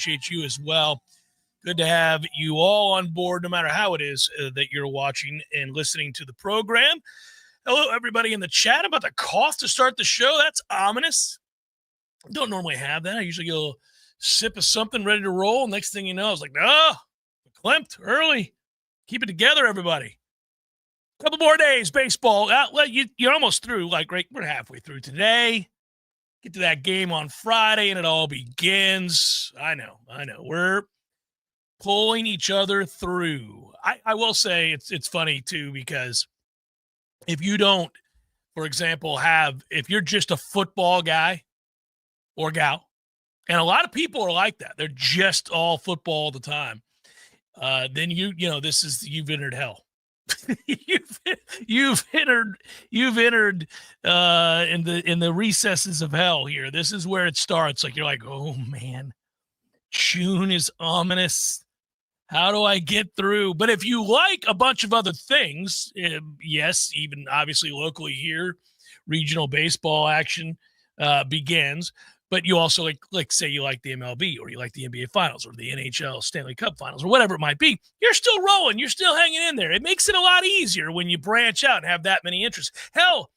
appreciate you as well. Good to have you all on board, no matter how it is that you're watching and listening to the program. Hello, everybody in the chat. I'm about to cough to start the show. That's ominous. Don't normally have that. I usually get a little sip of something ready to roll. Next thing you know, I was like, clamped early. Keep it together, everybody. Couple more days, baseball. You're almost through. We're halfway through today. Get to that game on Friday, and it all begins. I know. We're pulling each other through. I will say it's funny, too, because if you don't, for example, if you're just a football guy or gal, and a lot of people are like that, they're just all football all the time, then you've entered hell. you've entered in the recesses of hell here. This is where it starts. You're like, oh man, June is ominous. How do I get through? But if you like a bunch of other things, yes, even obviously locally here, regional baseball action begins. But you also like say you like the MLB or you like the NBA Finals or the NHL Stanley Cup Finals or whatever it might be. You're still rolling. You're still hanging in there. It makes it a lot easier when you branch out and have that many interests. Hell,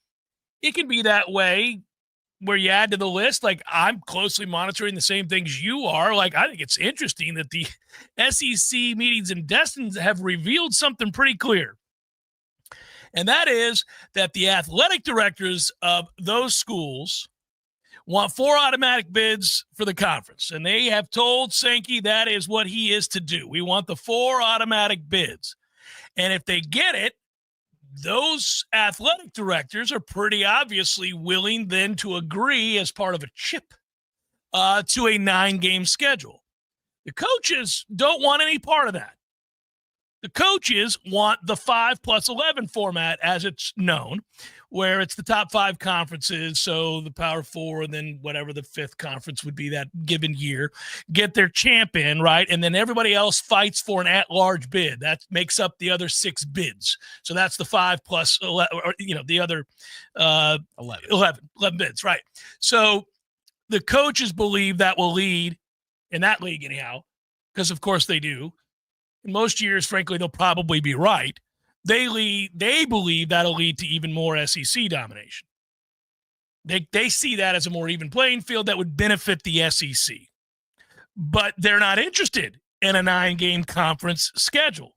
it can be that way where you add to the list. I'm closely monitoring the same things you are. I think it's interesting that the SEC meetings and destins have revealed something pretty clear. And that is that the athletic directors of those schools want 4 automatic bids for the conference. And they have told Sankey that is what he is to do. We want the 4 automatic bids. And if they get it, those athletic directors are pretty obviously willing then to agree as part of a chip to a 9-game schedule. The coaches don't want any part of that. The coaches want the 5+11 format as it's known, where it's the top 5 conferences, so the Power 4 and then whatever the 5th conference would be that given year, get their champ in, right? And then everybody else fights for an at-large bid. That makes up the other 6 bids. So that's the 5+11, or, the other 11 bids, right? So the coaches believe that will lead, in that league anyhow, because of course they do. In most years, frankly, they'll probably be right. They believe that'll lead to even more SEC domination. They see that as a more even playing field that would benefit the SEC. But they're not interested in a 9-game conference schedule.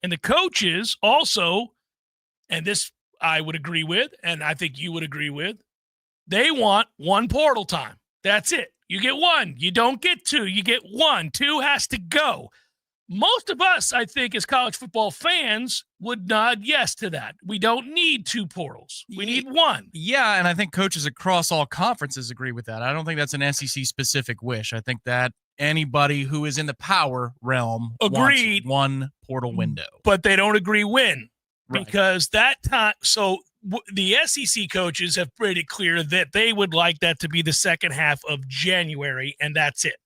And the coaches also, and this I would agree with, and I think you would agree with, they want 1 portal time. That's it. You get 1. You don't get 2. You get 1. 2 has to go. Most of us, I think, as college football fans, would nod yes to that. We don't need 2 portals. We need 1. Yeah, and I think coaches across all conferences agree with that. I don't think that's an SEC-specific wish. I think that anybody who is in the power realm agreed wants 1 portal window. But they don't agree when. Right. Because that time – so the SEC coaches have made it clear that they would like that to be the second half of January, and that's it.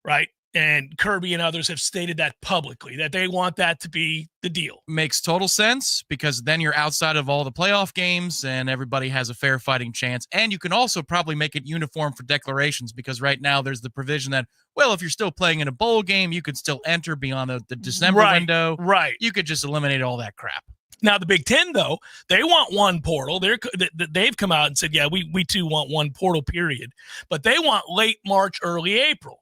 Right? And Kirby and others have stated that publicly, that they want that to be the deal. Makes total sense, because then you're outside of all the playoff games and everybody has a fair fighting chance. And you can also probably make it uniform for declarations, because right now there's the provision that, well, if you're still playing in a bowl game, you could still enter beyond the December window. Right. You could just eliminate all that crap. Now, the Big Ten, though, they want 1 portal. They've come out and said, yeah, we too want 1 portal, period. But they want late March, early April.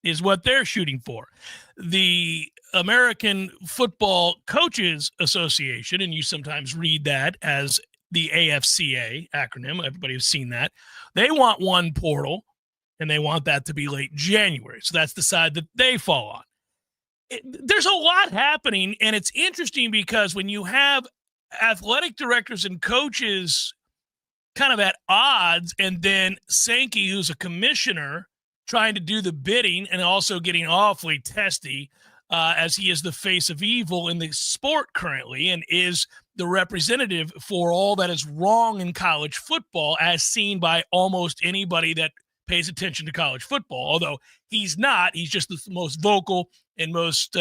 Is what they're shooting for. The American Football Coaches Association, and you sometimes read that as the AFCA acronym, everybody has seen that, they want 1 portal, and they want that to be late January. So that's the side that they fall on. There's a lot happening, and it's interesting because when you have athletic directors and coaches kind of at odds, and then Sankey, who's a commissioner, trying to do the bidding and also getting awfully testy as he is the face of evil in the sport currently and is the representative for all that is wrong in college football as seen by almost anybody that pays attention to college football, although he's not. He's just the most vocal and most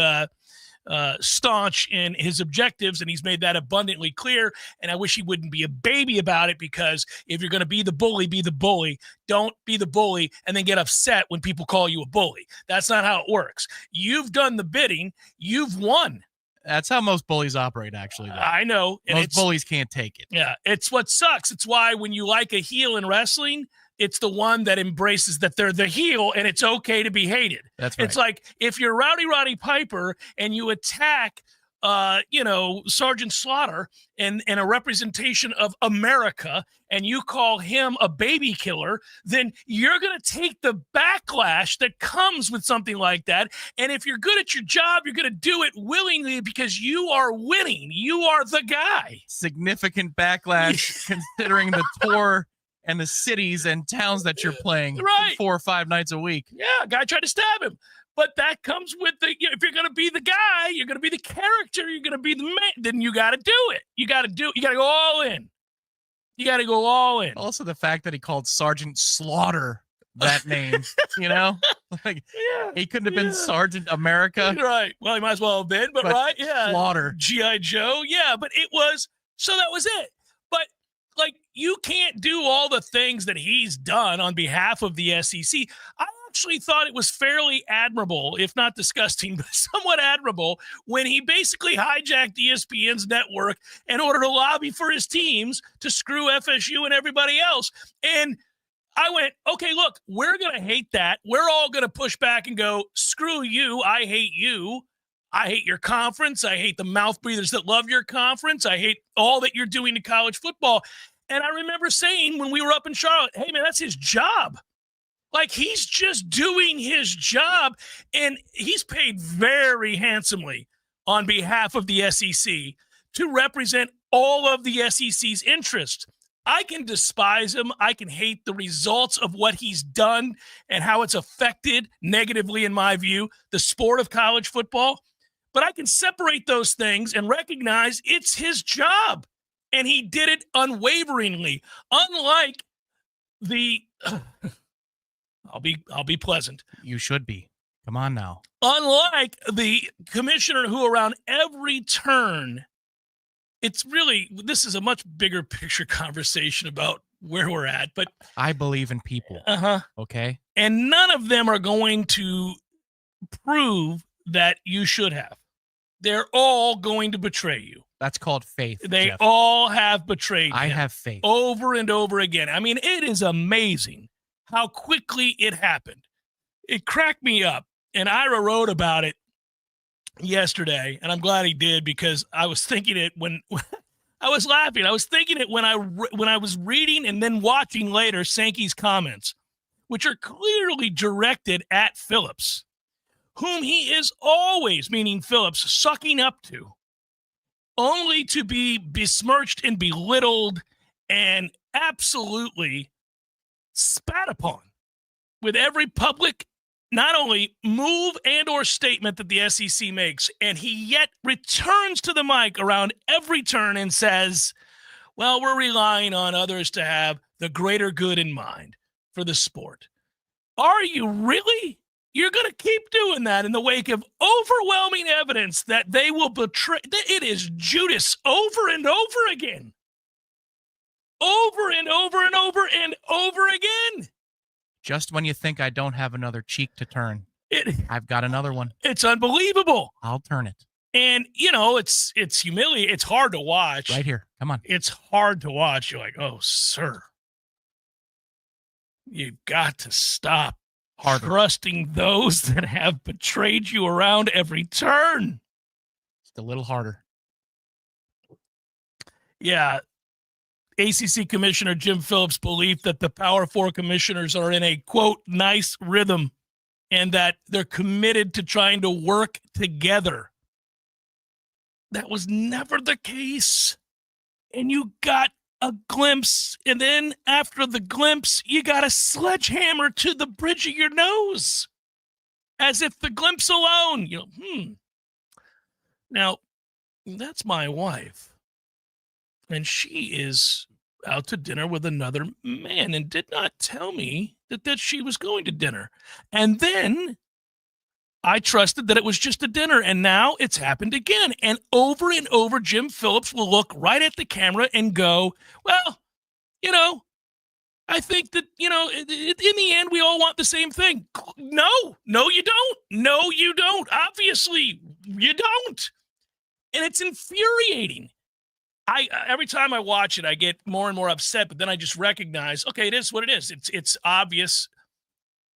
staunch in his objectives, and he's made that abundantly clear. And I wish he wouldn't be a baby about it, because if you're going to be the bully, be the bully. Don't be the bully and then get upset when people call you a bully. That's not how it works. You've done the bidding. You've won. That's how most bullies operate, actually. Though. I know. And most bullies can't take it. Yeah, it's what sucks. It's why when you like a heel in wrestling, it's the one that embraces that they're the heel and it's okay to be hated. That's right. It's like if you're Roddy Piper and you attack, Sergeant Slaughter and a representation of America, and you call him a baby killer, then you're going to take the backlash that comes with something like that. And if you're good at your job, you're going to do it willingly because you are winning. You are the guy. Significant backlash considering the tour and the cities and towns that you're playing right. 4 or 5 nights a week. Yeah, a guy tried to stab him. But that comes with if you're going to be the guy, you're going to be the character, you're going to be the man, then you got to do it. You got to go all in. You got to go all in. Also, the fact that he called Sergeant Slaughter that name, he couldn't have been Sergeant America. Right. Well, he might as well have been, but right. Yeah. Slaughter. G.I. Joe. Yeah. But that was it. But you can't do all the things that he's done on behalf of the SEC. I actually thought it was fairly admirable, if not disgusting, but somewhat admirable, when he basically hijacked ESPN's network in order to lobby for his teams to screw FSU and everybody else. And I went, okay, look, we're going to hate that. We're all going to push back and go, screw you. I hate you. I hate your conference. I hate the mouth breathers that love your conference. I hate all that you're doing to college football. And I remember saying when we were up in Charlotte, hey, man, that's his job. He's just doing his job, and he's paid very handsomely on behalf of the SEC to represent all of the SEC's interests. I can despise him. I can hate the results of what he's done and how it's affected negatively, in my view, the sport of college football. But I can separate those things and recognize it's his job, and he did it unwaveringly, unlike the... I'll be pleasant. You should be. Come on now. Unlike the commissioner who around every turn, this is a much bigger picture conversation about where we're at, but I believe in people. Okay. And none of them are going to prove that you should have. They're all going to betray you. That's called faith. They Jeff. all have betrayed you. I have faith. Over and over again. I mean, it is amazing how quickly it happened. It cracked me up, and Ira wrote about it yesterday, and I'm glad he did, because I was thinking it when I was laughing. I was thinking it when I was reading and then watching later Sankey's comments, which are clearly directed at Phillips, whom he is always, meaning Phillips, sucking up to, only to be besmirched and belittled and absolutely spat upon with every public, not only move and or statement that the SEC makes. And he yet returns to the mic around every turn and says, well, we're relying on others to have the greater good in mind for the sport. Are you really? You're going to keep doing that in the wake of overwhelming evidence that they will betray. It is Judas over and over again. Over and over and over and over again. Just when you think I don't have another cheek to turn, I've got another one. It's unbelievable. I'll turn it. And, it's humiliating. It's hard to watch. Right here. Come on. It's hard to watch. You're like, oh, sir, you've got to stop trusting those that have betrayed you around every turn. Just a little harder. Yeah. ACC Commissioner Jim Phillips' belief that the Power Four commissioners are in a, quote, nice rhythm and that they're committed to trying to work together. That was never the case. And you got a glimpse, and then after the glimpse, you got a sledgehammer to the bridge of your nose. As if the glimpse alone, Now, that's my wife. And she is out to dinner with another man and did not tell me that she was going to dinner. And then I trusted that it was just a dinner, and now it's happened again. And over, Jim Phillips will look right at the camera and go, well, I think that, in the end, we all want the same thing. No, you don't. No, you don't. Obviously, you don't. And it's infuriating. Every time I watch it, I get more and more upset, but then I just recognize, okay, it is what it is. It's obvious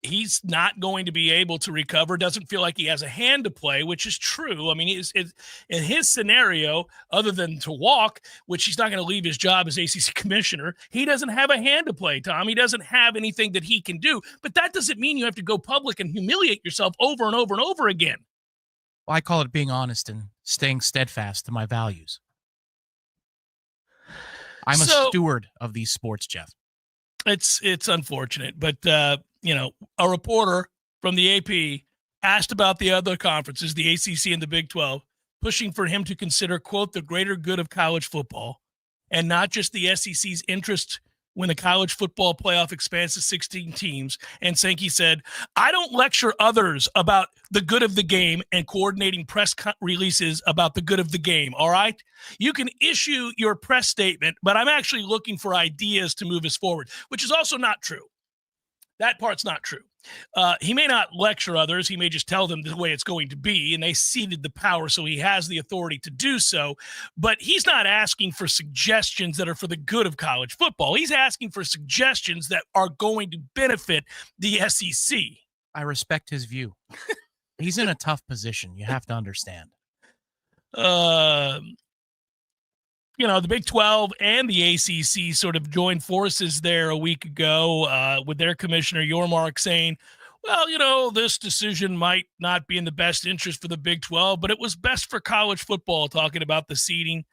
he's not going to be able to recover, doesn't feel like he has a hand to play, which is true. I mean, in his scenario, other than to walk, which he's not going to leave his job as ACC commissioner, he doesn't have a hand to play, Tom. He doesn't have anything that he can do. But that doesn't mean you have to go public and humiliate yourself over and over and over again. Well, I call it being honest and staying steadfast to my values. I'm a steward of these sports, Jeff. It's unfortunate, but a reporter from the AP asked about the other conferences, the ACC and the Big 12, pushing for him to consider, quote, the greater good of college football and not just the SEC's interest when the college football playoff expands to 16 teams. And Sankey said, I don't lecture others about the good of the game and coordinating press releases about the good of the game, all right? You can issue your press statement, but I'm actually looking for ideas to move us forward, which is also not true. That part's not true. He may not lecture others. He may just tell them the way it's going to be, and they ceded the power, so he has the authority to do so. But he's not asking for suggestions that are for the good of college football. He's asking for suggestions that are going to benefit the SEC. I respect his view. He's in a tough position. You have to understand. The Big 12 and the ACC sort of joined forces there a week ago with their commissioner, Yormark, saying, well, this decision might not be in the best interest for the Big 12, but it was best for college football, talking about the seeding.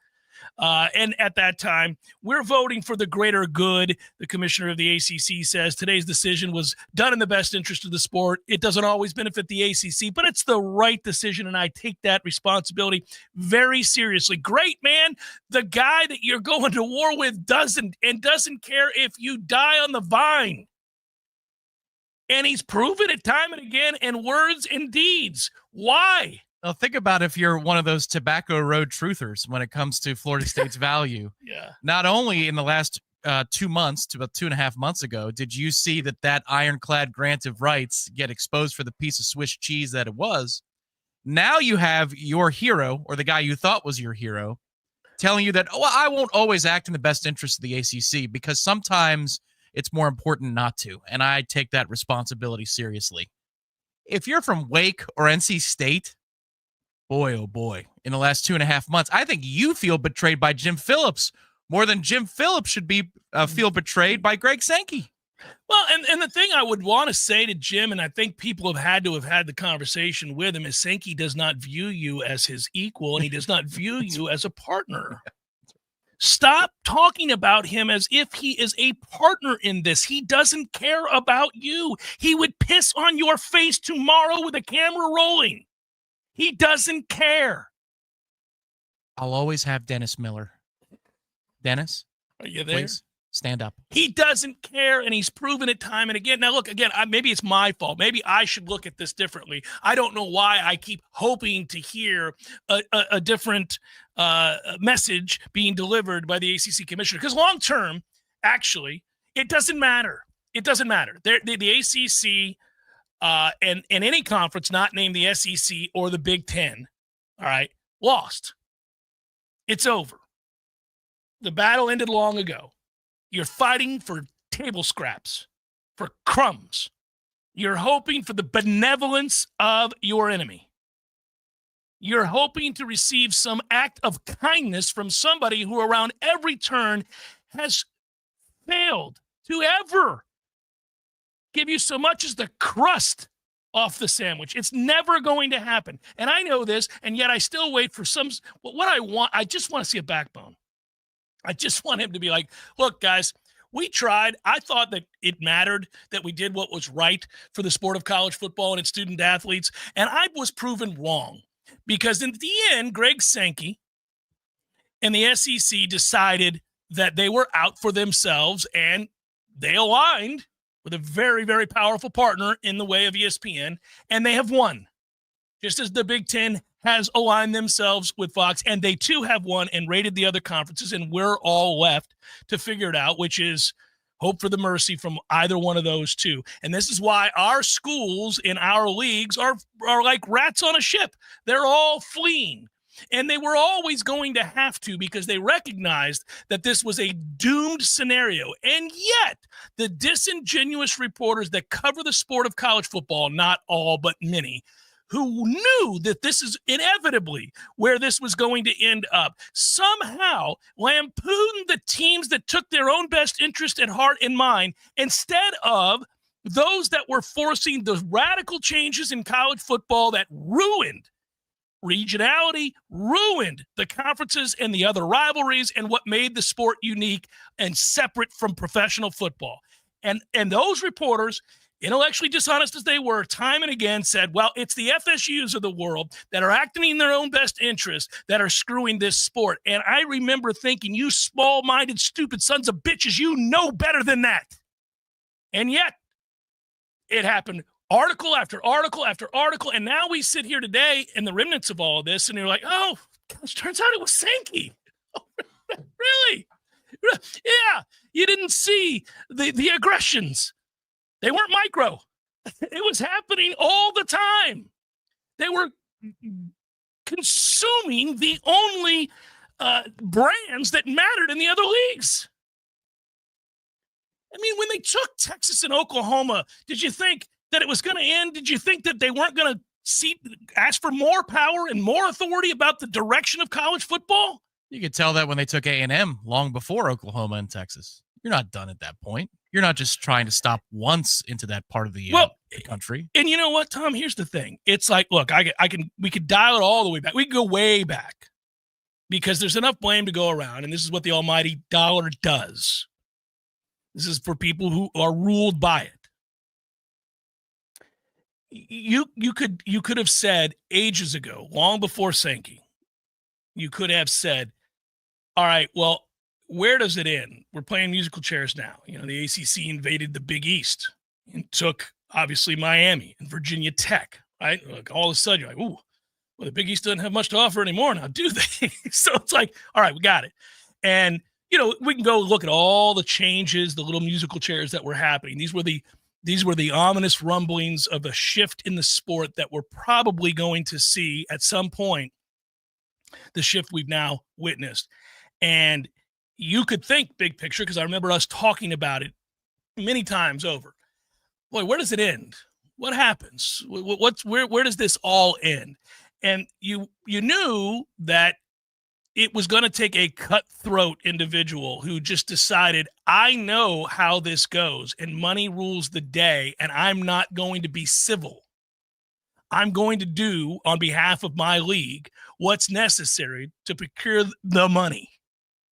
And at that time, we're voting for the greater good. The commissioner of the ACC says today's decision was done in the best interest of the sport. It doesn't always benefit the ACC, but it's the right decision, and I take that responsibility very seriously. Great, man. The guy that you're going to war with doesn't care if you die on the vine. And he's proven it time and again in words and deeds. Why? Now, think about if you're one of those Tobacco Road truthers when it comes to Florida State's value. Yeah. Not only in the last 2 months to about 2.5 months ago, did you see that ironclad grant of rights get exposed for the piece of Swiss cheese that it was? Now you have your hero, or the guy you thought was your hero, telling you that, I won't always act in the best interest of the ACC because sometimes it's more important not to. And I take that responsibility seriously. If you're from Wake or NC State, boy, oh boy, in the last 2.5 months, I think you feel betrayed by Jim Phillips more than Jim Phillips should be feel betrayed by Greg Sankey. Well, and the thing I would want to say to Jim, and I think people have had the conversation with him, is Sankey does not view you as his equal, and he does not view you as a partner. Stop talking about him as if he is a partner in this. He doesn't care about you. He would piss on your face tomorrow with a camera rolling. He doesn't care. I'll always have Dennis Miller. Dennis, are you there? Please stand up. He doesn't care, and he's proven it time and again. Now, look, again, maybe it's my fault. Maybe I should look at this differently. I don't know why I keep hoping to hear a different message being delivered by the ACC commissioner. Because long term, actually, it doesn't matter. It doesn't matter. The ACC and any conference not named the SEC or the Big Ten, all right, lost. It's over. The battle ended long ago. You're fighting for table scraps, for crumbs. You're hoping for the benevolence of your enemy. You're hoping to receive some act of kindness from somebody who around every turn has failed to ever give you so much as the crust off the sandwich. It's never going to happen. And I know this, and yet I still wait for what I want. I just want to see a backbone. I just want him to be like, look, guys, we tried. I thought that it mattered that we did what was right for the sport of college football and its student athletes. And I was proven wrong because in the end, Greg Sankey and the SEC decided that they were out for themselves, and they aligned with a very, very powerful partner in the way of ESPN, and they have won. just as the Big Ten has aligned themselves with Fox, and they too have won and rated the other conferences, and we're all left to figure it out, which is hope for the mercy from either one of those two. And this is why our schools in our leagues are like rats on a ship. They're all fleeing. And they were always going to have to, because they recognized that this was a doomed scenario. And yet, the disingenuous reporters that cover the sport of college football, not all but many, who knew that this is inevitably where this was going to end up, somehow lampooned the teams that took their own best interest at heart and mind, instead of those that were forcing the radical changes in college football that ruined regionality, ruined the conferences and the other rivalries, and what made the sport unique and separate from professional football. And those reporters, intellectually dishonest as they were, time and again said, well, it's the FSUs of the world that are acting in their own best interest that are screwing this sport. And I remember thinking, you small-minded, stupid sons of bitches, you know better than that. And yet, it happened article after article after article, and now we sit here today in the remnants of all of this, and you're like, oh, gosh, turns out it was Sankey. Really? Yeah, you didn't see the aggressions. They weren't micro. It was happening all the time. They were consuming the only brands that mattered in the other leagues. I mean, when they took Texas and Oklahoma, did you think that it was going to end? Did you think that they weren't going to ask for more power and more authority about the direction of college football? You could tell that when they took A&M long before Oklahoma and Texas. You're not done at that point. You're not just trying to stop once into that part of the country. And you know what, Tom? Here's the thing. It's like, look, we could dial it all the way back. We could go way back because there's enough blame to go around, and this is what the almighty dollar does. This is for people who are ruled by it. You could have said ages ago, long before Sankey, you could have said, all right, well, where does it end? We're playing musical chairs now. You know, the ACC invaded the Big East and took, obviously, Miami and Virginia Tech, right? Like, all of a sudden, you're like, ooh, well, the Big East doesn't have much to offer anymore now, do they? So it's like, all right, we got it. And, you know, we can go look at all the changes, the little musical chairs that were happening. These were the ominous rumblings of a shift in the sport that we're probably going to see at some point, the shift we've now witnessed. And you could think big picture, because I remember us talking about it many times over. Boy, where does it end? What happens? Where does this all end? And you knew that it was going to take a cutthroat individual who just decided, I know how this goes, and money rules the day, and I'm not going to be civil. I'm going to do, on behalf of my league, what's necessary to procure the money.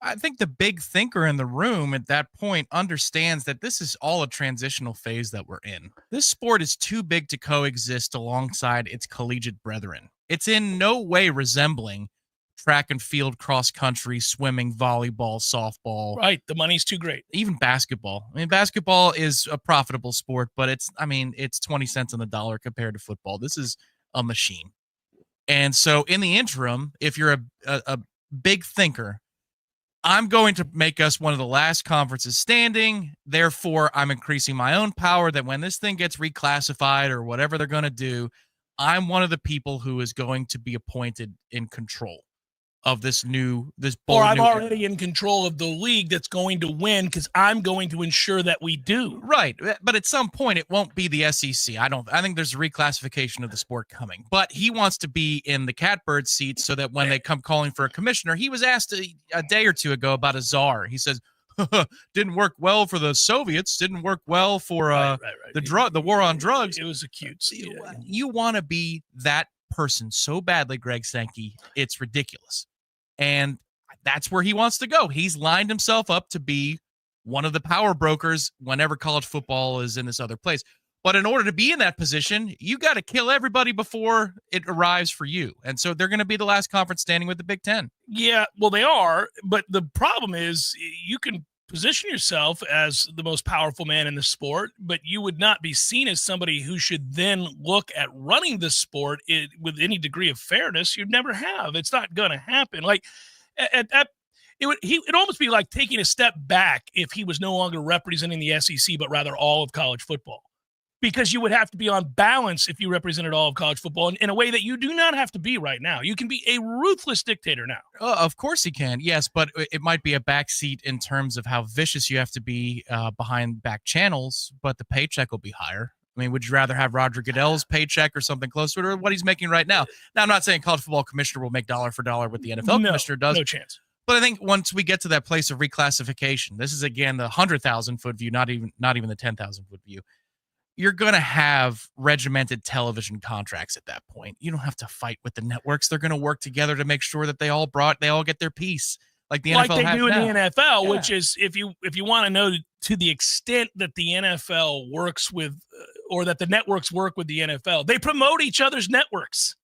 I think the big thinker in the room at that point understands that this is all a transitional phase that we're in. This sport is too big to coexist alongside its collegiate brethren. It's in no way resembling track and field, cross country, swimming, volleyball, softball. Right. The money's too great. Even basketball. I mean, basketball is a profitable sport, but it's 20 cents on the dollar compared to football. This is a machine. And so in the interim, if you're a big thinker, I'm going to make us one of the last conferences standing. Therefore, I'm increasing my own power that when this thing gets reclassified or whatever they're going to do, I'm one of the people who is going to be appointed in control of this or I'm already in control of the league that's going to win, because I'm going to ensure that we do. Right. But at some point, it won't be the SEC. I think there's a reclassification of the sport coming. But he wants to be in the catbird seat so that when they come calling for a commissioner, he was asked a day or two ago about a czar. He says, didn't work well for the Soviets, didn't work well for the war on drugs. It was acute. You want to be that person so badly, Greg Sankey, it's ridiculous. And that's where he wants to go. He's lined himself up to be one of the power brokers whenever college football is in this other place. But in order to be in that position, you got to kill everybody before it arrives for you. And so they're going to be the last conference standing with the Big Ten. Yeah, well, they are. But the problem is you can position yourself as the most powerful man in the sport, but you would not be seen as somebody who should then look at running the sport with any degree of fairness. You'd never have. It's not going to happen. Like it would almost be like taking a step back if he was no longer representing the SEC, but rather all of college football. Because you would have to be on balance if you represented all of college football in a way that you do not have to be right now. You can be a ruthless dictator now. Of course he can, yes, but it might be a backseat in terms of how vicious you have to be behind back channels, but the paycheck will be higher. I mean, would you rather have Roger Goodell's paycheck or something close to it, or what he's making right now? Now, I'm not saying college football commissioner will make dollar for dollar what the NFL commissioner does. No chance. But I think once we get to that place of reclassification, this is, again, the 100,000-foot view, not even the 10,000-foot view. You're going to have regimented television contracts at that point. You don't have to fight with the networks. They're going to work together to make sure that they all get their piece, like the NFL they do now. in the NFL, which is if you want to know to the extent that the NFL works with or that the networks work with the NFL, they promote each other's networks.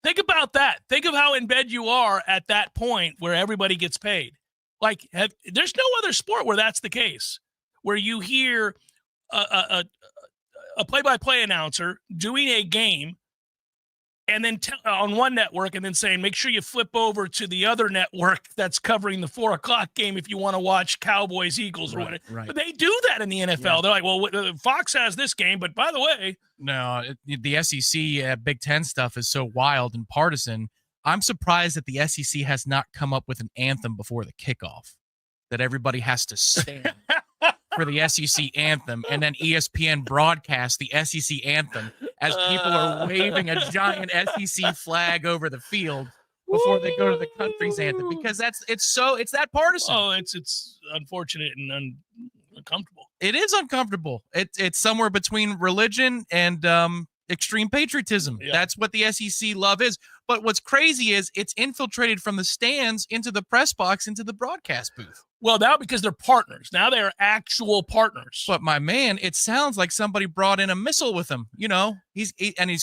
Think about that. Think of how in bed you are at that point where everybody gets paid. Like there's no other sport where that's the case, where you hear a play-by-play announcer doing a game and then on one network and then saying, make sure you flip over to the other network that's covering the 4:00 game if you want to watch Cowboys Eagles or whatever. Right. But they do that in the NFL. Yeah. They're like, well, Fox has this game, but by the way. No, the SEC Big Ten stuff is so wild and partisan. I'm surprised that the SEC has not come up with an anthem before the kickoff that everybody has to stand for the SEC anthem, and then ESPN broadcast the SEC anthem as people are waving a giant SEC flag over the field before they go to the country's anthem, because it's that partisan. Oh, it's unfortunate and uncomfortable. It is uncomfortable. It's somewhere between religion and extreme patriotism. Yeah. That's what the SEC love is. But what's crazy is it's infiltrated from the stands into the press box, into the broadcast booth. Well, now because they're partners. Now they're actual partners. But my man, it sounds like somebody brought in a missile with him. You know, he's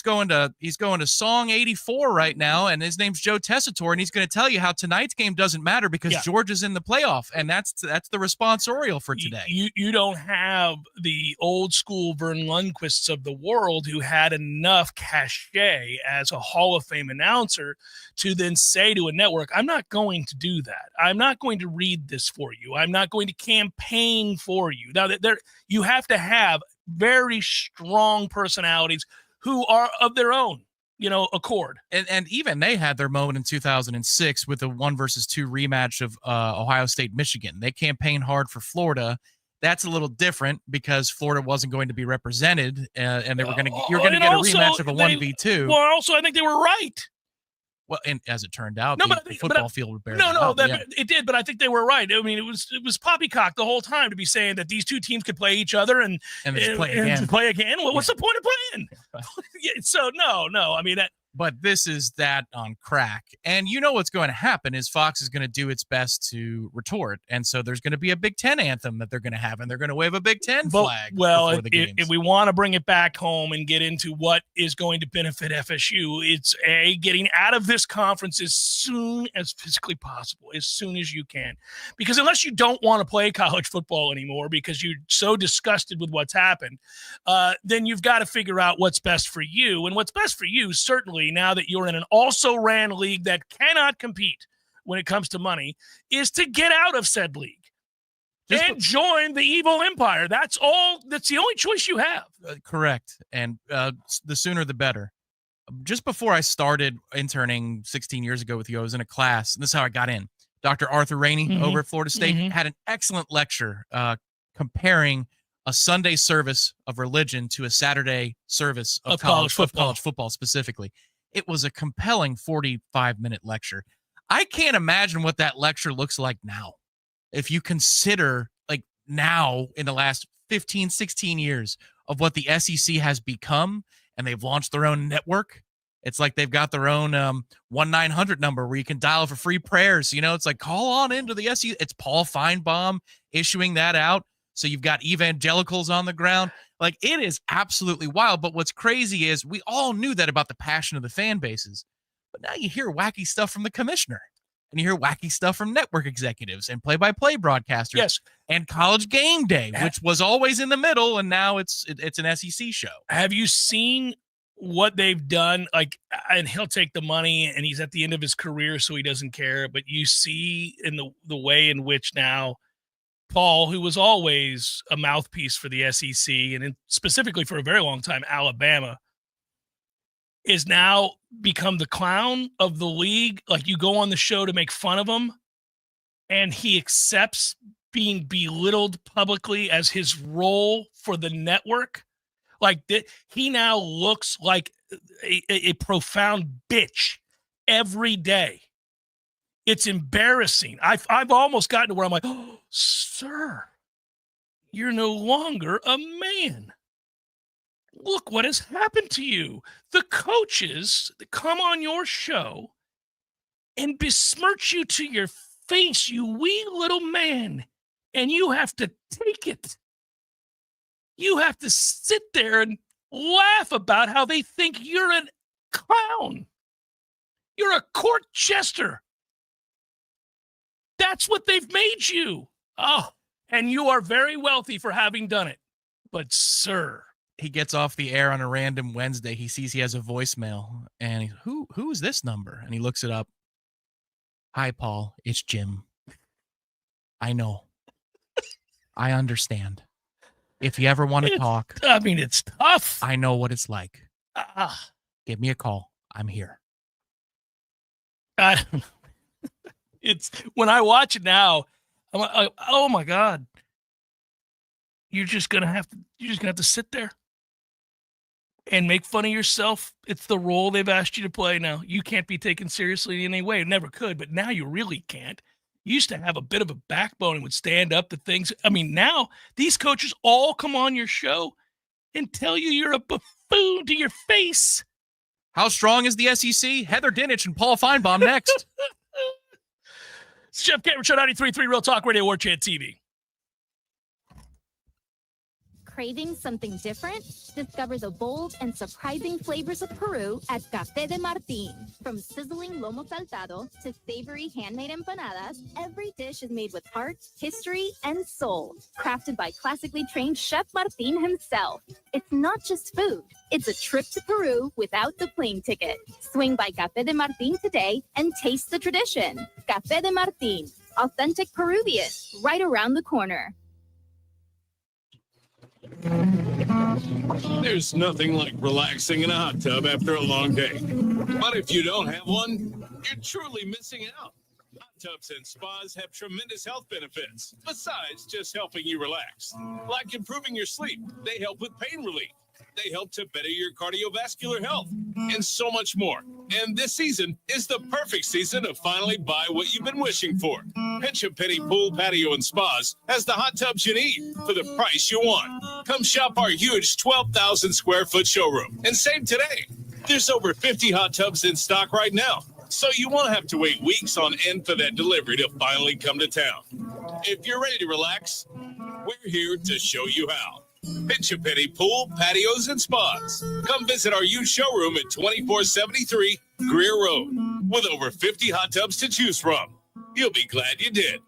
going to Song 84 right now, and his name's Joe Tessitore, and he's going to tell you how tonight's game doesn't matter because Georgia's in the playoff, and that's the responsorial for today. You don't have the old school Vern Lundquists of the world who had enough cachet as a Hall of Fame announcer to then say to a network, I'm not going to do that. I'm not going to read this for you. I'm not going to campaign for you. Now, you have to have very strong personalities who are of their own, accord. And even they had their moment in 2006 with the 1-2 rematch of Ohio State, Michigan. They campaigned hard for Florida. That's a little different because Florida wasn't going to be represented, and you're going to get a rematch of a 1v2. Well, also, I think they were right. Well, and as it turned out, the football field would bear it did, but I think they were right. I mean, it was poppycock the whole time to be saying that these two teams could play each other and play again. Well, what's the point of playing? So no. I mean that. But this is that on crack. And you know what's going to happen is Fox is going to do its best to retort. And so there's going to be a Big Ten anthem that they're going to have, and they're going to wave a Big Ten flag. Well, if we want to bring it back home and get into what is going to benefit FSU, it's getting out of this conference as soon as physically possible, as soon as you can. Because unless you don't want to play college football anymore because you're so disgusted with what's happened, then you've got to figure out what's best for you. And what's best for you, certainly, now that you're in an also-ran league that cannot compete when it comes to money, is to get out of said league and join the evil empire. That's all. That's the only choice you have. Correct. And the sooner the better. Just before I started interning 16 years ago with you, I was in a class, and this is how I got in. Dr. Arthur Rainey over at Florida State had an excellent lecture comparing a Sunday service of religion to a Saturday service of college football specifically. It was a compelling 45-minute lecture. I can't imagine what that lecture looks like now. If you consider, like, now in the last 15, 16 years of what the SEC has become, and they've launched their own network. It's like they've got their own 1-900 number where you can dial for free prayers. It's like, call on into the SEC. It's Paul Finebomb issuing that out. So you've got evangelicals on the ground. Like, it is absolutely wild. But what's crazy is we all knew that about the passion of the fan bases. But now you hear wacky stuff from the commissioner. And you hear wacky stuff from network executives and play-by-play broadcasters. Yes. And College Game Day, which was always in the middle, and now it's an SEC show. Have you seen what they've done? Like, and he'll take the money, and he's at the end of his career, so he doesn't care. But you see in the way in which now Paul, who was always a mouthpiece for the SEC, and specifically for a very long time, Alabama, is now become the clown of the league. Like, you go on the show to make fun of him, and he accepts being belittled publicly as his role for the network. Like, he now looks like a profound bitch every day. It's embarrassing. I've almost gotten to where I'm like, oh, sir, you're no longer a man. Look what has happened to you. The coaches come on your show and besmirch you to your face, you wee little man, and you have to take it. You have to sit there and laugh about how they think you're a clown. You're a court jester. That's what they've made you. Oh, and you are very wealthy for having done it. But, sir, he gets off the air on a random Wednesday. He sees he has a voicemail, and he's, who is this number? And he looks it up. Hi, Paul. It's Jim. I know. I understand. If you ever want to talk. I mean, it's tough. I know what it's like. Give me a call. I'm here. I don't know. It's when I watch it now, I'm like, oh my God. You're just gonna have to sit there and make fun of yourself. It's the role they've asked you to play now. You can't be taken seriously in any way. Never could, but now you really can't. You used to have a bit of a backbone and would stand up to things. I mean, now these coaches all come on your show and tell you you're a buffoon to your face. How strong is the SEC? Heather Dinich and Paul Finebomb next. It's Jeff Cameron Show, 93.3 Real Talk Radio, Warchant TV. Craving something different? Discover the bold and surprising flavors of Peru at Café de Martín. From sizzling lomo saltado to savory handmade empanadas, every dish is made with heart, history, and soul. Crafted by classically trained Chef Martín himself. It's not just food. It's a trip to Peru without the plane ticket. Swing by Café de Martín today and taste the tradition. Café de Martín. Authentic Peruvian. Right around the corner. There's nothing like relaxing in a hot tub after a long day. But if you don't have one, you're truly missing out. Hot tubs and spas have tremendous health benefits, besides just helping you relax. Like improving your sleep, they help with pain relief. They help to better your cardiovascular health, and so much more. And this season is the perfect season to finally buy what you've been wishing for. Pinch a Penny Pool, Patio, and Spas has the hot tubs you need for the price you want. Come shop our huge 12,000 square foot showroom and save today. There's over 50 hot tubs in stock right now, so you won't have to wait weeks on end for that delivery to finally come to town. If you're ready to relax, we're here to show you how. Pinch a Penny Pool, Patios, and Spas. Come visit our huge showroom at 2473 Greer Road with over 50 hot tubs to choose from. You'll be glad you did.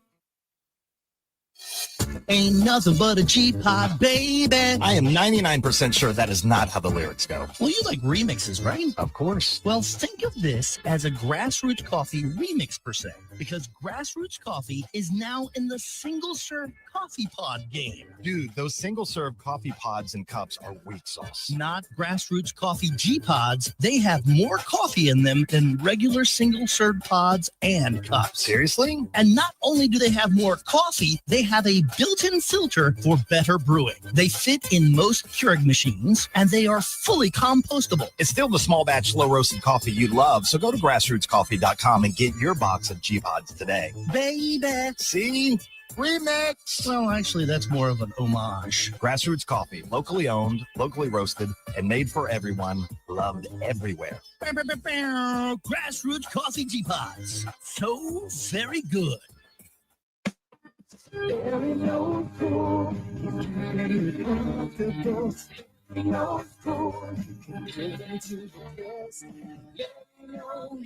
Ain't nothing but a G-Pod, baby. I am 99% sure that is not how the lyrics go. Well, you like remixes, right? Of course. Well, think of this as a Grassroots Coffee remix per se, because Grassroots Coffee is now in the single-serve coffee pod game. Dude, those single-serve coffee pods and cups are weak sauce. Not Grassroots Coffee G-Pods. They have more coffee in them than regular single-serve pods and cups. Seriously? And not only do they have more coffee, they have a built-in filter for better brewing. They fit in most Keurig machines, and they are fully compostable. It's still the small batch, slow roasted coffee you love, so go to grassrootscoffee.com and get your box of G-Pods today. Baby! See? Remix! Well, actually, that's more of an homage. Grassroots Coffee, locally owned, locally roasted, and made for everyone, loved everywhere. Grassroots Coffee G-Pods. So very good. There is no school, no school, to the best. No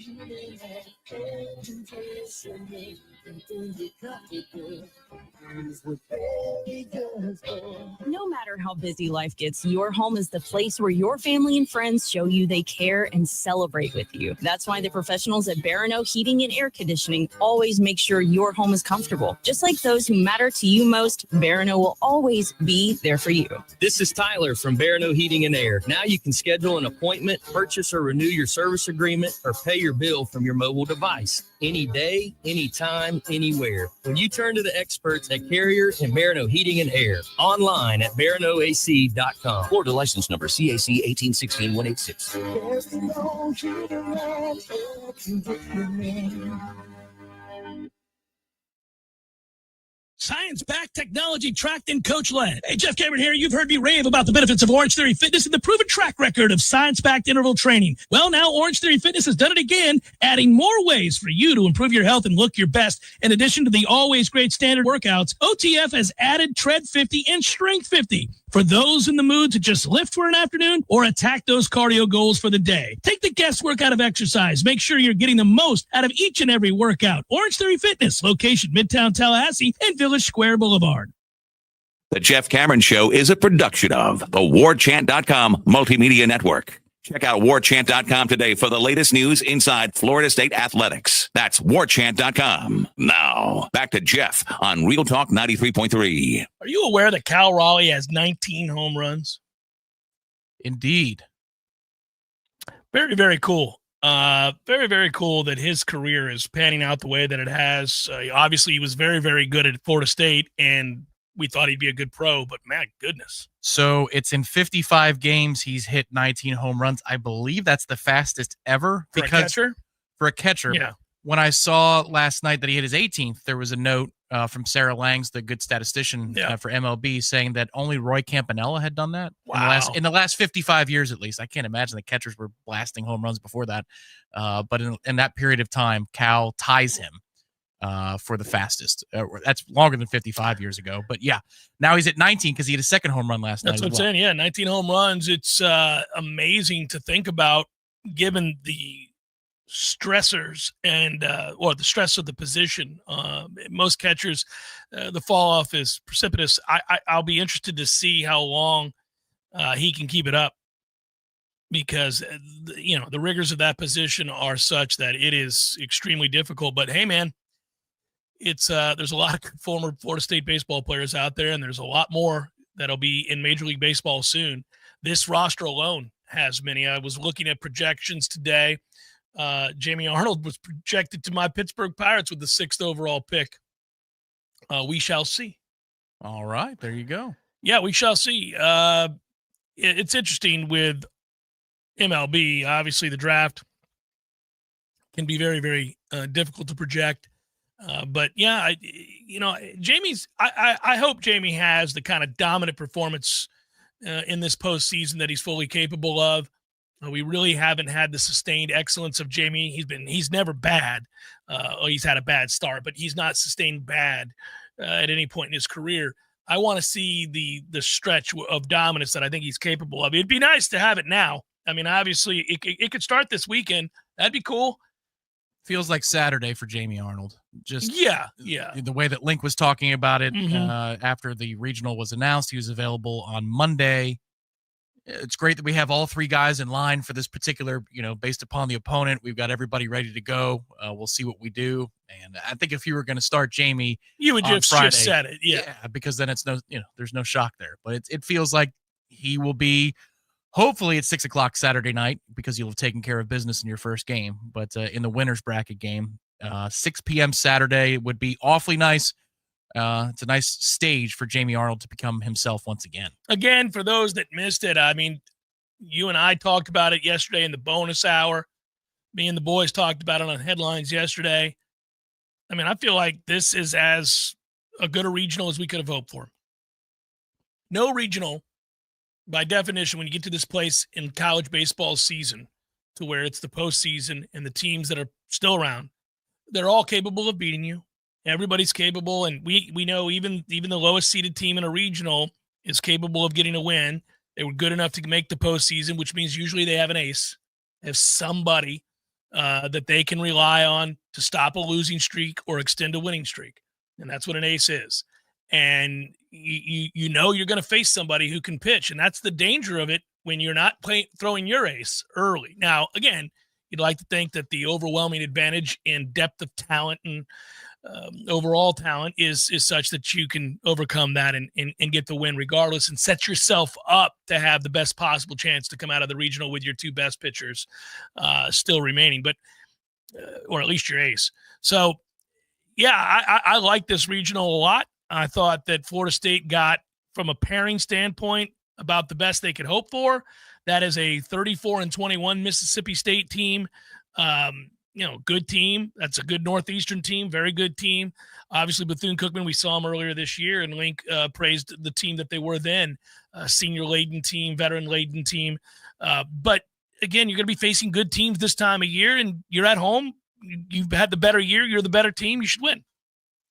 matter how busy life gets, your home is the place where your family and friends show you they care and celebrate with you. That's why the professionals at Barano Heating and Air Conditioning always make sure your home is comfortable. Just like those who matter to you most, Barano will always be there for you. This is Tyler from Barano Heating and Air. Now you can schedule an appointment, purchase or renew your service agreement, or pay your bill from your mobile device. Any day, anytime, anywhere. When you turn to the experts at Carrier and Barano Heating and Air. Online at baranoac.com. Florida license number CAC 1816186. Science-backed, technology-tracked, and coach-led. Hey, Jeff Cameron here. You've heard me rave about the benefits of Orange Theory Fitness and the proven track record of science-backed interval training. Well, now Orange Theory Fitness has done it again, adding more ways for you to improve your health and look your best. In addition to the always great standard workouts, OTF has added Tread 50 and Strength 50 for those in the mood to just lift for an afternoon or attack those cardio goals for the day. Take the guesswork out of exercise. Make sure you're getting the most out of each and every workout. Orange Theory Fitness, location Midtown Tallahassee and Village Square Boulevard. The Jeff Cameron Show is a production of the Warchant.com Multimedia Network. Check out Warchant.com today for the latest news inside Florida State athletics. That's Warchant.com. Now, back to Jeff on Real Talk 93.3. Are you aware that Cal Raleigh has 19 home runs? Indeed. Very, very cool. Very, very cool that his career is panning out the way that it has. Obviously, he was very, very good at Florida State, and we thought he'd be a good pro, but my goodness. So it's in 55 games. He's hit 19 home runs. I believe that's the fastest ever. For a catcher? For a catcher. Yeah. When I saw last night that he hit his 18th, there was a note from Sarah Langs, the good statistician for MLB, saying that only Roy Campanella had done that. Wow. In the last 55 years, at least. I can't imagine the catchers were blasting home runs before that. But in that period of time, Cal ties him for the fastest. That's longer than 55 years ago. But yeah, now he's at 19 because he had a second home run last night. That's what I'm saying. Yeah, 19 home runs. It's amazing to think about, given the stressors and or the stress of the position. Most catchers, the fall off is precipitous. I'll be interested to see how long he can keep it up, because the rigors of that position are such that it is extremely difficult. But hey, man, it's there's a lot of former Florida State baseball players out there, and there's a lot more that'll be in Major League Baseball soon. This roster alone has many. I was looking at projections today. Jamie Arnold was projected to my Pittsburgh Pirates with the 6th overall pick. We shall see. All right, there you go. Yeah, we shall see. It's interesting with MLB. Obviously, the draft can be very, very difficult to project. But yeah, Jamie's. I hope Jamie has the kind of dominant performance in this postseason that he's fully capable of. We really haven't had the sustained excellence of Jamie. He's never bad. He's had a bad start, but he's not sustained bad at any point in his career. I want to see the stretch of dominance that I think he's capable of. It'd be nice to have it now. I mean, obviously, it could start this weekend. That'd be cool. Feels like Saturday for Jamie Arnold. Just yeah. The way that Link was talking about it Mm-hmm. after the regional was announced, he was available on Monday. It's great that we have all three guys in line for this particular, based upon the opponent. We've got everybody ready to go. We'll see what we do. And I think if you were going to start Jamie, you would just said it. Yeah, because then it's there's no shock there. But it feels like he will be hopefully at 6:00 Saturday night, because you'll have taken care of business in your first game. But in the winner's bracket game, 6 p.m. Saturday would be awfully nice. It's a nice stage for Jamie Arnold to become himself once again. Again, for those that missed it, I mean, you and I talked about it yesterday in the bonus hour. Me and the boys talked about it on headlines yesterday. I mean, I feel like this is as a good a regional as we could have hoped for. No regional, by definition, when you get to this place in college baseball season, to where it's the postseason and the teams that are still around, they're all capable of beating you. Everybody's capable, and we know even the lowest seeded team in a regional is capable of getting a win. They were good enough to make the postseason, which means usually they have an ace, have somebody that they can rely on to stop a losing streak or extend a winning streak. And that's what an ace is. And you know you're going to face somebody who can pitch, and that's the danger of it when you're not throwing your ace early. Now, again, you'd like to think that the overwhelming advantage in depth of talent and overall talent is such that you can overcome that and get the win regardless, and set yourself up to have the best possible chance to come out of the regional with your two best pitchers still remaining, but or at least your ace. So, yeah, I like this regional a lot. I thought that Florida State got, from a pairing standpoint, about the best they could hope for. That is a 34-21 Mississippi State team. Good team. That's a good Northeastern team, very good team. Obviously, Bethune-Cookman, we saw them earlier this year, and Link praised the team that they were then, senior-laden team, veteran-laden team. But, again, you're going to be facing good teams this time of year, and you're at home. You've had the better year. You're the better team. You should win.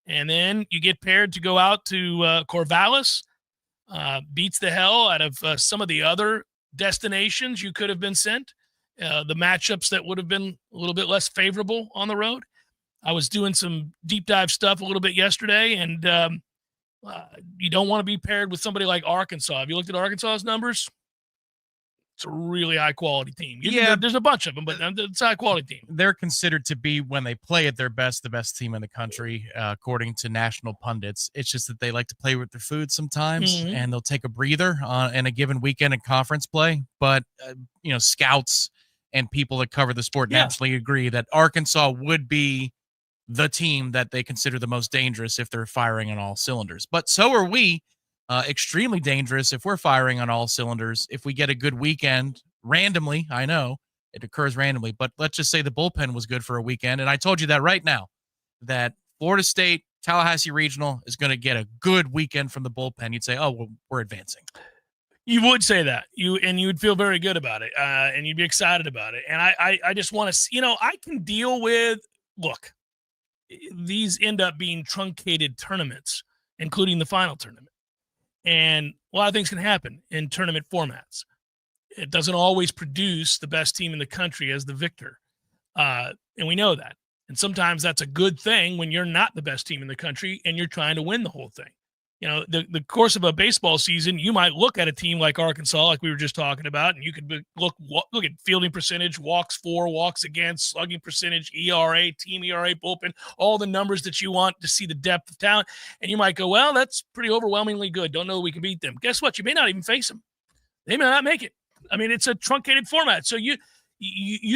And then you get paired to go out to Corvallis, beats the hell out of some of the other destinations you could have been sent, the matchups that would have been a little bit less favorable on the road. I was doing some deep dive stuff a little bit yesterday, and you don't want to be paired with somebody like Arkansas. Have you looked at Arkansas's numbers? It's a really high-quality team. There's a bunch of them, but it's a high-quality team. They're considered to be, when they play at their best, the best team in the country, according to national pundits. It's just that they like to play with their food sometimes, and they'll take a breather in a given weekend in conference play. But, scouts and people that cover the sport naturally agree that Arkansas would be the team that they consider the most dangerous if they're firing on all cylinders. But so are we. Extremely dangerous if we're firing on all cylinders. If we get a good weekend randomly, I know it occurs randomly, but let's just say the bullpen was good for a weekend. And I told you that right now, that Florida State, Tallahassee Regional is going to get a good weekend from the bullpen. You'd say, oh, well, we're advancing. You would say that. You would feel very good about it, and you'd be excited about it. And I just want to, I can deal with, look, these end up being truncated tournaments, including the final tournament. And a lot of things can happen in tournament formats. It doesn't always produce the best team in the country as the victor. And we know that. And sometimes that's a good thing when you're not the best team in the country and you're trying to win the whole thing. The course of a baseball season, you might look at a team like Arkansas, like we were just talking about, and you could look at fielding percentage, walks for, walks against, slugging percentage, ERA, team ERA, bullpen, all the numbers that you want to see the depth of talent. And you might go, well, that's pretty overwhelmingly good. Don't know we can beat them. Guess what? You may not even face them. They may not make it. I mean, it's a truncated format. So you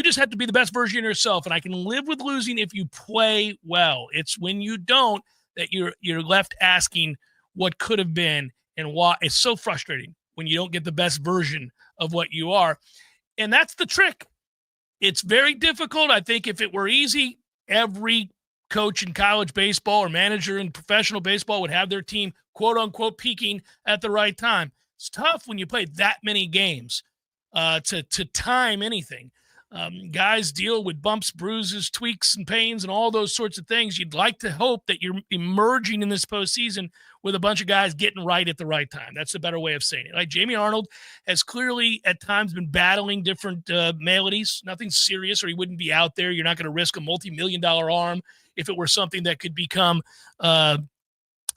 just have to be the best version of yourself. And I can live with losing if you play well. It's when you don't that you're left asking what could have been and why. It's so frustrating when you don't get the best version of what you are. And that's the trick. It's very difficult. I think if it were easy, every coach in college baseball or manager in professional baseball would have their team, quote unquote, peaking at the right time. It's tough when you play that many games to time anything. Guys deal with bumps, bruises, tweaks, and pains, and all those sorts of things. You'd like to hope that you're emerging in this postseason with a bunch of guys getting right at the right time. That's a better way of saying it. Like Jamie Arnold has clearly at times been battling different maladies. Nothing serious, or he wouldn't be out there. You're not going to risk a multi-million-dollar arm if it were something that could become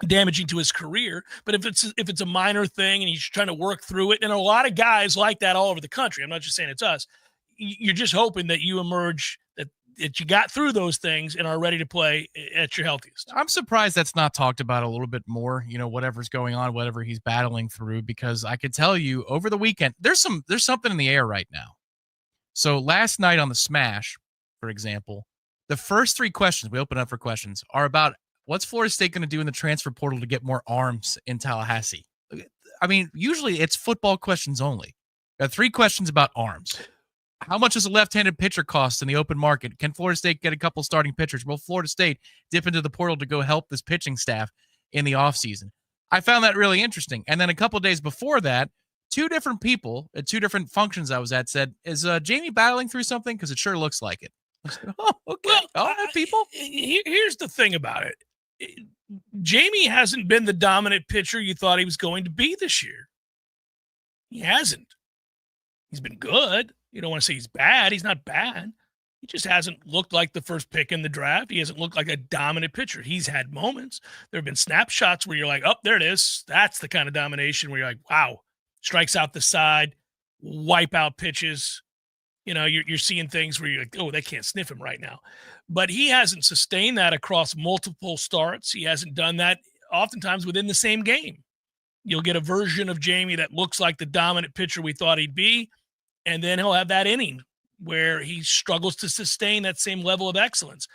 damaging to his career. But if it's a minor thing and he's trying to work through it, and a lot of guys like that all over the country. I'm not just saying it's us. You're just hoping that you emerge, that you got through those things and are ready to play at your healthiest. I'm surprised that's not talked about a little bit more, whatever's going on, whatever he's battling through, because I could tell you over the weekend, there's something in the air right now. So last night on the Smash, for example, the first 3 questions, we open up for questions, are about what's Florida State going to do in the transfer portal to get more arms in Tallahassee? I mean, usually it's football questions only. Got 3 questions about arms. How much does a left-handed pitcher cost in the open market? Can Florida State get a couple starting pitchers? Will Florida State dip into the portal to go help this pitching staff in the offseason? I found that really interesting. And then a couple of days before that, 2 different people at 2 different functions I was at said, is Jamie battling through something? Because it sure looks like it. I said, oh, okay. Well, all right, people. Here's the thing about it. Jamie hasn't been the dominant pitcher you thought he was going to be this year. He hasn't. He's been good. You don't want to say he's bad. He's not bad. just hasn't looked like the first pick in the draft. He hasn't looked like a dominant pitcher. He's had moments. There have been snapshots where you're like, oh, there it is. That's the kind of domination where you're like, wow, strikes out the side, wipe out pitches. You know, you're seeing things where you're like, oh, they can't sniff him right now. But he hasn't sustained that across multiple starts. He hasn't done that oftentimes within the same game. You'll get a version of Jamie that looks like the dominant pitcher we thought he'd be, and then he'll have that inning where he struggles to sustain that same level of excellence.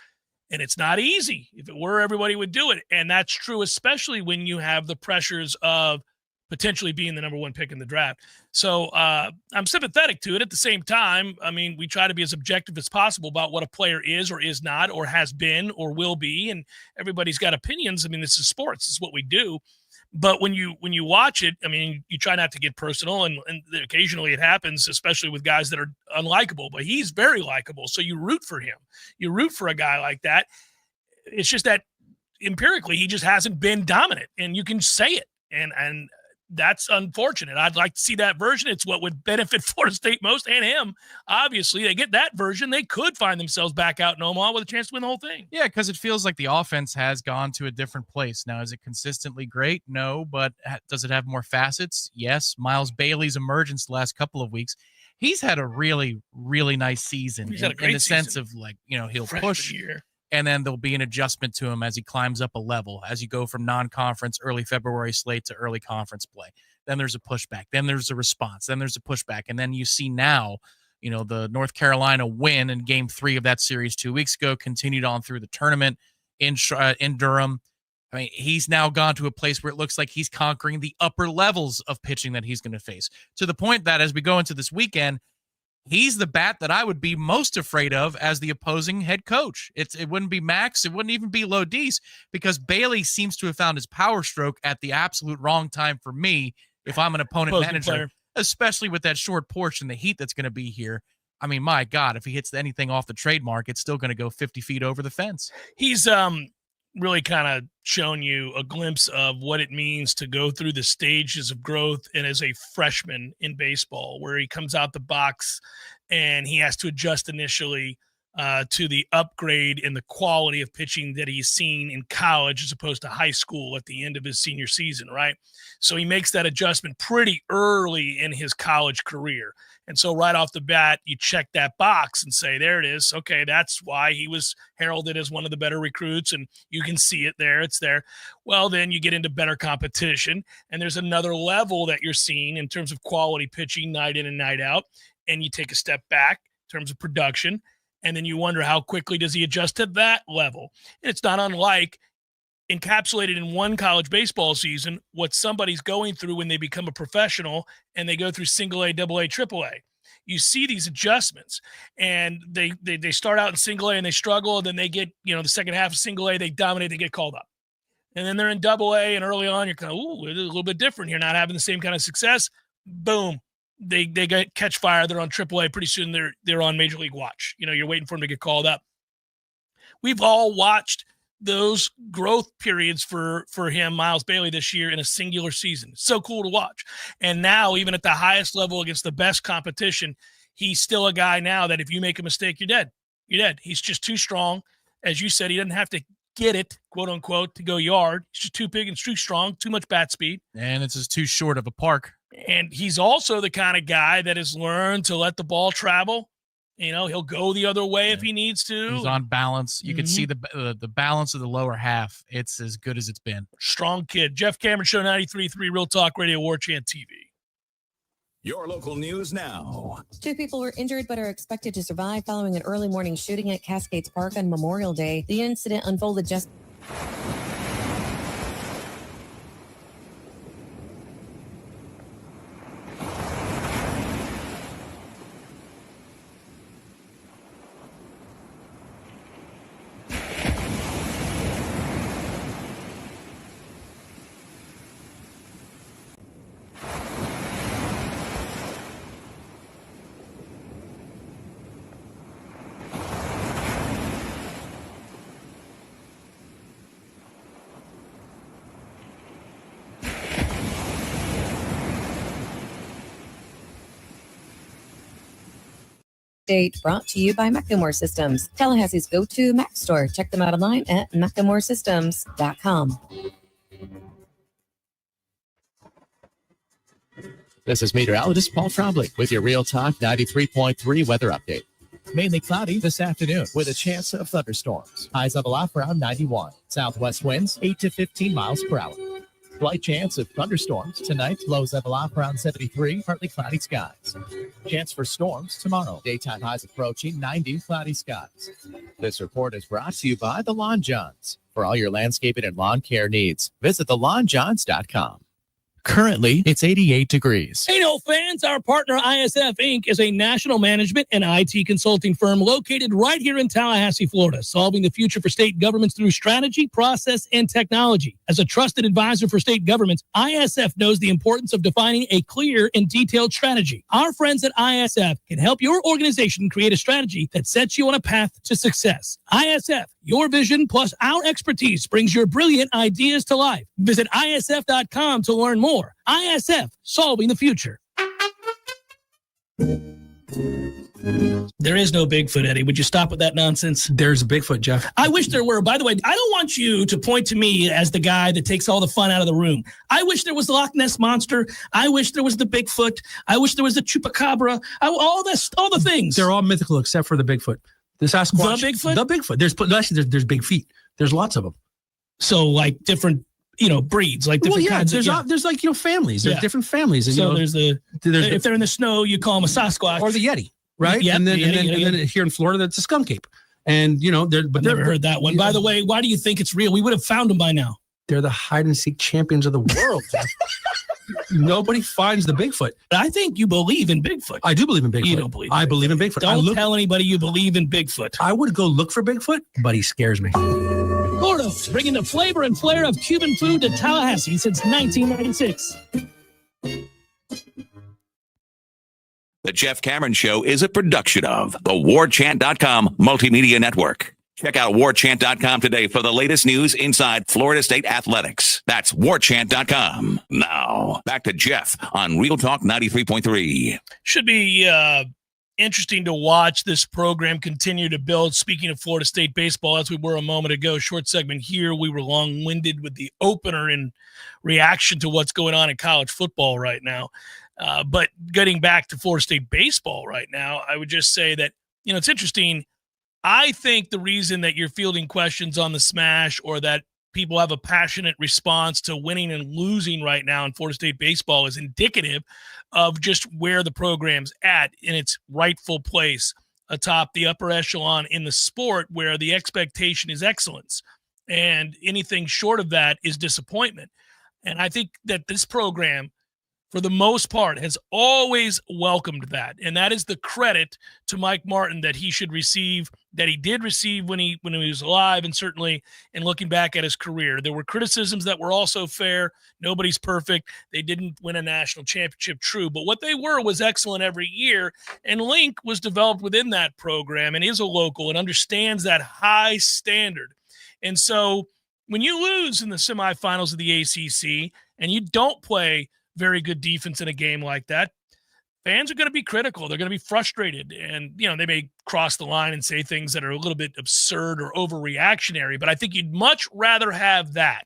And it's not easy. If it were, everybody would do it. And that's true, especially when you have the pressures of potentially being the number one pick in the draft. So I'm sympathetic to it. At the same time, I mean, we try to be as objective as possible about what a player is or is not or has been or will be. And everybody's got opinions. I mean, this is sports. This is what we do. But when you watch it, I mean, you try not to get personal, and occasionally it happens, especially with guys that are unlikable. But he's very likable, so you root for him. You root for a guy like that. It's just that empirically he just hasn't been dominant, and you can say it, and that's unfortunate. I'd like to see that version. It's what would benefit Florida State most and him. Obviously, they get that version, they could find themselves back out in Omaha with a chance to win the whole thing. Yeah, because it feels like the offense has gone to a different place. Now, is it consistently great? No, but does it have more facets? Yes. Miles Bailey's emergence the last couple of weeks, he's had a really, really nice season in the sense of, like, you know, he'll push year. And then there'll be an adjustment to him as he climbs up a level, as you go from non-conference early February slate to early conference play. Then there's a pushback. Then there's a response. Then there's a pushback. And then you see now, you know, the North Carolina win in game 3 of that series 2 weeks ago, continued on through the tournament in Durham. I mean, he's now gone to a place where it looks like he's conquering the upper levels of pitching that he's going to face, to the point that as we go into this weekend, he's the bat that I would be most afraid of as the opposing head coach. It wouldn't be Max. It wouldn't even be Lodis, because Bailey seems to have found his power stroke at the absolute wrong time for me if I'm an opponent manager, player. Especially with that short portion, the heat that's going to be here. I mean, my God, if he hits anything off the trademark, it's still going to go 50 feet over the fence. He's really kind of shown you a glimpse of what it means to go through the stages of growth and as a freshman in baseball, where he comes out the box and he has to adjust initially to the upgrade in the quality of pitching that he's seen in college as opposed to high school at the end of his senior season, right? So he makes that adjustment pretty early in his college career. And so right off the bat, you check that box and say, there it is. Okay, that's why he was heralded as one of the better recruits, and you can see it there. It's there. Well, then you get into better competition, and there's another level that you're seeing in terms of quality pitching night in and night out, and you take a step back in terms of production, and then you wonder how quickly does he adjust to that level. And it's not unlike encapsulated in one college baseball season what somebody's going through when they become a professional and they go through single A, double A, triple A. You see these adjustments, and they start out in single A and they struggle, and then they get, you know, the second half of single A, they dominate, they get called up. And then they're in double A, and early on you're kind of, ooh, it's a little bit different here, not having the same kind of success. Boom. They catch fire. They're on triple A. Pretty soon they're on Major League watch. You know, you're waiting for them to get called up. We've all watched those growth periods for him, Miles Bailey, this year in a singular season. It's so cool to watch. And now, even at the highest level against the best competition, he's still a guy now that if you make a mistake, you're dead. You're dead. He's just too strong. As you said, he doesn't have to get it, quote unquote, to go yard. He's just too big and too strong, too much bat speed. And it's just too short of a park. And he's also the kind of guy that has learned to let the ball travel. You know, he'll go the other way if he needs to. He's on balance. You can see the balance of the lower half. It's as good as it's been. Strong kid. Jeff Cameron Show, 93.3 Real Talk Radio, Warchant TV. Your local news now. 2 people were injured but are expected to survive following an early morning shooting at Cascades Park on Memorial Day. The incident unfolded just... Update brought to you by Macklemore Systems, Tallahassee's go-to Mac store. Check them out online at MclemoreSystems.com. This is meteorologist Paul Trombley with your Real Talk 93.3 weather update. Mainly cloudy this afternoon with a chance of thunderstorms. Highs level off around 91. Southwest winds 8 to 15 miles per hour. Slight chance of thunderstorms tonight. Lows level off around 73. Partly cloudy skies. Chance for storms tomorrow. Daytime highs approaching 90. Cloudy skies. This report is brought to you by the Lawn Johns. For all your landscaping and lawn care needs, visit thelawnjohns.com. Currently, it's 88 degrees. Hey, no fans, our partner ISF Inc. is a national management and IT consulting firm located right here in Tallahassee, Florida, solving the future for state governments through strategy, process, and technology. As a trusted advisor for state governments, ISF knows the importance of defining a clear and detailed strategy. Our friends at ISF can help your organization create a strategy that sets you on a path to success. ISF, your vision plus our expertise brings your brilliant ideas to life. Visit ISF.com to learn more. ISF, solving the future. There is no Bigfoot, Eddie. Would you stop with that nonsense? There's a Bigfoot, Jeff. I wish there were. By the way, I don't want you to point to me as the guy that takes all the fun out of the room. I wish there was the Loch Ness Monster. I wish there was the Bigfoot. I wish there was the Chupacabra. All the things. They're all mythical except for the Bigfoot. The Sasquatch. The Bigfoot? The Bigfoot. There's big feet. There's lots of them. So like different, breeds, like different kinds. There's like, families. There's different families. And, so there's if they're in the snow, you call them a Sasquatch. Or the Yeti, right? Yep, and then here in Florida, that's a skunk ape. And, I've never heard that one. By the way, why do you think it's real? We would have found them by now. They're the hide and seek champions of the world. Nobody finds the Bigfoot. I think you believe in Bigfoot. I do believe in Bigfoot. You don't believe. I believe in Bigfoot. Don't tell anybody you believe in Bigfoot. I would go look for Bigfoot, but he scares me. Gordo's, bringing the flavor and flair of Cuban food to Tallahassee since 1996. The Jeff Cameron Show is a production of the Warchant.com Multimedia Network. Check out Warchant.com today for the latest news inside Florida State athletics. That's Warchant.com. Now, back to Jeff on Real Talk 93.3. Should be interesting to watch this program continue to build. Speaking of Florida State baseball, as we were a moment ago, short segment here, we were long-winded with the opener in reaction to what's going on in college football right now. But getting back to Florida State baseball right now, I would just say that, it's interesting. I think the reason that you're fielding questions on the Smash or that people have a passionate response to winning and losing right now in Florida State baseball is indicative of just where the program's at in its rightful place atop the upper echelon in the sport, where the expectation is excellence. And anything short of that is disappointment. And I think that this program, for the most part, has always welcomed that. And that is the credit to Mike Martin that he should receive, that he did receive when he was alive, and certainly in looking back at his career. There were criticisms that were also fair. Nobody's perfect. They didn't win a national championship, true. But what they were was excellent every year. And Link was developed within that program and is a local and understands that high standard. And so when you lose in the semifinals of the ACC and you don't play very good defense in a game like that, fans are going to be critical. They're going to be frustrated. And, they may cross the line and say things that are a little bit absurd or overreactionary, but I think you'd much rather have that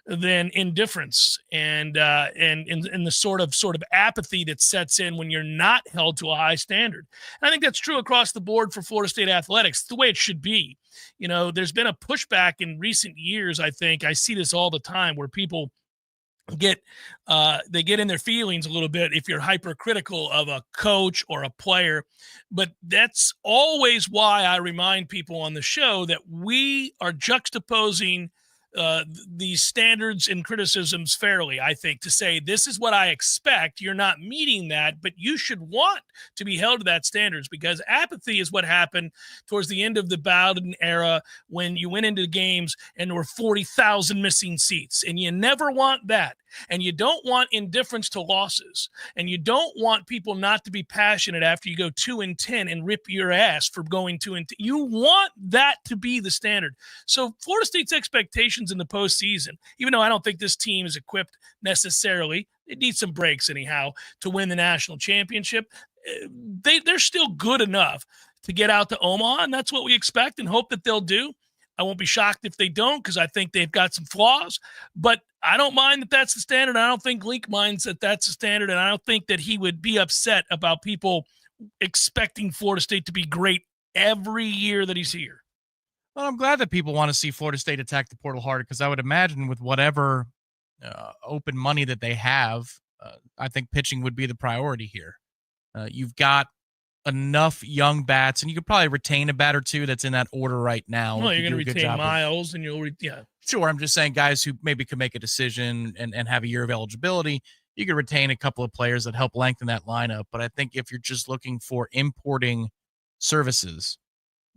than indifference and the sort of apathy that sets in when you're not held to a high standard. And I think that's true across the board for Florida State athletics. It's the way it should be. There's been a pushback in recent years. I think I see this all the time where people get in their feelings a little bit if you're hypercritical of a coach or a player. But that's always why I remind people on the show that we are juxtaposing these standards and criticisms fairly, I think, to say this is what I expect. You're not meeting that, but you should want to be held to that standards, because apathy is what happened towards the end of the Bowden era when you went into games and there were 40,000 missing seats, and you never want that. And you don't want indifference to losses, and you don't want people not to be passionate after you go 2-10 and rip your ass for going 2-10. You want that to be the standard. So Florida State's expectations situations in the postseason, even though I don't think this team is equipped necessarily, it needs some breaks anyhow to win the national championship. They're still good enough to get out to Omaha, and that's what we expect and hope that they'll do. I won't be shocked if they don't, because I think they've got some flaws, but I don't mind that that's the standard. I don't think Link minds that that's the standard, and I don't think that he would be upset about people expecting Florida State to be great every year that he's here. Well, I'm glad that people want to see Florida State attack the portal harder, because I would imagine with whatever open money that they have, I think pitching would be the priority here. You've got enough young bats, and you could probably retain a bat or two that's in that order right now. Well, you're going to retain Miles, and you'll Sure, I'm just saying guys who maybe could make a decision and have a year of eligibility. You could retain a couple of players that help lengthen that lineup. But I think if you're just looking for importing services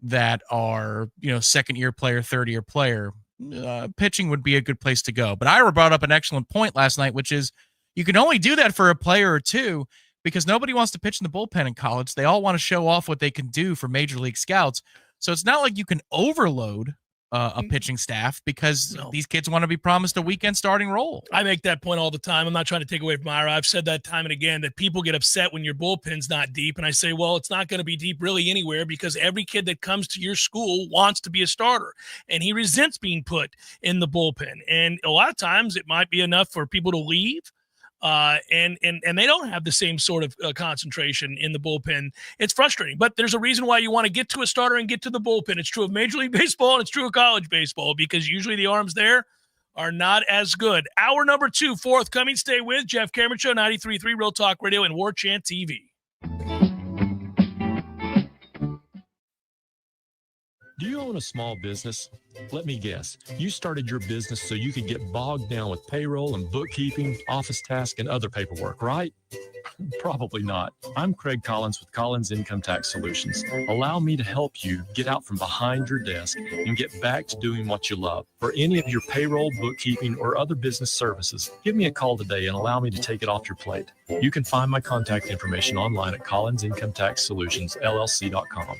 that are, second-year player, third-year player, pitching would be a good place to go. But Ira brought up an excellent point last night, which is you can only do that for a player or two, because nobody wants to pitch in the bullpen in college. They all want to show off what they can do for major league scouts. So it's not like you can overload a pitching staff, because these kids want to be promised a weekend starting role. I make that point all the time. I'm not trying to take away from Ira. I've said that time and again, that people get upset when your bullpen's not deep. And I say, well, it's not going to be deep really anywhere, because every kid that comes to your school wants to be a starter, and he resents being put in the bullpen. And a lot of times it might be enough for people to leave. And they don't have the same sort of concentration in the bullpen. It's frustrating, but there's a reason why you want to get to a starter and get to the bullpen. It's true of Major League Baseball, and it's true of college baseball, because usually the arms there are not as good. Hour number 2 forthcoming. Stay with Jeff Cameron Show, 93.3 Real Talk Radio and Warchant TV. Do you own a small business? Let me guess. You started your business so you could get bogged down with payroll and bookkeeping, office tasks, and other paperwork, right? Probably not. I'm Craig Collins with Collins Income Tax Solutions. Allow me to help you get out from behind your desk and get back to doing what you love. For any of your payroll, bookkeeping, or other business services, give me a call today and allow me to take it off your plate. You can find my contact information online at collinsincometaxsolutionsllc.com.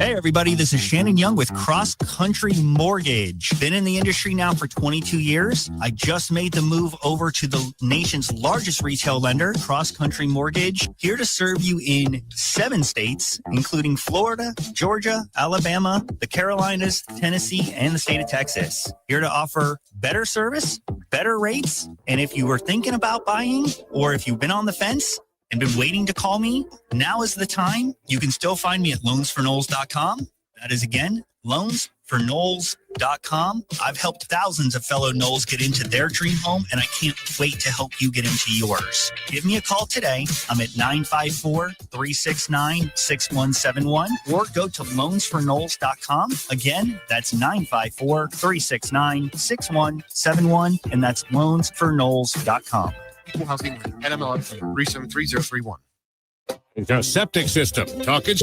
Hey everybody, this is Shannon Young with Cross Country Mortgage. Been in the industry now for 22 years. I just made the move over to the nation's largest retail lender, Cross Country Mortgage, here to serve you in 7 states, including Florida, Georgia, Alabama, the Carolinas, Tennessee, and the state of Texas. Here to offer better service, better rates, and if you were thinking about buying, or if you've been on the fence and been waiting to call me, now is the time. You can still find me at loansforknowles.com. That is, again, loansforknowles.com. I've helped thousands of fellow Knowles get into their dream home, and I can't wait to help you get into yours. Give me a call today. I'm at 954-369-6171, or go to loansforknowles.com. Again, that's 954-369-6171, and that's loansforknowles.com. Equal housing NMLS 373031. The septic system, talking.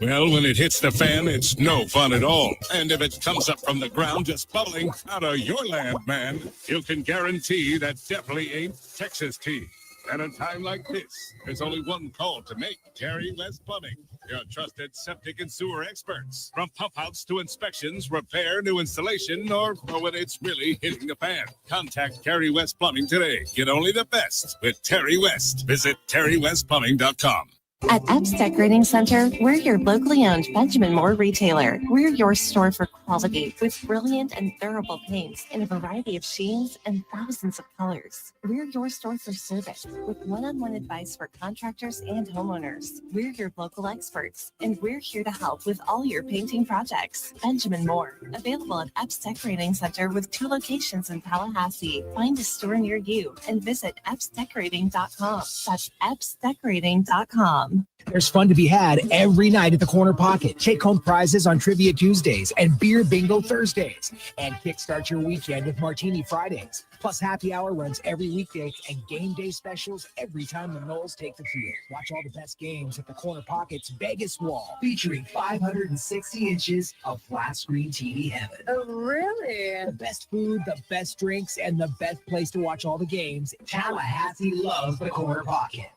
Well, when it hits the fan, it's no fun at all. And if it comes up from the ground just bubbling out of your land, man, you can guarantee that definitely ain't Texas tea. At a time like this, there's only one call to make. Terry West Plumbing, your trusted septic and sewer experts. From pump outs to inspections, repair, new installation, or when it's really hitting the fan. Contact Terry West Plumbing today. Get only the best with Terry West. Visit terrywestplumbing.com. At Epps Decorating Center, we're your locally owned Benjamin Moore retailer. We're your store for quality with brilliant and durable paints in a variety of sheens and thousands of colors. We're your store for service with one-on-one advice for contractors and homeowners. We're your local experts, and we're here to help with all your painting projects. Benjamin Moore, available at Epps Decorating Center with 2 locations in Tallahassee. Find a store near you and visit EppsDecorating.com. That's EppsDecorating.com. There's fun to be had every night at the Corner Pocket. Take home prizes on Trivia Tuesdays and Beer Bingo Thursdays. And kickstart your weekend with Martini Fridays. Plus happy hour runs every weekday and game day specials every time the Knowles take the field. Watch all the best games at the Corner Pocket's Vegas Wall, featuring 560 inches of flat screen TV heaven. Oh, really? The best food, the best drinks, and the best place to watch all the games. Tallahassee loves the Corner Pocket.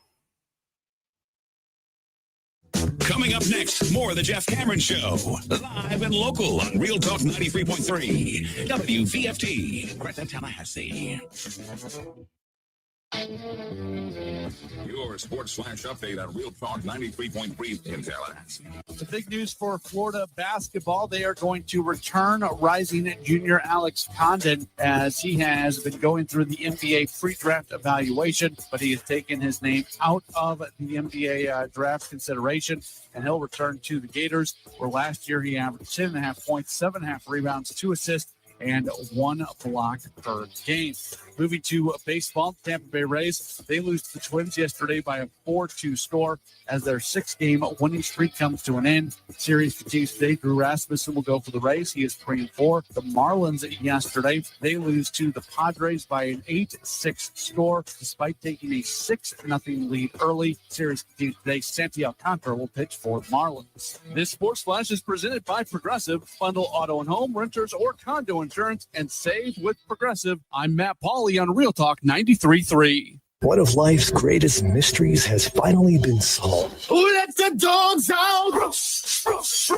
Coming up next, more of the Jeff Cameron Show. Live and local on Real Talk 93.3. WVFT. Greta, Tallahassee. Your sports flash update on Real Talk 93.3 in Tallahassee. The big news for Florida basketball, they are going to return rising junior Alex Condon as he has been going through the NBA pre-draft evaluation, but he has taken his name out of the NBA draft consideration, and he'll return to the Gators, where last year he averaged 10.5 points, 7.5 rebounds, 2 assists, and 1 block per game. Moving to baseball, Tampa Bay Rays, they lose to the Twins yesterday by a 4-2 score as their 6-game winning streak comes to an end. Series continues today. Drew Rasmussen will go for the Rays. He is 3-4. The Marlins yesterday, they lose to the Padres by an 8-6 score despite taking a 6-0 lead early. Series continues today. Santi Alcantara will pitch for the Marlins. This Sports Flash is presented by Progressive. Bundle auto and home, renters, or condo insurance and save with Progressive. I'm Matt Pauley on Real Talk 93.3. One of life's greatest mysteries has finally been solved. Who let the dogs out?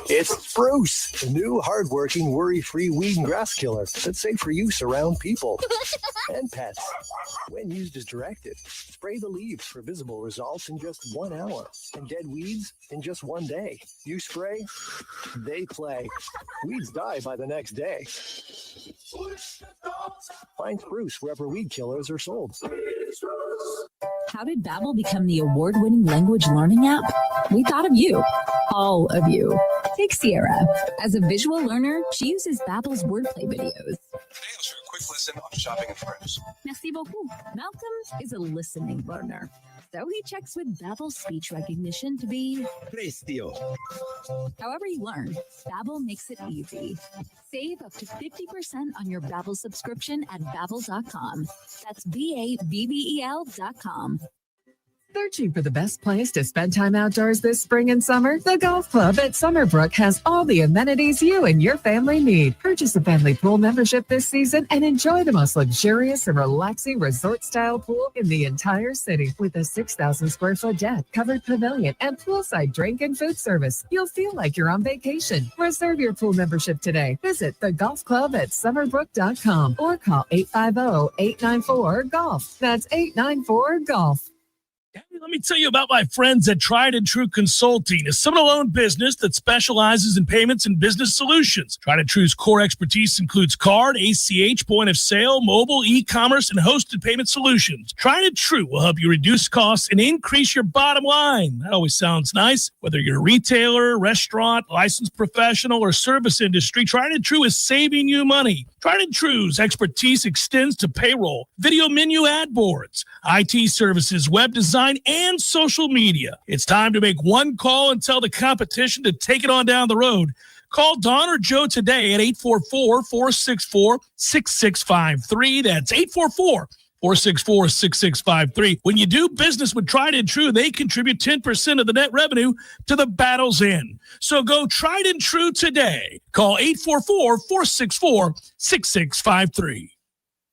It's Bruce, the new hardworking, worry-free weed and grass killer that's safe for use around people and pets. When used as directed, spray the leaves for visible results in just 1 hour and dead weeds in just 1 day. You spray, they play. Weeds die by the next day. Find Spruce wherever weed killers are sold. How did Babbel become the award-winning language learning app? We thought of you. All of you. Take Sierra. As a visual learner, she uses Babbel's wordplay videos. Today I'll share a quick lesson on shopping in French. Merci beaucoup. Malcolm is a listening learner, so he checks with Babbel's speech recognition to be Prestio. However you learn, Babbel makes it easy. Save up to 50% on your Babbel subscription at Babbel.com. That's BABBEL.com. Searching for the best place to spend time outdoors this spring and summer? The Golf Club at Summerbrook has all the amenities you and your family need. Purchase a family pool membership this season and enjoy the most luxurious and relaxing resort-style pool in the entire city with a 6,000 square foot deck, covered pavilion, and poolside drink and food service. You'll feel like you're on vacation. Reserve your pool membership today. Visit the Golf Club at Summerbrook.com or call 850-894-GOLF. That's 894-GOLF. Let me tell you about my friends at Tried and True Consulting, a Seminole-owned business that specializes in payments and business solutions. Tried and True's core expertise includes card, ACH, point of sale, mobile, e-commerce, and hosted payment solutions. Tried and True will help you reduce costs and increase your bottom line. That always sounds nice. Whether you're a retailer, restaurant, licensed professional, or service industry, Tried and True is saving you money. Tried and True's expertise extends to payroll, video menu ad boards, IT services, web design, and social media. It's time to make one call and tell the competition to take it on down the road. Call Don or Joe today at 844-464-6653. That's 844-464-6653. When you do business with Tried and True, they contribute 10% of the net revenue to the battle's end. So go Tried and True today. Call 844-464-6653.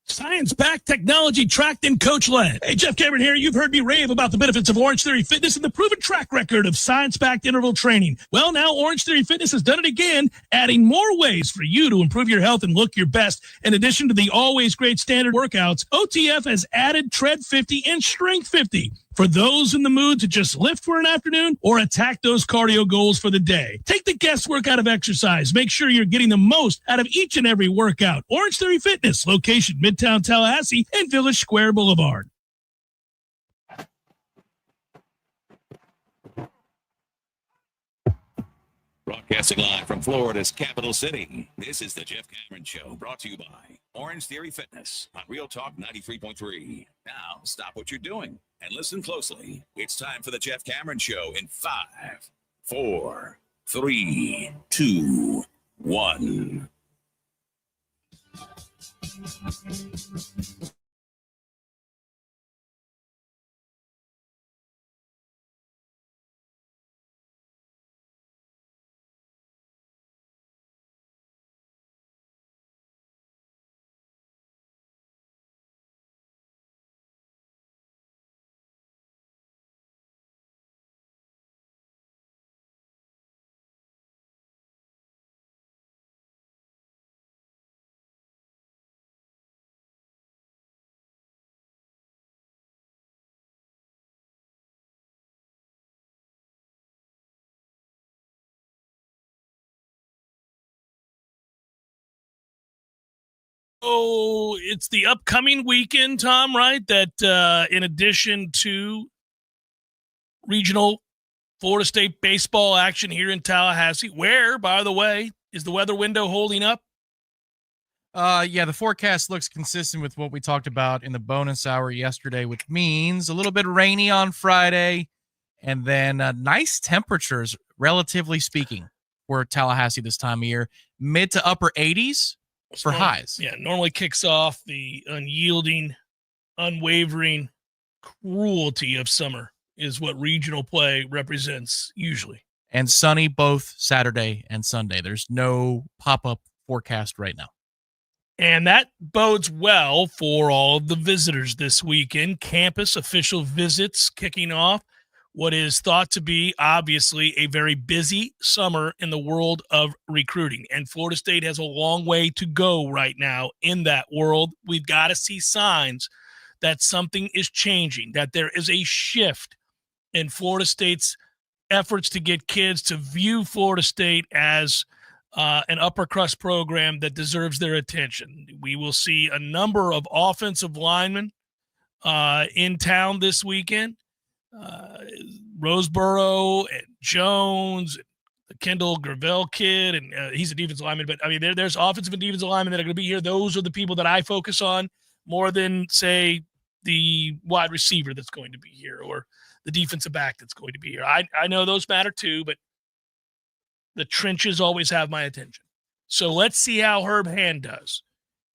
Science-backed, technology-tracked, and coach-led. Hey, Jeff Cameron here. You've heard me rave about the benefits of Orange Theory Fitness and the proven track record of science-backed interval training. Well, now Orange Theory Fitness has done it again, adding more ways for you to improve your health and look your best. In addition to the always great standard workouts, OTF has added Tread 50 and Strength 50 for those in the mood to just lift for an afternoon or attack those cardio goals for the day. Take the guesswork out of exercise. Make sure you're getting the most out of each and every workout. Orange Theory Fitness, location Midtown Tallahassee and Village Square Boulevard. Broadcasting live from Florida's capital city, this is the Jeff Cameron Show, brought to you by Orange Theory Fitness on Real Talk 93.3. Now, stop what you're doing and listen closely. It's time for the Jeff Cameron Show in 5, 4, 3, 2, 1. it's the upcoming weekend, Tom, right? That in addition to regional Florida State baseball action here in Tallahassee, where, by the way, is the weather window holding up? Yeah, the forecast looks consistent with what we talked about in the bonus hour yesterday, which means a little bit rainy on Friday, and then nice temperatures, relatively speaking, for Tallahassee this time of year. Mid to upper 80s for highs. Yeah, normally kicks off the unyielding, unwavering cruelty of summer is what regional play represents usually. And sunny both Saturday and Sunday. There's no pop-up forecast right now. And that bodes well for all of the visitors this weekend. Campus official visits kicking off what is thought to be, obviously, a very busy summer in the world of recruiting. And Florida State has a long way to go right now in that world. We've got to see signs that something is changing, that there is a shift in Florida State's efforts to get kids to view Florida State as an upper crust program that deserves their attention. We will see a number of offensive linemen in town this weekend. Roseboro and Jones, the Kendall Gravel kid, and he's a defensive lineman. But, I mean, there's offensive and defensive linemen that are going to be here. Those are the people that I focus on more than, say, the wide receiver that's going to be here or the defensive back that's going to be here. I know those matter too, but the trenches always have my attention. So let's see how Herb Hand does.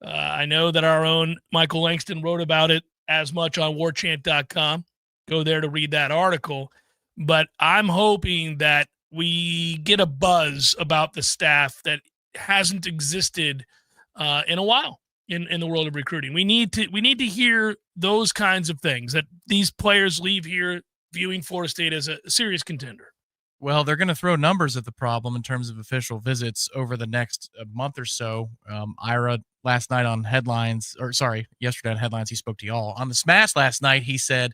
I know that our own Michael Langston wrote about it as much on warchant.com. Go there to read that article. But I'm hoping that we get a buzz about the staff that hasn't existed in a while in the world of recruiting. We need to hear those kinds of things, that these players leave here viewing Florida State as a serious contender. Well, they're going to throw numbers at the problem in terms of official visits over the next month or so. Ira yesterday on Headlines, he spoke to y'all. On the Smash last night, he said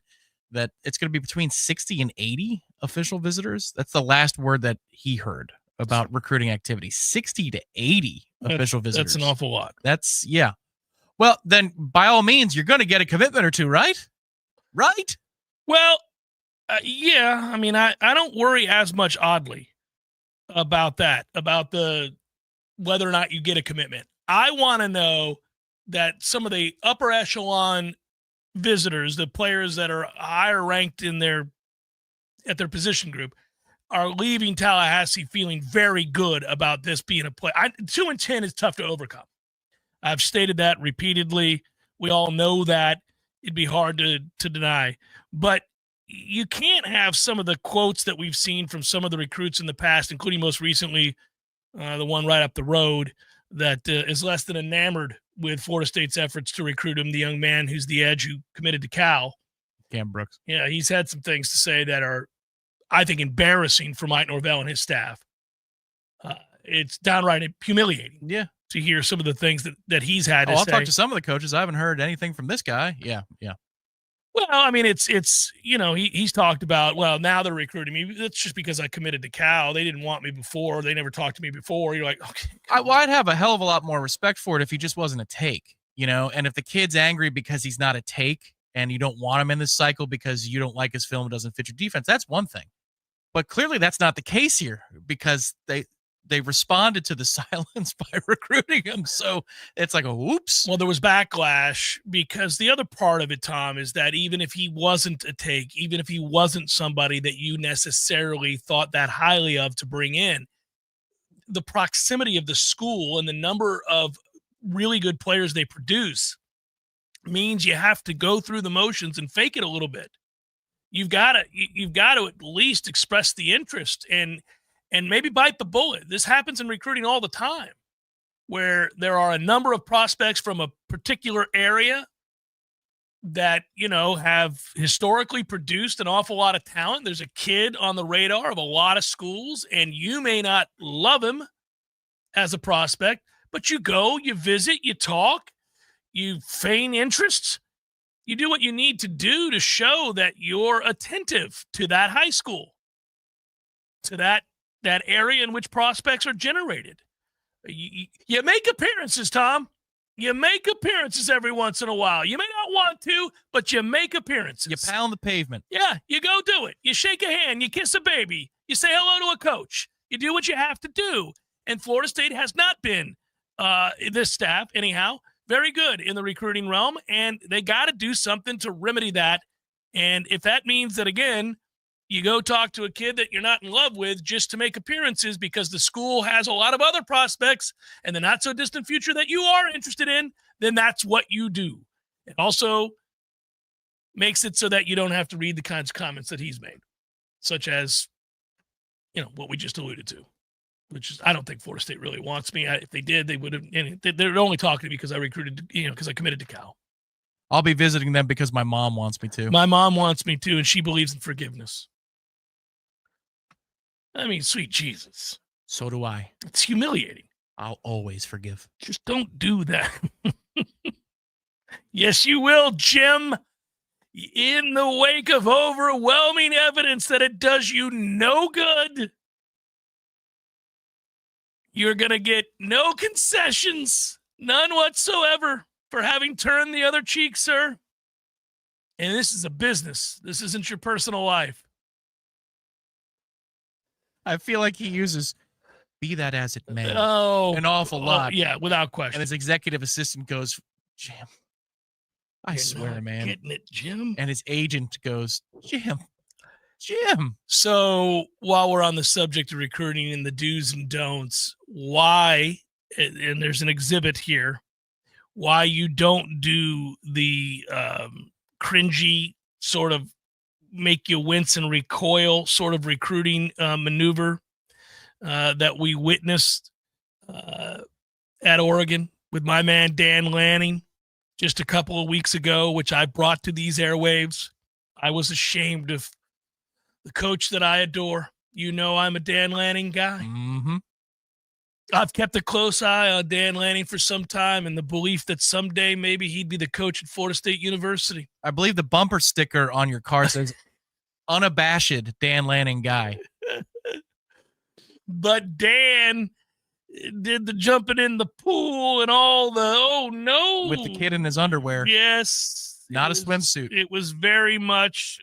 that it's going to be between 60 and 80 official visitors. That's the last word that he heard about recruiting activity. 60 to 80 official visitors. That's an awful lot. Yeah. Well, then by all means, you're going to get a commitment or two, right? Right? Well, yeah. I mean, I don't worry as much, oddly, about that, about the whether or not you get a commitment. I want to know that some of the upper echelon visitors, the players that are higher ranked at their position group, are leaving Tallahassee feeling very good about this being a play. 2-10 is tough to overcome. I've stated that repeatedly. We all know that. It'd be hard to deny. But you can't have some of the quotes that we've seen from some of the recruits in the past, including most recently the one right up the road that is less than enamored with Florida State's efforts to recruit him, the young man who's the edge who committed to Cal. Cam Brooks. Yeah, he's had some things to say that are, I think, embarrassing for Mike Norvell and his staff. It's downright humiliating. Yeah. To hear some of the things that he's had to say. I'll talk to some of the coaches. I haven't heard anything from this guy. Yeah. Well, I mean, it's he's talked about, well, now they're recruiting me. That's just because I committed to Cal. They didn't want me before. They never talked to me before. You're like, okay. I'd have a hell of a lot more respect for it if he just wasn't a take, and if the kid's angry because he's not a take and you don't want him in this cycle because you don't like his film, doesn't fit your defense, that's one thing. But clearly that's not the case here because they responded to the silence by recruiting him. So it's like a whoops. Well, there was backlash because the other part of it, Tom, is that even if he wasn't a take, even if he wasn't somebody that you necessarily thought that highly of to bring in, the proximity of the school and the number of really good players they produce means you have to go through the motions and fake it a little bit. You've got to at least express the interest and maybe bite the bullet. This happens in recruiting all the time, where there are a number of prospects from a particular area that, have historically produced an awful lot of talent. There's a kid on the radar of a lot of schools, and you may not love him as a prospect, but you go, you visit, you talk, you feign interests. You do what you need to do to show that you're attentive to that high school, to that area in which prospects are generated. You make appearances, Tom. You make appearances every once in a while. You may not want to, but you make appearances. You pound the pavement. Yeah, you go do it. You shake a hand. You kiss a baby. You say hello to a coach. You do what you have to do. And Florida State has not been, this staff anyhow, very good in the recruiting realm, and they got to do something to remedy that. And if that means that, again, you go talk to a kid that you're not in love with just to make appearances because the school has a lot of other prospects and the not-so-distant future that you are interested in, then that's what you do. It also makes it so that you don't have to read the kinds of comments that he's made, such as, what we just alluded to, which is I don't think Florida State really wants me. If they did, they would have. They're only talking to me because I recruited, because I committed to Cal. I'll be visiting them because my mom wants me to. My mom wants me to, and she believes in forgiveness. I mean, sweet Jesus. So do I. It's humiliating. I'll always forgive. Just don't do that. Yes, you will, Jim. In the wake of overwhelming evidence that it does you no good, you're going to get no concessions, none whatsoever, for having turned the other cheek, sir. And this is a business. This isn't your personal life. I feel like he uses "be that as it may" an awful lot. Yeah, without question. And his executive assistant goes, "Jim, I swear, man." Getting it, Jim. And his agent goes, Jim. So while we're on the subject of recruiting and the do's and don'ts, why, and there's an exhibit here, why you don't do the cringy sort of make you wince and recoil sort of recruiting maneuver that we witnessed at Oregon with my man Dan Lanning just a couple of weeks ago, which I brought to these airwaves. I was ashamed of the coach that I adore. I'm a Dan Lanning guy. Mm-hmm. I've kept a close eye on Dan Lanning for some time in the belief that someday maybe he'd be the coach at Florida State University. I believe the bumper sticker on your car says, "Unabashed Dan Lanning guy." But Dan did the jumping in the pool and all the, oh no. With the kid in his underwear. Yes. Not a swimsuit. It was very much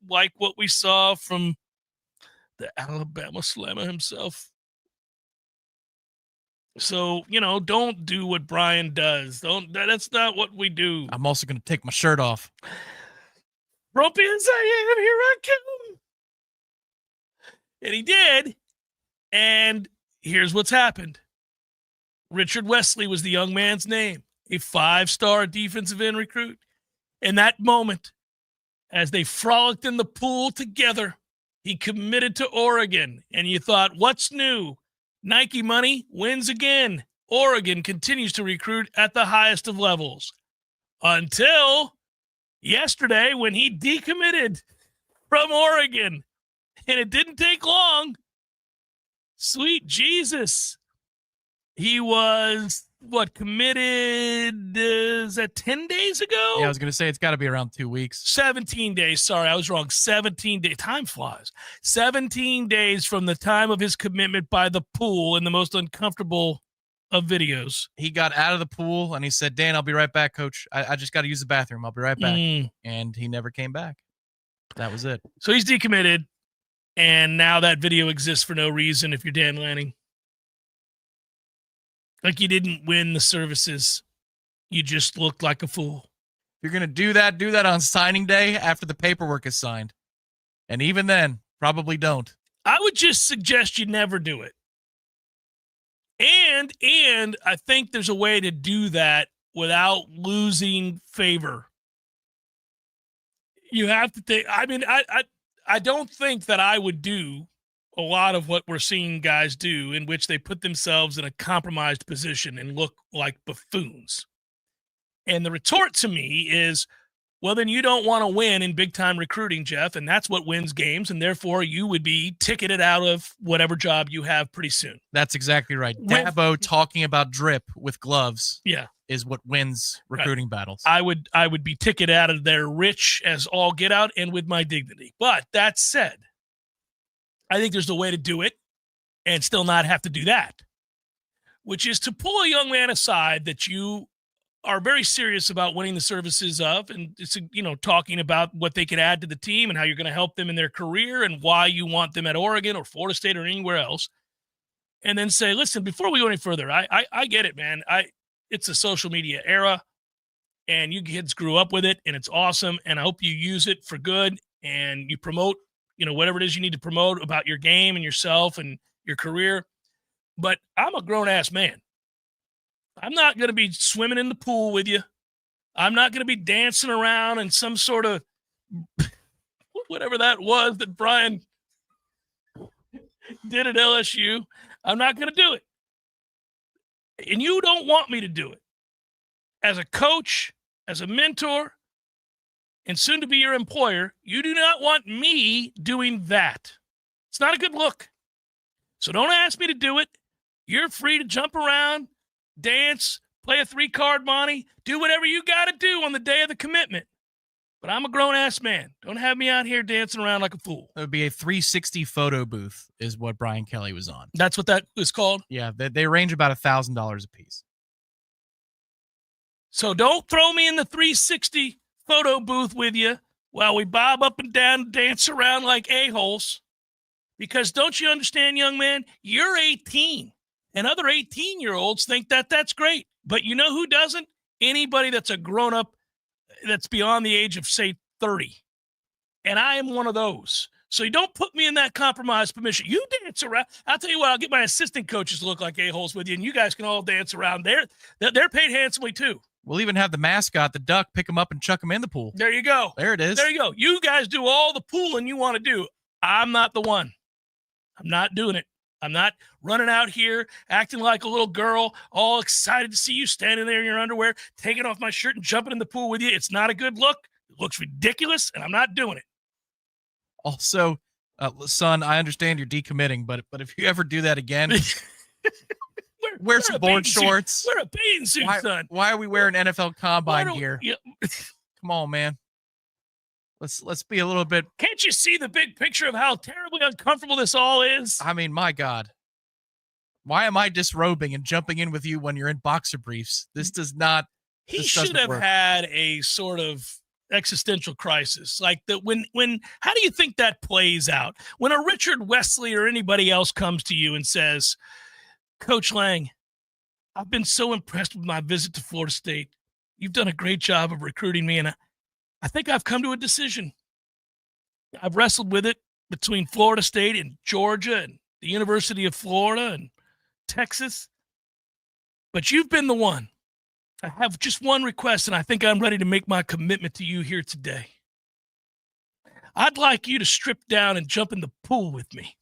like what we saw from the Alabama Slammer himself. So, don't do what Brian does. That's not what we do. I'm also going to take my shirt off. Ropey as I am, here I come. And he did. And here's what's happened. Richard Wesley was the young man's name, a 5-star defensive end recruit. In that moment, as they frolicked in the pool together, he committed to Oregon. And you thought, what's new? Nike money wins again. Oregon continues to recruit at the highest of levels. Until yesterday when he decommitted from Oregon. And it didn't take long. Sweet Jesus. He was, committed, is that 10 days ago? Yeah, I was going to say it's got to be around 2 weeks. 17 days. Sorry, I was wrong. 17 days. Time flies. 17 days from the time of his commitment by the pool in the most uncomfortable of videos. He got out of the pool and he said, "Dan, I'll be right back, coach. I just got to use the bathroom. I'll be right back." And he never came back. That was it. So he's decommitted. And now that video exists for no reason if you're Dan Lanning. Like you didn't win the services. You just looked like a fool. If you're going to do that on signing day after the paperwork is signed. And even then, probably don't. I would just suggest you never do it. And I think there's a way to do that without losing favor. You have to think, I don't think that I would do a lot of what we're seeing guys do in which they put themselves in a compromised position and look like buffoons. And the retort to me is, well, then you don't want to win in big-time recruiting, Jeff, and that's what wins games, and therefore you would be ticketed out of whatever job you have pretty soon. That's exactly right. Dabo talking about drip with gloves is what wins recruiting battles. I would be ticketed out of there rich as all get out and with my dignity. But that said, I think there's a way to do it and still not have to do that, which is to pull a young man aside that you are very serious about winning the services of, and it's, talking about what they could add to the team and how you're going to help them in their career and why you want them at Oregon or Florida State or anywhere else. And then say, listen, before we go any further, I get it, man. It's a social media era and you kids grew up with it and it's awesome. And I hope you use it for good and you promote, whatever it is you need to promote about your game and yourself and your career. But I'm a grown ass man. I'm not going to be swimming in the pool with you. I'm not going to be dancing around in some sort of whatever that was that Brian did at LSU. I'm not going to do it. And you don't want me to do it. As a coach, as a mentor, and soon to be your employer, you do not want me doing that. It's not a good look. So don't ask me to do it. You're free to jump around, dance, play a 3-card monte, do whatever you got to do on the day of the commitment. But I'm a grown-ass man. Don't have me out here dancing around like a fool. It would be a 360 photo booth is what Brian Kelly was on. That's what that is called? Yeah, they range about $1,000 a piece. So don't throw me in the 360 photo booth with you while we bob up and down and dance around like a-holes. Because don't you understand, young man? You're 18. And other 18-year-olds think that that's great. But you know who doesn't? Anybody that's a grown-up that's beyond the age of, say, 30. And I am one of those. So you don't put me in that compromised position. You dance around. I'll tell you what, I'll get my assistant coaches to look like a-holes with you, and you guys can all dance around. They're paid handsomely, too. We'll even have the mascot, the duck, pick him up and chuck him in the pool. There you go. There it is. There you go. You guys do all the pooling you want to do. I'm not the one. I'm not doing it. I'm not running out here acting like a little girl, all excited to see you standing there in your underwear, taking off my shirt and jumping in the pool with you. It's not a good look. It looks ridiculous, and I'm not doing it. Also, son, I understand you're decommitting, but if you ever do that again, wear some board shorts. Wear a bathing suit, son. Why are we wearing NFL Combine gear? Yeah. Come on, man. Let's be a little bit. Can't you see the big picture of how terribly uncomfortable this all is? I mean, my God. Why am I disrobing and jumping in with you when you're in boxer briefs? This does not. He should have had a sort of existential crisis. Like that when how do you think that plays out? When a Richard Wesley or anybody else comes to you and says, Coach Lang, I've been so impressed with my visit to Florida State. You've done a great job of recruiting me, and I think I've come to a decision. I've wrestled with it between Florida State and Georgia and the University of Florida and Texas. But you've been the one. I have just one request, and I think I'm ready to make my commitment to you here today. I'd like you to strip down and jump in the pool with me.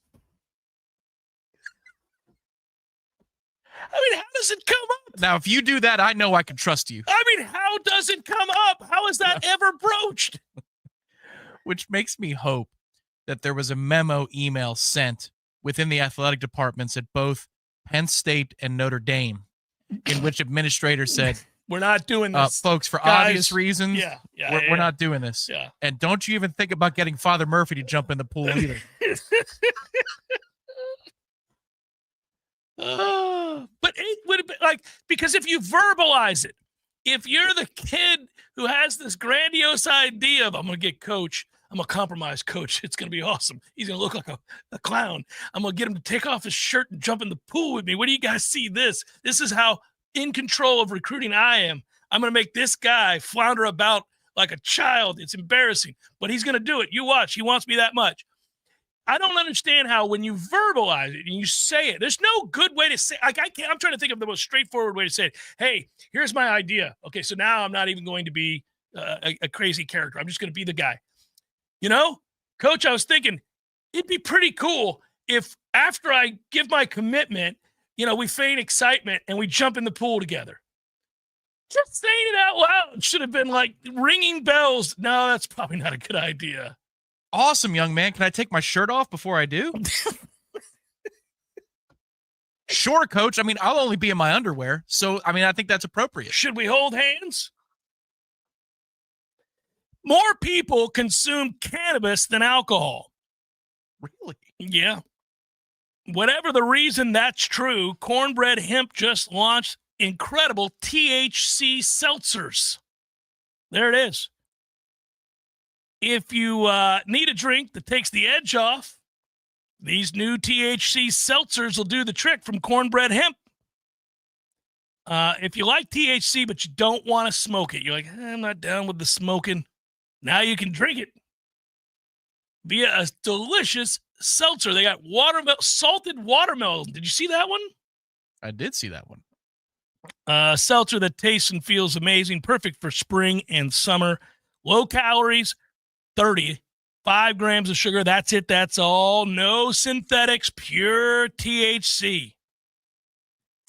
I mean, how does it come up? Now, if you do that, I know I can trust you. I mean, how does it come up? How is that ever broached? Which makes me hope that there was a memo email sent within the athletic departments at both Penn State and Notre Dame, in which administrators said, we're not doing this. Folks, for guys, obvious reasons, we're not doing this. Yeah. And don't you even think about getting Father Murphy to jump in the pool either. But it would have been like, because if you verbalize it, if you're the kid who has this grandiose idea of, I'm going to get coach, I'm going to compromise coach, it's going to be awesome. He's going to look like a clown. I'm going to get him to take off his shirt and jump in the pool with me. Where do you guys see this? This is how in control of recruiting I am. I'm going to make this guy flounder about like a child. It's embarrassing, but he's going to do it. You watch. He wants me that much. I don't understand how when you verbalize it and you say it, there's no good way to say it. Like I'm trying to think of the most straightforward way to say it. Hey, here's my idea. Okay, so now I'm not even going to be a crazy character. I'm just going to be the guy. You know, Coach, I was thinking it'd be pretty cool if after I give my commitment, you know, we feign excitement and we jump in the pool together. Just saying it out loud should have been like ringing bells. No, that's probably not a good idea. Awesome, young man. Can I take my shirt off before I do? Sure, Coach. I mean, I'll only be in my underwear. So, I mean, I think that's appropriate. Should we hold hands? More people consume cannabis than alcohol. Really? Yeah. Whatever the reason that's true, Cornbread Hemp just launched incredible THC seltzers. There it is. If you need a drink that takes the edge off, these new THC seltzers will do the trick from Cornbread Hemp. If you like THC but you don't want to smoke it, you're like, I'm not down with the smoking. Now you can drink it via a delicious seltzer. They got salted watermelon. Did you see that one? I did see that one. Seltzer that tastes and feels amazing. Perfect for spring and summer. Low calories, 35 grams of sugar. That's it. That's all. No synthetics. Pure THC.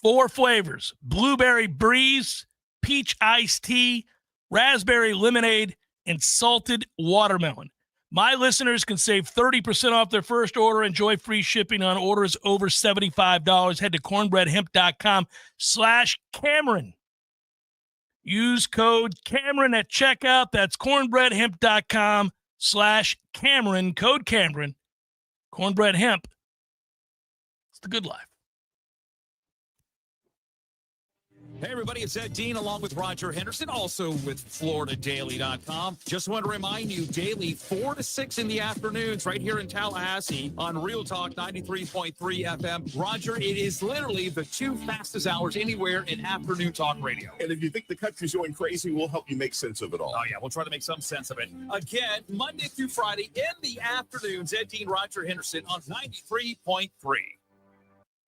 4 flavors. Blueberry breeze, peach iced tea, raspberry lemonade, and salted watermelon. My listeners can save 30% off their first order. Enjoy free shipping on orders over $75. Head to cornbreadhemp.com/Cameron. Use code Cameron at checkout. That's cornbreadhemp.com/Cameron. Code Cameron. Cornbread Hemp. It's the good life. Hey, everybody, it's Ed Dean along with Roger Henderson, also with FloridaDaily.com. Just want to remind you, daily 4 to 6 in the afternoons right here in Tallahassee on Real Talk 93.3 FM. Roger, it is literally the 2 fastest hours anywhere in afternoon talk radio. And if you think the country's going crazy, we'll help you make sense of it all. Oh, yeah, we'll try to make some sense of it. Again, Monday through Friday in the afternoons, Ed Dean, Roger Henderson on 93.3.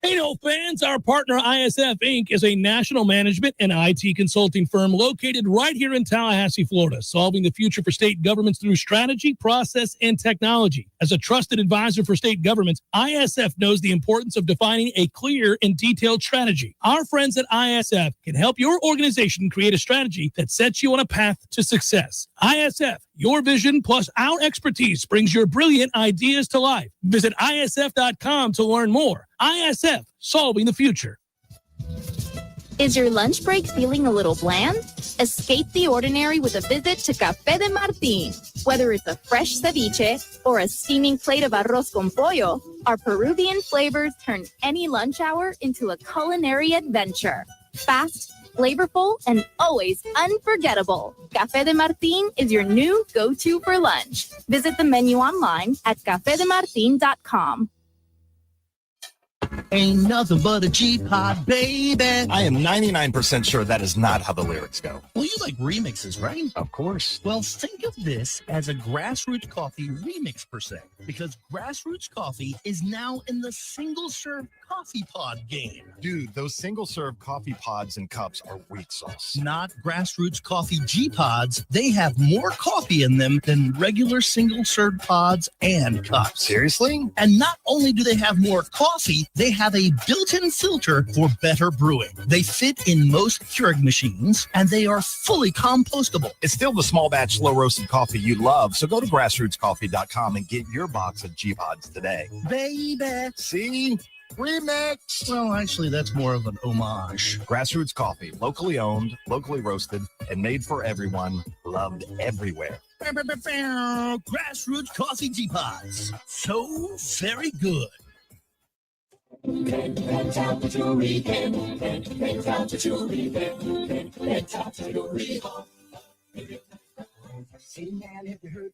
Hey, no fans, our partner ISF Inc. is a national management and IT consulting firm located right here in Tallahassee, Florida, solving the future for state governments through strategy, process, and technology. As a trusted advisor for state governments, ISF knows the importance of defining a clear and detailed strategy. Our friends at ISF can help your organization create a strategy that sets you on a path to success. ISF, your vision plus our expertise brings your brilliant ideas to life. Visit ISF.com to learn more. ISF, solving the future. Is your lunch break feeling a little bland? Escape the ordinary with a visit to Café de Martín. Whether it's a fresh ceviche or a steaming plate of arroz con pollo, our Peruvian flavors turn any lunch hour into a culinary adventure. Fast, flavorful, and always unforgettable. Café de Martín is your new go-to for lunch. Visit the menu online at cafedemartin.com. Ain't nothing but a G-Pod, baby. I am 99% sure that is not how the lyrics go. Well, you like remixes, right? Of course. Well, think of this as a Grassroots Coffee remix per se, because Grassroots Coffee is now in the single-serve coffee pod game. Dude, those single-serve coffee pods and cups are weak sauce. Not Grassroots Coffee G-Pods. They have more coffee in them than regular single-serve pods and cups. Seriously? And not only do they have more coffee, they have a built-in filter for better brewing. They fit in most Keurig machines, and they are fully compostable. It's still the small batch, slow roasted coffee you love, so go to grassrootscoffee.com and get your box of G-Pods today. Baby. See? Remix. Well, actually, that's more of an homage. Grassroots Coffee, locally owned, locally roasted, and made for everyone, loved everywhere. Grassroots Coffee G-Pods. So very good. Hey man, have you heard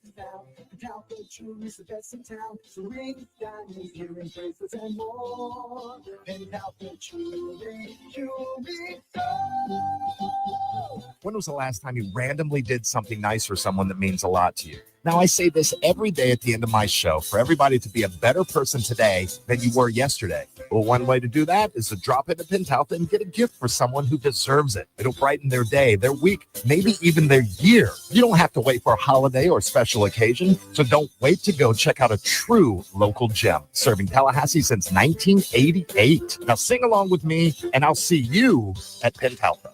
about the jewelry is the best in town? So rings, diamonds, earrings, bracelets, and more. And the jewelry When was the last time you randomly did something nice for someone that means a lot to you? Now, I say this every day at the end of my show for everybody to be a better person today than you were yesterday. Well, one way to do that is to drop into Pentalta and get a gift for someone who deserves it. It'll brighten their day, their week, maybe even their year. You don't have to wait for a holiday or special occasion, so don't wait to go check out a true local gem serving Tallahassee since 1988. Now, sing along with me, and I'll see you at Pentalta.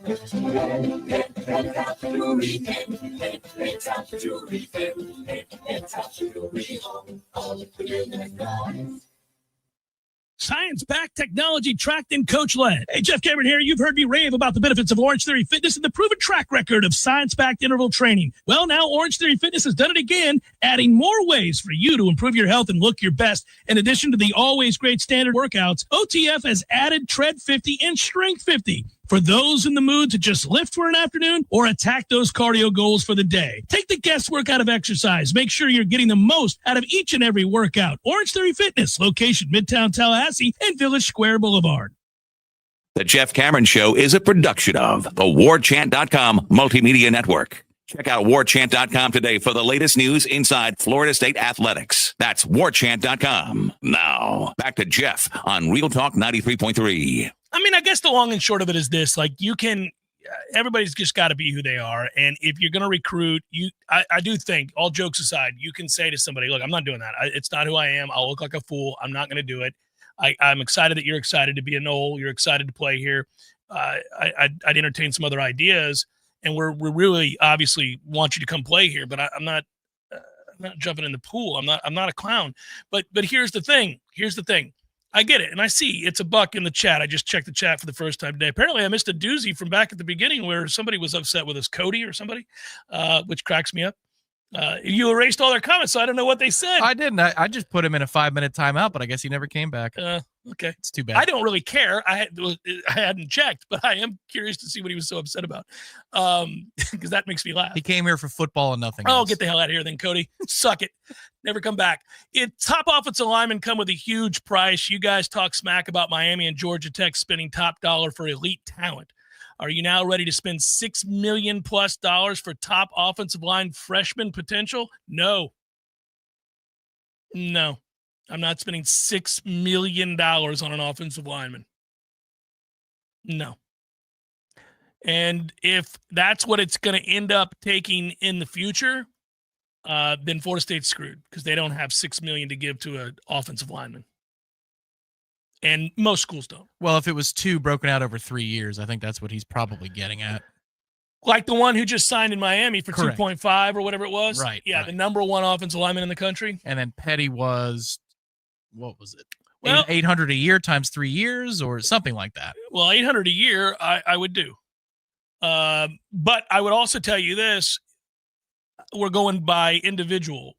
Science-backed, technology-tracked, and coach-led. Hey, Jeff Cameron here. You've heard me rave about the benefits of Orange Theory Fitness and the proven track record of science-backed interval training. Well, now Orange Theory Fitness has done it again, adding more ways for you to improve your health and look your best. In addition to the always great standard workouts, OTF has added Tread 50 and Strength 50. For those in the mood to just lift for an afternoon or attack those cardio goals for the day. Take the guesswork out of exercise. Make sure you're getting the most out of each and every workout. Orange Theory Fitness, location Midtown Tallahassee and Village Square Boulevard. The Jeff Cameron Show is a production of the Warchant.com Multimedia Network. Check out Warchant.com today for the latest news inside Florida State athletics. That's Warchant.com. Now, back to Jeff on Real Talk 93.3. I mean, I guess the long and short of it is this. Like, you can everybody's just got to be who they are. And if you're going to recruit, I do think, all jokes aside, you can say to somebody, look, I'm not doing that. It's not who I am. I'll look like a fool. I'm not going to do it. I'm excited that you're excited to be a Knoll. You're excited to play here. I'd entertain some other ideas. And we're really obviously want you to come play here, but I'm not jumping in the pool. I'm not a clown. But here's the thing. I get it. And I see it's a buck in the chat. I just checked the chat for the first time today. Apparently I missed a doozy from back at the beginning where somebody was upset with us, Cody or somebody, which cracks me up. You erased all their comments, so I don't know what they said. I didn't. I just put him in a 5-minute timeout, but I guess he never came back. Okay. It's too bad. I don't really care. I hadn't checked, but I am curious to see what he was so upset about. Because that makes me laugh. He came here for football and nothing else. else. Get the hell out of here then, Cody. Suck it. Never come back. Top offensive linemen come with a huge price. You guys talk smack about Miami and Georgia Tech spending top dollar for elite talent. Are you now ready to spend $6 million+ for top offensive line freshman potential? No. I'm not spending $6 million on an offensive lineman. No. And if that's what it's going to end up taking in the future, then Florida State's screwed because they don't have $6 million to give to an offensive lineman. And most schools don't. Well, if it was 2 broken out over 3 years, I think that's what he's probably getting at. Like the one who just signed in Miami for Correct. 2.5 or whatever it was. Right. Yeah, right. the number 1 offensive lineman in the country. And then Petty was, what was it? Well, 800 a year times 3 years or something like that. Well, 800 a year, I would do. But I would also tell you this. We're going by individual.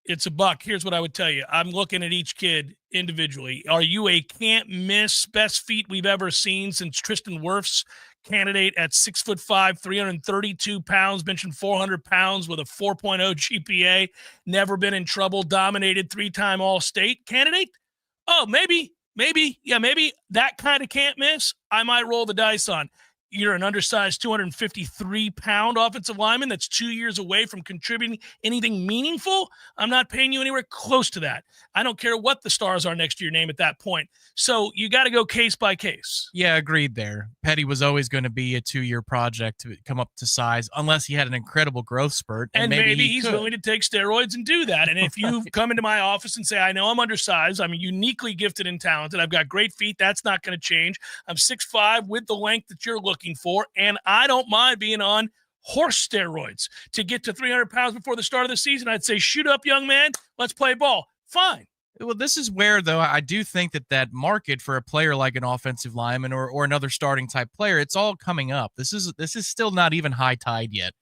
It's a buck. Here's what I would tell you. I'm looking at each kid individually. Are you a can't miss best feat we've ever seen since Tristan Wirfs, candidate at 6'5", 332 pounds, benching 400 pounds with a 4.0 GPA, never been in trouble, dominated 3-time All-State candidate? Oh, maybe. Yeah, maybe that kind of can't miss. I might roll the dice on. You're an undersized 253-pound offensive lineman that's 2 years away from contributing anything meaningful. I'm not paying you anywhere close to that. I don't care what the stars are next to your name at that point. So you got to go case by case. Yeah, agreed there. Petty was always going to be a 2-year project to come up to size unless he had an incredible growth spurt. And maybe he's willing to take steroids and do that. And if you come into my office and say, I know I'm undersized, I'm uniquely gifted and talented, I've got great feet, that's not going to change. I'm 6'5" with the length that you're looking for, and I don't mind being on horse steroids to get to 300 pounds before the start of the season. I'd say, shoot up, young man. Let's play ball. Fine. Well, this is where, though, I do think that market for a player like an offensive lineman or another starting type player, it's all coming up. This is still not even high tide yet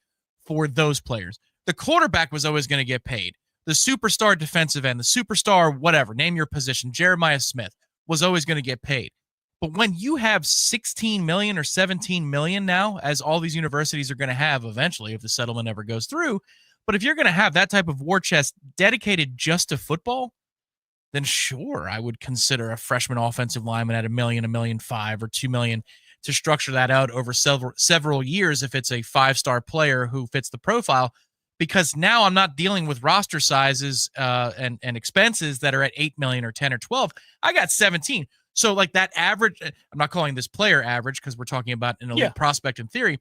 for those players. The quarterback was always going to get paid. The superstar defensive end, the superstar whatever, name your position, Jeremiah Smith, was always going to get paid. But when you have 16 million or 17 million now, as all these universities are going to have eventually if the settlement ever goes through, but if you're going to have that type of war chest dedicated just to football, then sure, I would consider a freshman offensive lineman at $1 million, $1.5 million, or $2 million to structure that out over several years if it's a 5-star player who fits the profile. Because now I'm not dealing with roster sizes and expenses that are at 8 million or 10 or 12. I got 17. So like that average, I'm not calling this player average because we're talking about an elite prospect in theory,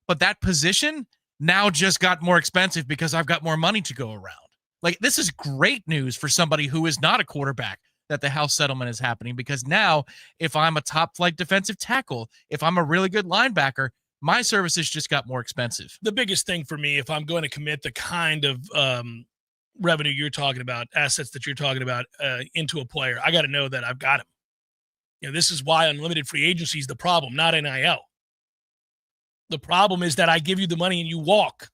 but that position now just got more expensive because I've got more money to go around. Like, this is great news for somebody who is not a quarterback that the house settlement is happening, because now if I'm a top flight defensive tackle, if I'm a really good linebacker, my services just got more expensive. The biggest thing for me, if I'm going to commit the kind of revenue you're talking about, assets that you're talking about into a player, I got to know that I've got him. You know, this is why unlimited free agency is the problem, not NIL. The problem is that I give you the money and you walk.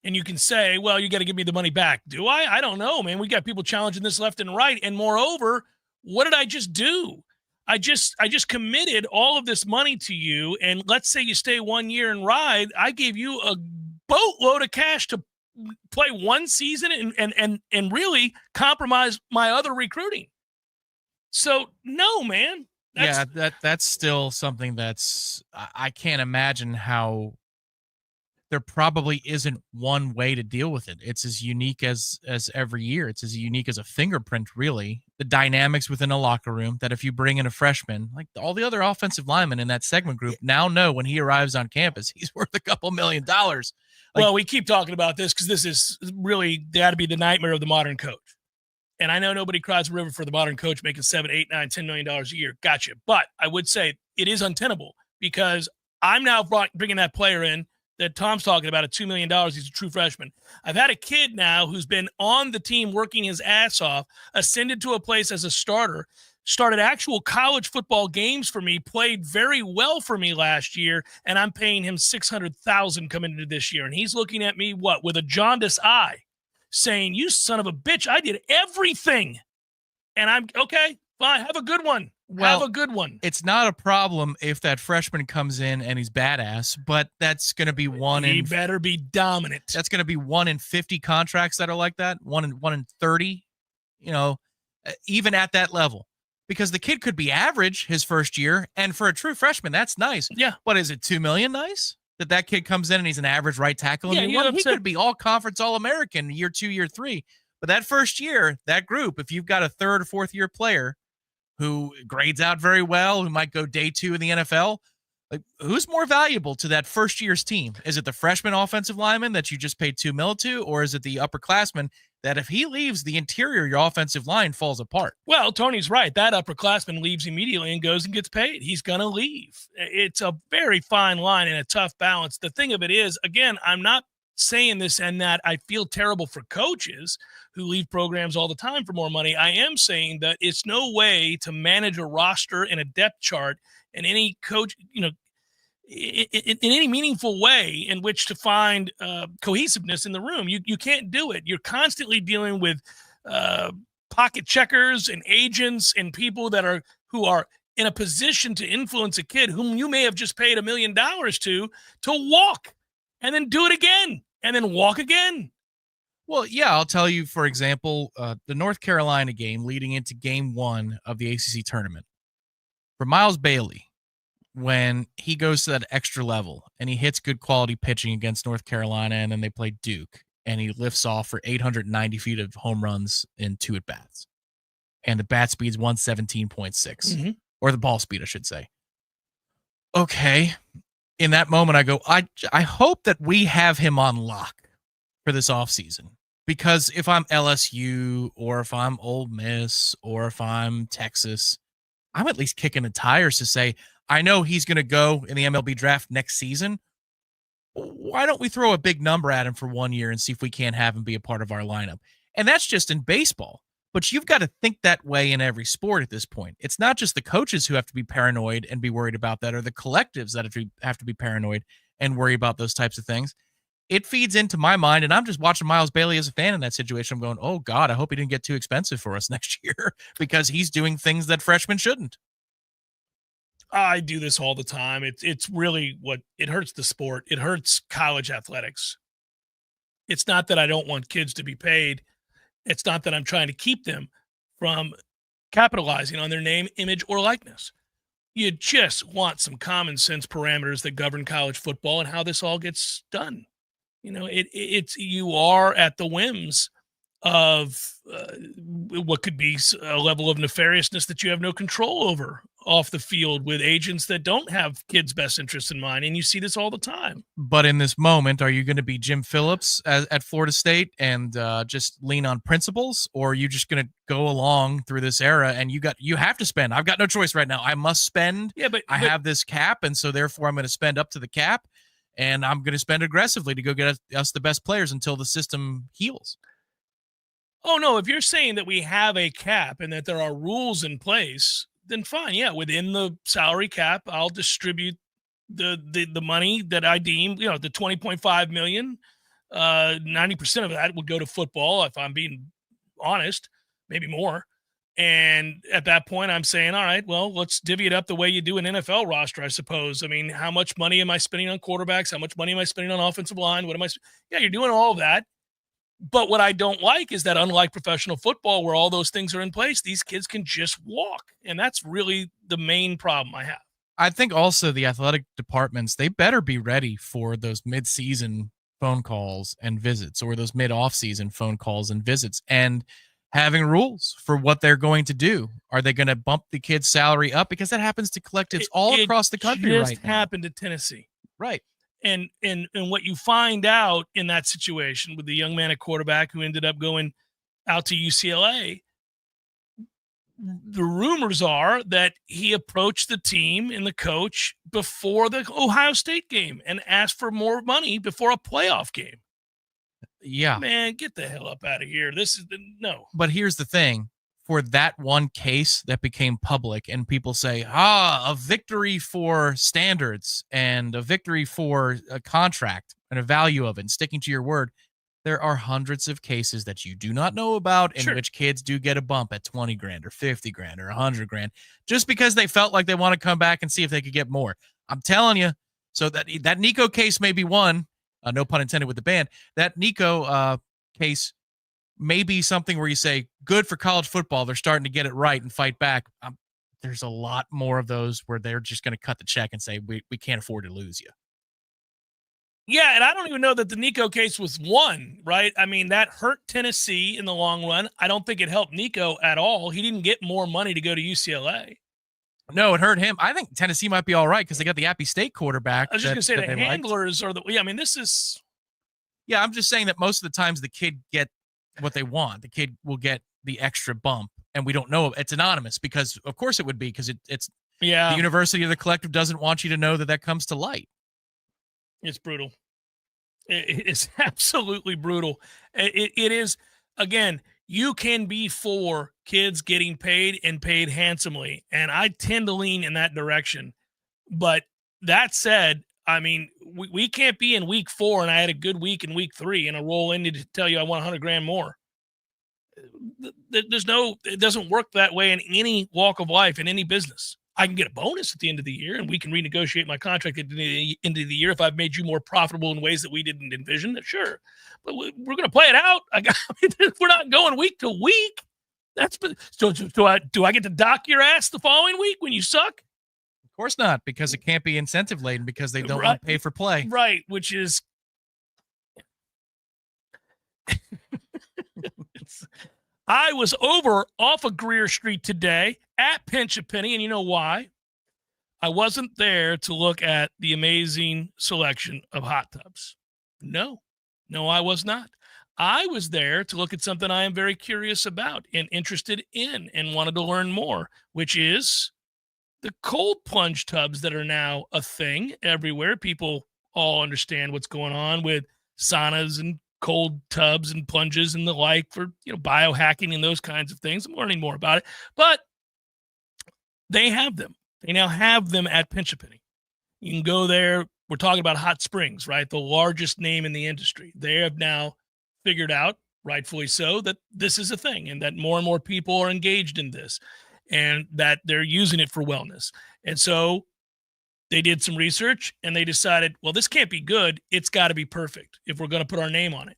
And you can say, well, you got to give me the money back. Do I? I don't know, man. We got people challenging this left and right. And moreover, what did I just do? I just committed all of this money to you, and let's say you stay 1 year and ride. I gave you a boatload of cash to play one season and really compromise my other recruiting. So no, man. That's still something I can't imagine how there probably isn't one way to deal with it. It's as unique as every year. It's as unique as a fingerprint, really. The dynamics within a locker room that if you bring in a freshman, like all the other offensive linemen in that segment group now know when he arrives on campus, he's worth a couple $1 million. Well, we keep talking about this because this is really got to be the nightmare of the modern coach. And I know nobody cries a river for the modern coach making $7, $8, $9, $10 million a year. Gotcha. But I would say it is untenable because I'm now bringing that player in that Tom's talking about at $2 million. He's a true freshman. I've had a kid now who's been on the team working his ass off, ascended to a place as a starter, started actual college football games for me, played very well for me last year, and I'm paying him $600,000 coming into this year. And he's looking at me, with a jaundiced eye, saying, "You son of a bitch, I did everything." And I'm, okay, fine, have a good one. Well, have a good one. It's not a problem if that freshman comes in and he's badass, but that's going to be He better be dominant. That's going to be 1 in 50 contracts that are like that, 1 in 30, even at that level. Because the kid could be average his first year, and for a true freshman, that's nice. Yeah. But is it $2 million nice? That kid comes in and he's an average right tackle. Yeah, he could be all conference, all American year 2, year 3. But that first year, that group, if you've got a third or fourth year player who grades out very well, who might go day 2 in the NFL, like who's more valuable to that first year's team? Is it the freshman offensive lineman that you just paid $2 million to, or is it the upperclassman that if he leaves, the interior of your offensive line falls apart? Well, Tony's right. That upperclassman leaves immediately and goes and gets paid. He's going to leave. It's a very fine line and a tough balance. The thing of it is, again, I'm not saying this and that I feel terrible for coaches who leave programs all the time for more money. I am saying that it's no way to manage a roster and a depth chart and any coach, in any meaningful way in which to find cohesiveness in the room. You can't do it. You're constantly dealing with pocket checkers and agents and people who are in a position to influence a kid whom you may have just paid $1 million to walk and then do it again and then walk again. Well, yeah, I'll tell you, for example, the North Carolina game leading into game 1 of the ACC tournament. For Miles Bailey, when he goes to that extra level and he hits good quality pitching against North Carolina and then they play Duke and he lifts off for 890 feet of home runs in 2 at-bats. And the bat speed's 117.6, or the ball speed, I should say. Okay. In that moment, I go, I hope that we have him on lock for this offseason. Because if I'm LSU or if I'm Ole Miss or if I'm Texas, I'm at least kicking the tires to say, I know he's going to go in the MLB draft next season. Why don't we throw a big number at him for 1 year and see if we can't have him be a part of our lineup? And that's just in baseball. But you've got to think that way in every sport at this point. It's not just the coaches who have to be paranoid and be worried about that, or the collectives that have to be paranoid and worry about those types of things. It feeds into my mind, and I'm just watching Miles Bailey as a fan in that situation. I'm going, oh, God, I hope he didn't get too expensive for us next year because he's doing things that freshmen shouldn't. I do this all the time. It's really it hurts the sport. It hurts college athletics. It's not that I don't want kids to be paid. It's not that I'm trying to keep them from capitalizing on their name, image, or likeness. You just want some common sense parameters that govern college football and how this all gets done. You are at the whims of what could be a level of nefariousness that you have no control over off the field with agents that don't have kids' best interests in mind. And you see this all the time. But in this moment, are you going to be Jim Phillips at Florida State and just lean on principles? Or are you just going to go along through this era and you have to spend? I've got no choice right now. I must spend. Yeah, but I have this cap. And so therefore I'm going to spend up to the cap. And I'm going to spend aggressively to go get us the best players until the system heals. Oh, no. If you're saying that we have a cap and that there are rules in place, then fine. Yeah, within the salary cap, I'll distribute the money that I deem, the $20.5 million. 90% of that would go to football, if I'm being honest, maybe more. And at that point, I'm saying, all right, well, let's divvy it up the way you do an NFL roster, I suppose. I mean, how much money am I spending on quarterbacks? How much money am I spending on offensive line? Yeah, you're doing all of that. But what I don't like is that unlike professional football where all those things are in place, these kids can just walk. And that's really the main problem I have. I think also the athletic departments, they better be ready for those mid-season phone calls and visits or those mid-off-season phone calls and visits and having rules for what they're going to do. Are they going to bump the kid's salary up? Because that happens to collectives all across the country right now. It just happened to Tennessee. Right. And what you find out in that situation with the young man at quarterback who ended up going out to UCLA, the rumors are that he approached the team and the coach before the Ohio State game and asked for more money before a playoff game. Yeah. Man, get the hell up out of here. No. But here's the thing. For that one case that became public and people say, a victory for standards and a victory for a contract and a value of it and sticking to your word, there are hundreds of cases that you do not know about in which kids do get a bump at 20 grand or 50 grand or 100 grand just because they felt like they want to come back and see if they could get more. I'm telling you. So that Nico case may be one. No pun intended with the band. That Nico case may be something where you say, good for college football. They're starting to get it right and fight back. There's a lot more of those where they're just going to cut the check and say, we can't afford to lose you. Yeah, and I don't even know that the Nico case was won, right? I mean, that hurt Tennessee in the long run. I don't think it helped Nico at all. He didn't get more money to go to UCLA. No, it hurt him. I think Tennessee might be all right because they got the Appy State quarterback. I was just going to say the handlers are I mean, this is. Yeah, I'm just saying that most of the times the kid get what they want. The kid will get the extra bump, and we don't know. It's anonymous because, of course, it would be because it's the university or the collective doesn't want you to know that comes to light. It's brutal. It is absolutely brutal. It is, again, you can be for kids getting paid and paid handsomely, and I tend to lean in that direction. But that said, I mean, we can't be in week 4 and I had a good week in week 3 and a roll in to tell you I want 100 grand more. It doesn't work that way in any walk of life, in any business. I can get a bonus at the end of the year and we can renegotiate my contract at the end of the year if I've made you more profitable in ways that we didn't envision. Sure. But we're going to play it out. We're not going week to week. Do I get to dock your ass the following week when you suck? Of course not, because it can't be incentive laden because they don't want to pay for play. Right, which is I was over off of Greer Street today at Pinch a Penny, and you know why? I wasn't there to look at the amazing selection of hot tubs. No, I was not. I was there to look at something I am very curious about and interested in and wanted to learn more, which is the cold plunge tubs that are now a thing everywhere. People all understand what's going on with saunas and cold tubs and plunges and the like for, biohacking and those kinds of things. I'm learning more about it, but they have them. They now have them at Pinch a Penny. You can go there. We're talking about Hot Springs, right? The largest name in the industry. They have now figured out, rightfully so, that this is a thing and that more and more people are engaged in this and that they're using it for wellness. And so they did some research and they decided, well, this can't be good. It's got to be perfect if we're going to put our name on it.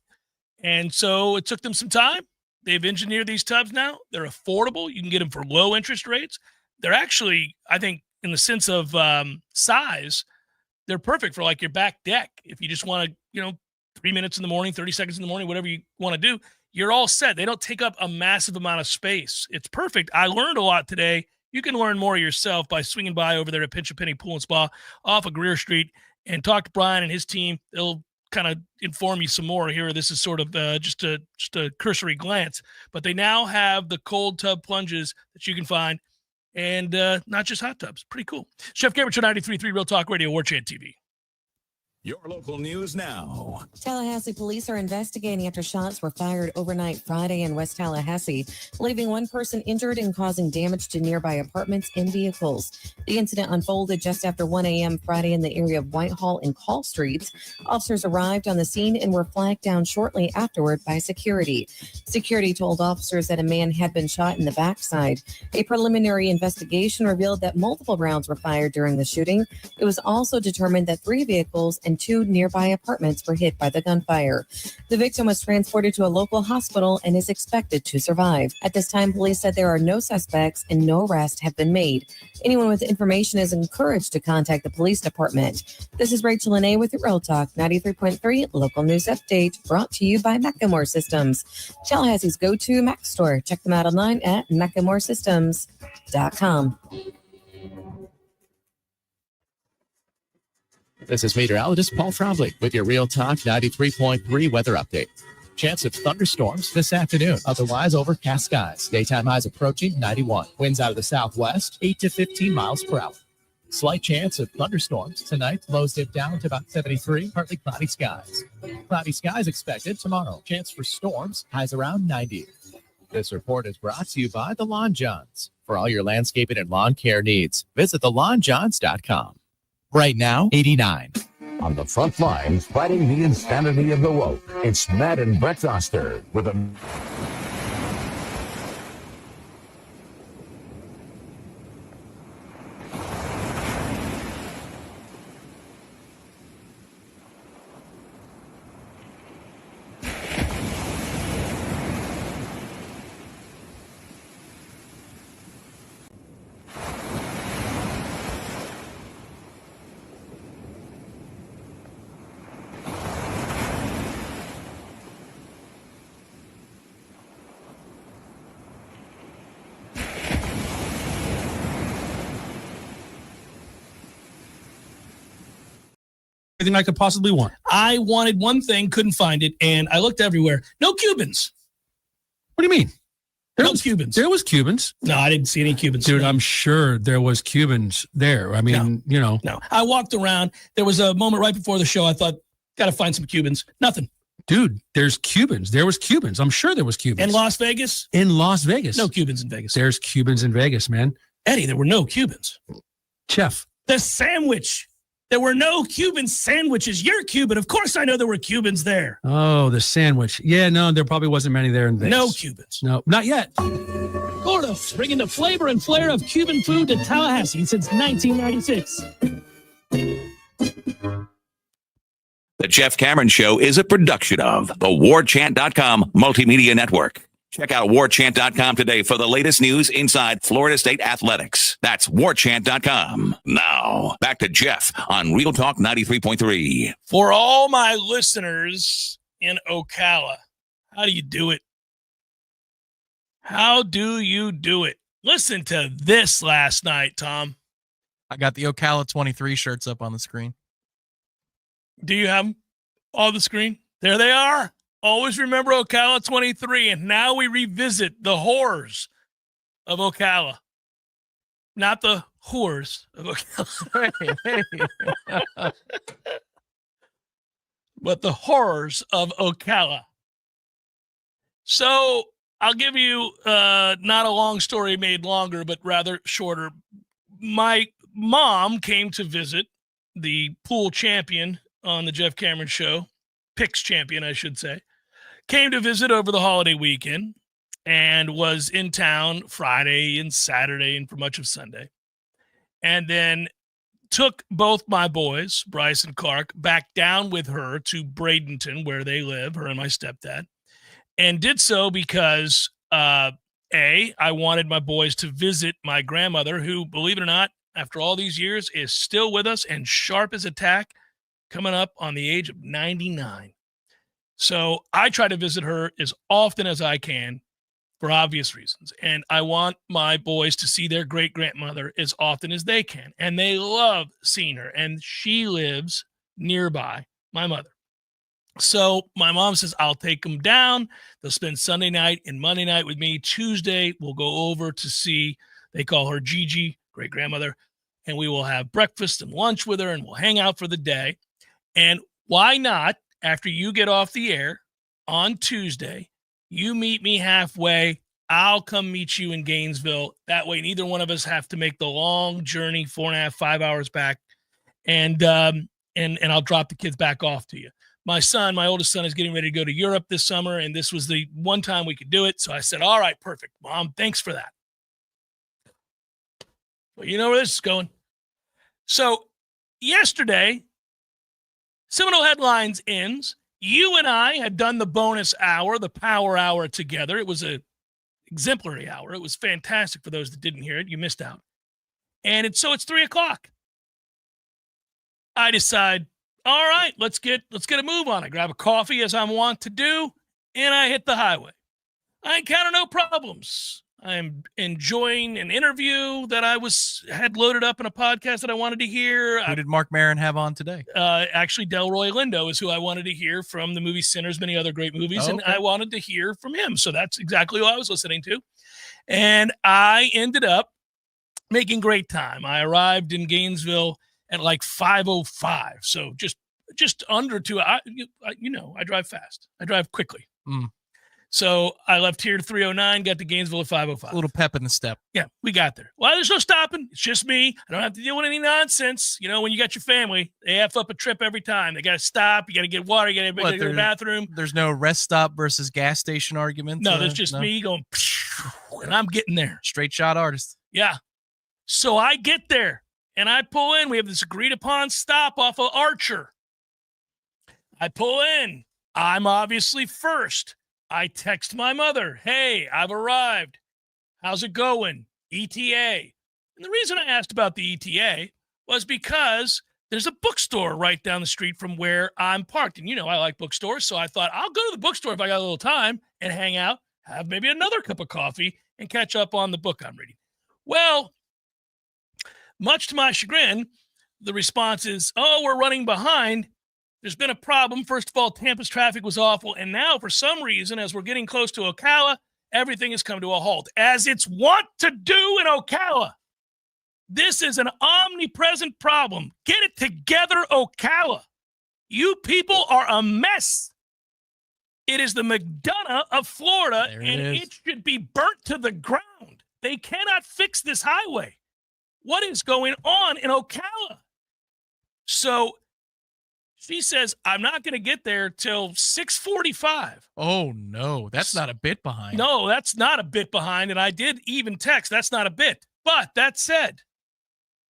And so it took them some time. They've engineered these tubs now. They're affordable. You can get them for low interest rates. They're actually, I think, in the sense of size, they're perfect for like your back deck. If you just want to, 3 minutes in the morning, 30 seconds in the morning, whatever you want to do, you're all set. They don't take up a massive amount of space. It's perfect. I learned a lot today. You can learn more yourself by swinging by over there at Pinch a Penny Pool and Spa off of Greer Street and talk to Brian and his team. They'll kind of inform you some more here. This is sort of just a cursory glance, but they now have the cold tub plunges that you can find and not just hot tubs. Pretty cool. Chef Cameron, 93.3 Real Talk Radio, Warchant TV. Your local news now. Tallahassee police are investigating after shots were fired overnight Friday in West Tallahassee, leaving one person injured and causing damage to nearby apartments and vehicles. The incident unfolded just after 1 a.m. Friday in the area of Whitehall and Call Streets. Officers arrived on the scene and were flagged down shortly afterward by security. Security told officers that a man had been shot in the backside. A preliminary investigation revealed that multiple rounds were fired during the shooting. It was also determined that 3 vehicles and 2 nearby apartments were hit by the gunfire. The victim was transported to a local hospital and is expected to survive. At this time, police said there are no suspects and no arrests have been made. Anyone with information is encouraged to contact the police department. This is Rachel Lene with Real Talk 93.3 Local News Update, brought to you by Macklemore Systems, Tallahassee's go-to Mac store. Check them out online at MacklemoreSystems.com. This is meteorologist Paul Trombley with your Real Talk 93.3 weather update. Chance of thunderstorms this afternoon. Otherwise, overcast skies. Daytime highs approaching 91. Winds out of the southwest, 8 to 15 miles per hour. Slight chance of thunderstorms tonight. Lows dip down to about 73. Partly cloudy skies. Cloudy skies expected tomorrow. Chance for storms. Highs around 90. This report is brought to you by the Lawn Johns. For all your landscaping and lawn care needs, visit thelawnjohns.com. Right now, 89. On the front lines, fighting the insanity of the woke, it's Matt and Brett Oster with a... Everything I could possibly want. I wanted one thing, couldn't find it, and I looked everywhere. No Cubans. What do you mean? No Cubans. There was Cubans. No, I didn't see any Cubans. Dude, I'm sure there was Cubans there. I mean, you know. No, I walked around. There was a moment right before the show. I thought, got to find some Cubans. Nothing. Dude, there's Cubans. There was Cubans. I'm sure there was Cubans. In Las Vegas? In Las Vegas. No Cubans in Vegas. There's Cubans in Vegas, man. Eddie, there were no Cubans. Chef. The sandwich. There were no Cuban sandwiches. You're Cuban. Of course I know there were Cubans there. Oh, the sandwich. Yeah, no, there probably wasn't many there in Vegas. No Cubans. No, not yet. Florida, bringing the flavor and flair of Cuban food to Tallahassee since 1996. The Jeff Cameron Show is a production of the Warchant.com Multimedia Network. Check out Warchant.com today for the latest news inside Florida State athletics. That's Warchant.com. Now, back to Jeff on Real Talk 93.3. For all my listeners in Ocala, how do you do it? How do you do it? Listen to this last night, Tom. I got the Ocala 23 shirts up on the screen. Do you have them on the screen? There they are. Always remember Ocala 23, and now we revisit the horrors of Ocala. Not the whores of Ocala. But the horrors of Ocala. So I'll give you not a long story made longer, but rather shorter. My mom came to visit the pool champion on the Jeff Cameron Show, picks champion, I should say. Came to visit over the holiday weekend and was in town Friday and Saturday and for much of Sunday. And then took both my boys, Bryce and Clark, back down with her to Bradenton, where they live, her and my stepdad, and did so because, I wanted my boys to visit my grandmother, who, believe it or not, after all these years, is still with us and sharp as a tack, coming up on the age of 99. So I try to visit her as often as I can for obvious reasons. And I want my boys to see their great-grandmother as often as they can. And they love seeing her. And she lives nearby my mother. So my mom says, I'll take them down. They'll spend Sunday night and Monday night with me. Tuesday, we'll go over to see, they call her Gigi, great-grandmother. And we will have breakfast and lunch with her, and we'll hang out for the day. And why not, after you get off the air on Tuesday, you meet me halfway. I'll come meet you in Gainesville. That way, neither one of us have to make the long journey, 4.5, 5 hours back. And I'll drop the kids back off to you. My oldest son, is getting ready to go to Europe this summer, and this was the one time we could do it. So I said, all right, perfect, Mom. Thanks for that. Well, you know where this is going. So yesterday, Seminole Headlines ends. You and I had done the bonus hour, the power hour together. It was an exemplary hour. It was fantastic for those that didn't hear it. You missed out. And it's 3:00. I decide, all right, let's get a move on. I grab a coffee as I'm wont to do, and I hit the highway. I encounter no problems. I'm enjoying an interview that I had loaded up in a podcast that I wanted to hear. Who did Mark Maron have on today? Actually, Delroy Lindo is who I wanted to hear from the movie Sinners, many other great movies, and I wanted to hear from him. So that's exactly who I was listening to. And I ended up making great time. I arrived in Gainesville at like 5:05, so just under 2 hours. I drive fast. I drive quickly. So I left here at 3:09, got to Gainesville at 5:05. A little pep in the step. Yeah, we got there. Well, there's no stopping. It's just me. I don't have to deal with any nonsense. When you got your family, they F up a trip every time. They got to stop. You got to get water. You got to go to the bathroom. There's no rest stop versus gas station argument. No, there's just me going, and I'm getting there. Straight shot artist. Yeah. So I get there, and I pull in. We have this agreed-upon stop off of Archer. I pull in. I'm obviously first. I text my mother, hey, I've arrived. How's it going? ETA. And the reason I asked about the ETA was because there's a bookstore right down the street from where I'm parked. And I like bookstores, so I thought I'll go to the bookstore if I got a little time and hang out, have maybe another cup of coffee, and catch up on the book I'm reading. Well, much to my chagrin, the response is, oh, we're running behind. There's been a problem. First of all, Tampa's traffic was awful. And now, for some reason, as we're getting close to Ocala, everything has come to a halt, as it's wont to do in Ocala. This is an omnipresent problem. Get it together, Ocala. You people are a mess. It is the McDonough of Florida, and it should be burnt to the ground. They cannot fix this highway. What is going on in Ocala? So she says, I'm not going to get there till 6:45. Oh, no. That's not a bit behind. No, that's not a bit behind. And I did even text, that's not a bit. But that said,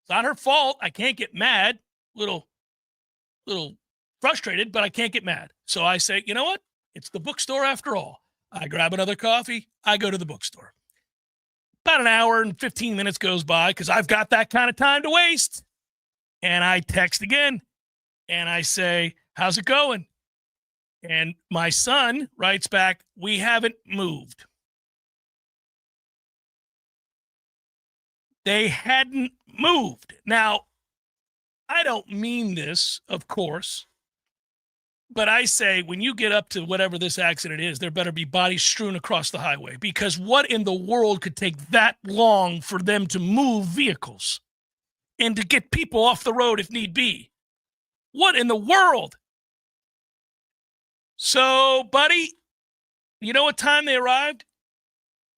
it's not her fault. I can't get mad. Little frustrated, but I can't get mad. So I say, you know what? It's the bookstore after all. I grab another coffee. I go to the bookstore. About an hour and 15 minutes goes by because I've got that kind of time to waste. And I text again. And I say, how's it going? And my son writes back, we haven't moved. They hadn't moved. Now, I don't mean this, of course, but I say when you get up to whatever this accident is, there better be bodies strewn across the highway, because what in the world could take that long for them to move vehicles and to get people off the road if need be? What in the world? So, buddy, you know what time they arrived?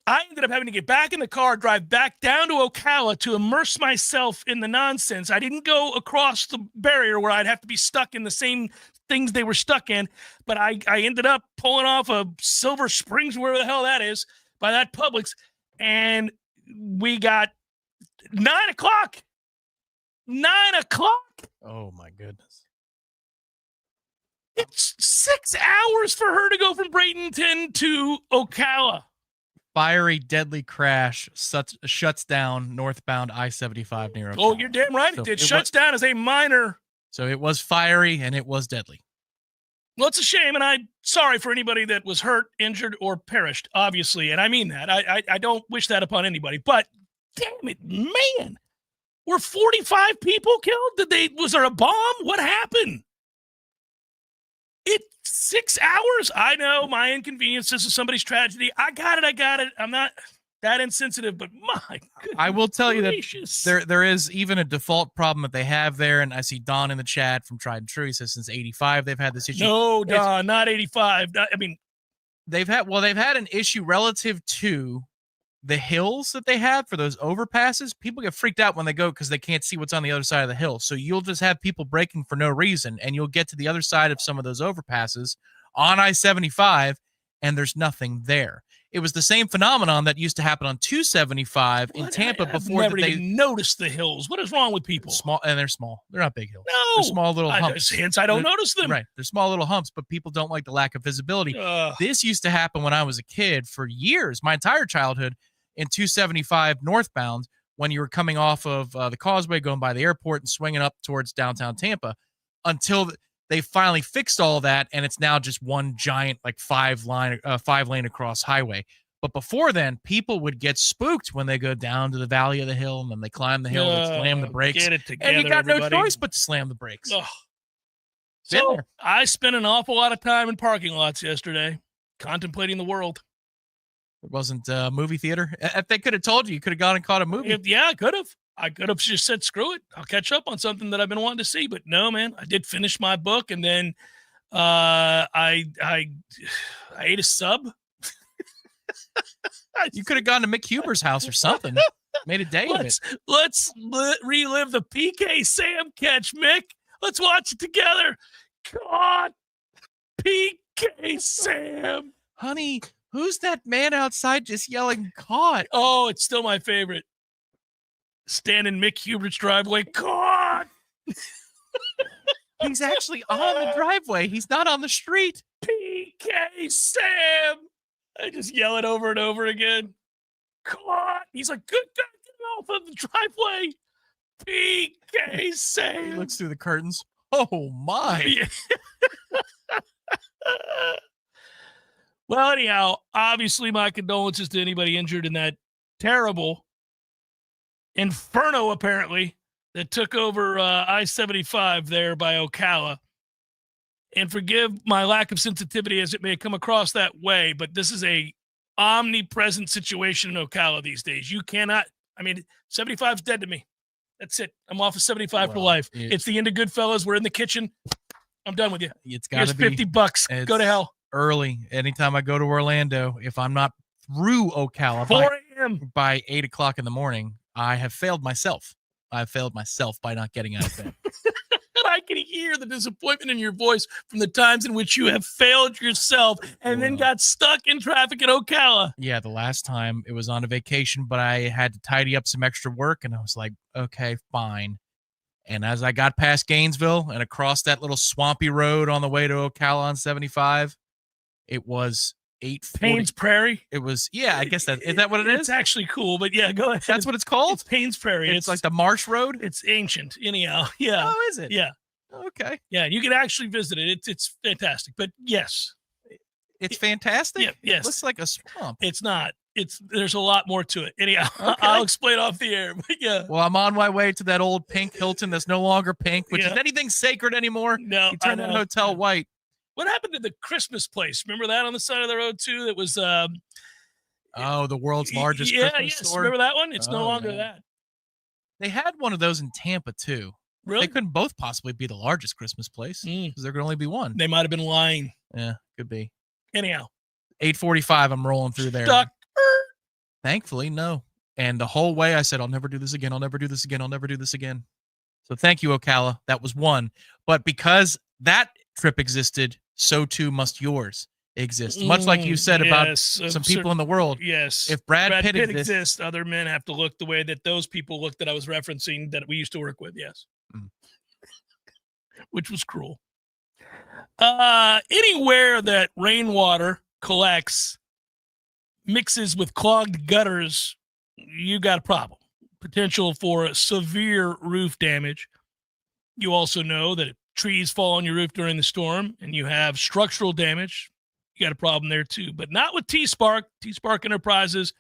I ended up having to get back in the car, drive back down to Ocala to immerse myself in the nonsense. I didn't go across the barrier where I'd have to be stuck in the same things they were stuck in, but I ended up pulling off a Silver Springs, wherever the hell that is, by that Publix, and we got 9 o'clock. 9 o'clock. Oh, my goodness. It's 6 hours for her to go from Bradenton to Ocala. Fiery, deadly crash shuts down northbound I-75 near Ocala. Oh, you're damn right. It shuts down as a minor. So it was fiery and it was deadly. Well, it's a shame, and I'm sorry for anybody that was hurt, injured, or perished, obviously, and I mean that. I don't wish that upon anybody, but damn it, man. Were 45 people killed? Was there a bomb? What happened? It's 6 hours. I know my inconvenience. This is somebody's tragedy. I got it. I'm not. that insensitive, but my goodness I will tell you gracious. that there is even a default problem that they have there, and I see Don in the chat from Tried and True. He says since 85 they've had this issue. No, Don, not 85. I mean, they've had an issue relative to the hills that they have for those overpasses. People get freaked out when they go because they can't see what's on the other side of the hill. So you'll just have people braking for no reason, and you'll get to the other side of some of those overpasses on I-75, and there's nothing there. It was the same phenomenon that used to happen on 275 in Tampa before never they even noticed the hills. What is wrong with people? Small, and they're small. They're not big hills. No, they're small little humps. Hence, I don't notice them. Right, they're small little humps, but people don't like the lack of visibility. This used to happen when I was a kid for years, my entire childhood, in 275 northbound when you were coming off of the causeway, going by the airport and swinging up towards downtown Tampa, until they finally fixed all that, and it's now just one giant like five lane across highway. But before then, people would get spooked when they go down to the valley of the hill, and then they climb the hill and slam the brakes. Get it together, and you got everybody. no choice but to slam the brakes. So I spent an awful lot of time in parking lots yesterday, contemplating the world. It wasn't a movie theater. If they could have told you could have gone and caught a movie. Yeah, I could have. I could have just said, screw it. I'll catch up on something that I've been wanting to see. But no, man, I did finish my book, and then I ate a sub. You could have gone to Mick Huber's house or something. Made a day of it. Let's relive the PK Sam catch, Mick. Let's watch it together. God, PK Sam. Honey, who's that man outside just yelling, caught? Oh, it's still my favorite. Stand in Mick Hubert's driveway. Caught! He's actually on the driveway. He's not on the street. PK Sam. I just yell it over and over again. Caught! He's like, good God, get off of the driveway. PK Sam. He looks through the curtains. Oh, my. Yeah. Well, anyhow, obviously my condolences to anybody injured in that terrible inferno, apparently, that took over I-75 there by Ocala. And forgive my lack of sensitivity as it may come across that way, but this is a omnipresent situation in Ocala these days. You cannot, 75's dead to me. That's it. I'm off of 75 for life. It's the end of Goodfellas. We're in the kitchen. I'm done with you. It's got to be $50. Go to hell. Early. Anytime I go to Orlando, if I'm not through Ocala 4 a.m. by 8 o'clock in the morning, I have failed myself. I've failed myself by not getting out of bed. And I can hear the disappointment in your voice from the times in which you have failed yourself and then got stuck in traffic at Ocala. Yeah, the last time it was on a vacation, but I had to tidy up some extra work, and I was like, okay, fine. And as I got past Gainesville and across that little swampy road on the way to Ocala on 75, it was 8:40. Payne's Prairie? It was, yeah, I guess is that what it is? It's actually cool, but yeah, go ahead. That's what it's called? It's Payne's Prairie. It's like the Marsh Road? It's ancient, anyhow. Yeah. Oh, is it? Yeah. Okay. Yeah, you can actually visit it. It's fantastic. But yes. It's fantastic? Yeah, yes. It looks like a swamp. It's not. There's a lot more to it. Anyhow, Okay. I'll explain off the air. But yeah. Well, I'm on my way to that old pink Hilton that's no longer pink, which is anything sacred anymore. No. You turn that hotel white. What happened to the Christmas place? Remember that on the side of the road too? That was the world's largest Christmas store. Remember that one? It's no longer that. They had one of those in Tampa too. Really? They couldn't both possibly be the largest Christmas place because there could only be one. They might have been lying. Yeah, could be. Anyhow. 8:45, I'm rolling through there. Stuck. Thankfully, no. And the whole way I said, I'll never do this again. I'll never do this again. I'll never do this again. So thank you, Ocala. That was one. But because that trip existed, so too must yours exist. Much like you said about some people in the world. Yes. If Brad Pitt exists, other men have to look the way that those people look that I was referencing that we used to work with. Yes. Which was cruel. Anywhere that rainwater collects, mixes with clogged gutters, you got a problem. Potential for severe roof damage. You also know that if trees fall on your roof during the storm and you have structural damage, you got a problem there too. But not with T-Spark. T-Spark Enterprises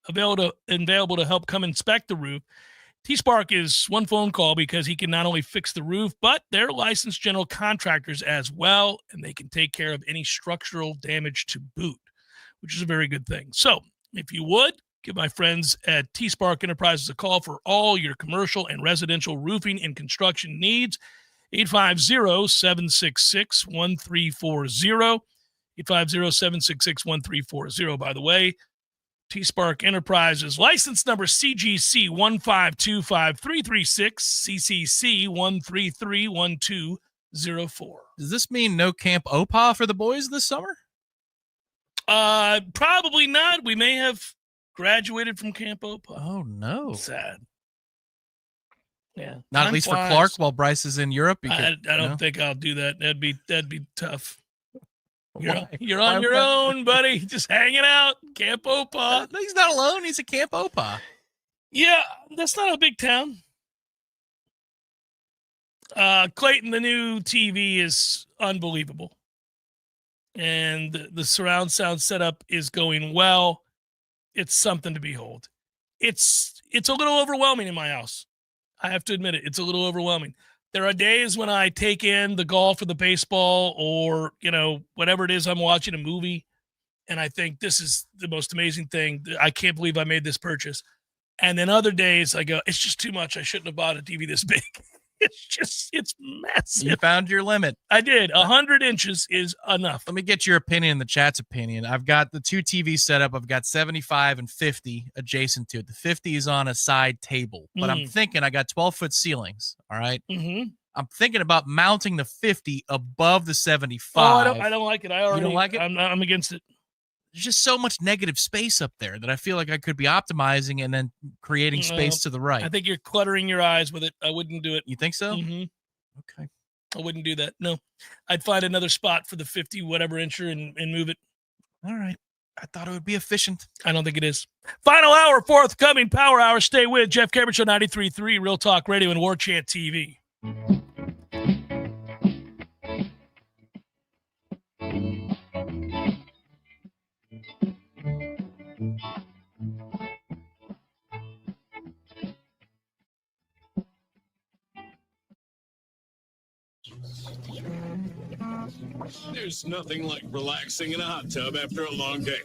available to help come inspect the roof. T-Spark is one phone call because he can not only fix the roof, but they're licensed general contractors as well, and they can take care of any structural damage to boot, which is a very good thing. So if you would, Give my friends at T-Spark Enterprises a call for all your commercial and residential roofing and construction needs. 850-766-1340. 850-766-1340. By the way, T-Spark Enterprises, license number CGC 1525336, CCC 1331204. Does this mean no Camp OPA for the boys this summer? Probably not. We may have graduated from Camp OPA. Oh, no. Sad. Yeah. Not Time at least flies. for Clark while Bryce is in Europe. I don't think I'll do that. That'd be tough. You're on your own, buddy. Just hanging out. Camp OPA. He's not alone. He's at Camp OPA. Yeah, that's not a big town. Clayton, the new TV is unbelievable. And the surround sound setup is going well. It's something to behold. It's a little overwhelming in my house. I have to admit it. It's a little overwhelming. There are days when I take in the golf or the baseball or, whatever it is I'm watching, a movie, and I think this is the most amazing thing. I can't believe I made this purchase. And then other days I go, it's just too much. I shouldn't have bought a TV this big. It's massive. You found your limit. I did. 100 inches is enough. Let me get your opinion, the chat's opinion. I've got the two TVs set up. I've got 75 and 50 adjacent to it. The 50 is on a side table, but I'm thinking I got 12-foot ceilings. All right. Mm-hmm. I'm thinking about mounting the 50 above the 75. Oh, I don't like it. I already don't like it? I'm against it. There's just so much negative space up there that I feel like I could be optimizing and then creating space to the right. I think you're cluttering your eyes with it. I wouldn't do it. You think so? Mm-hmm. Okay. I wouldn't do that. No. I'd find another spot for the 50 whatever incher and move it. All right. I thought it would be efficient. I don't think it is. Final hour, forthcoming Power Hour. Stay with Jeff Cameron Show 93.3, Real Talk Radio and Warchant TV. There's nothing like relaxing in a hot tub after a long day.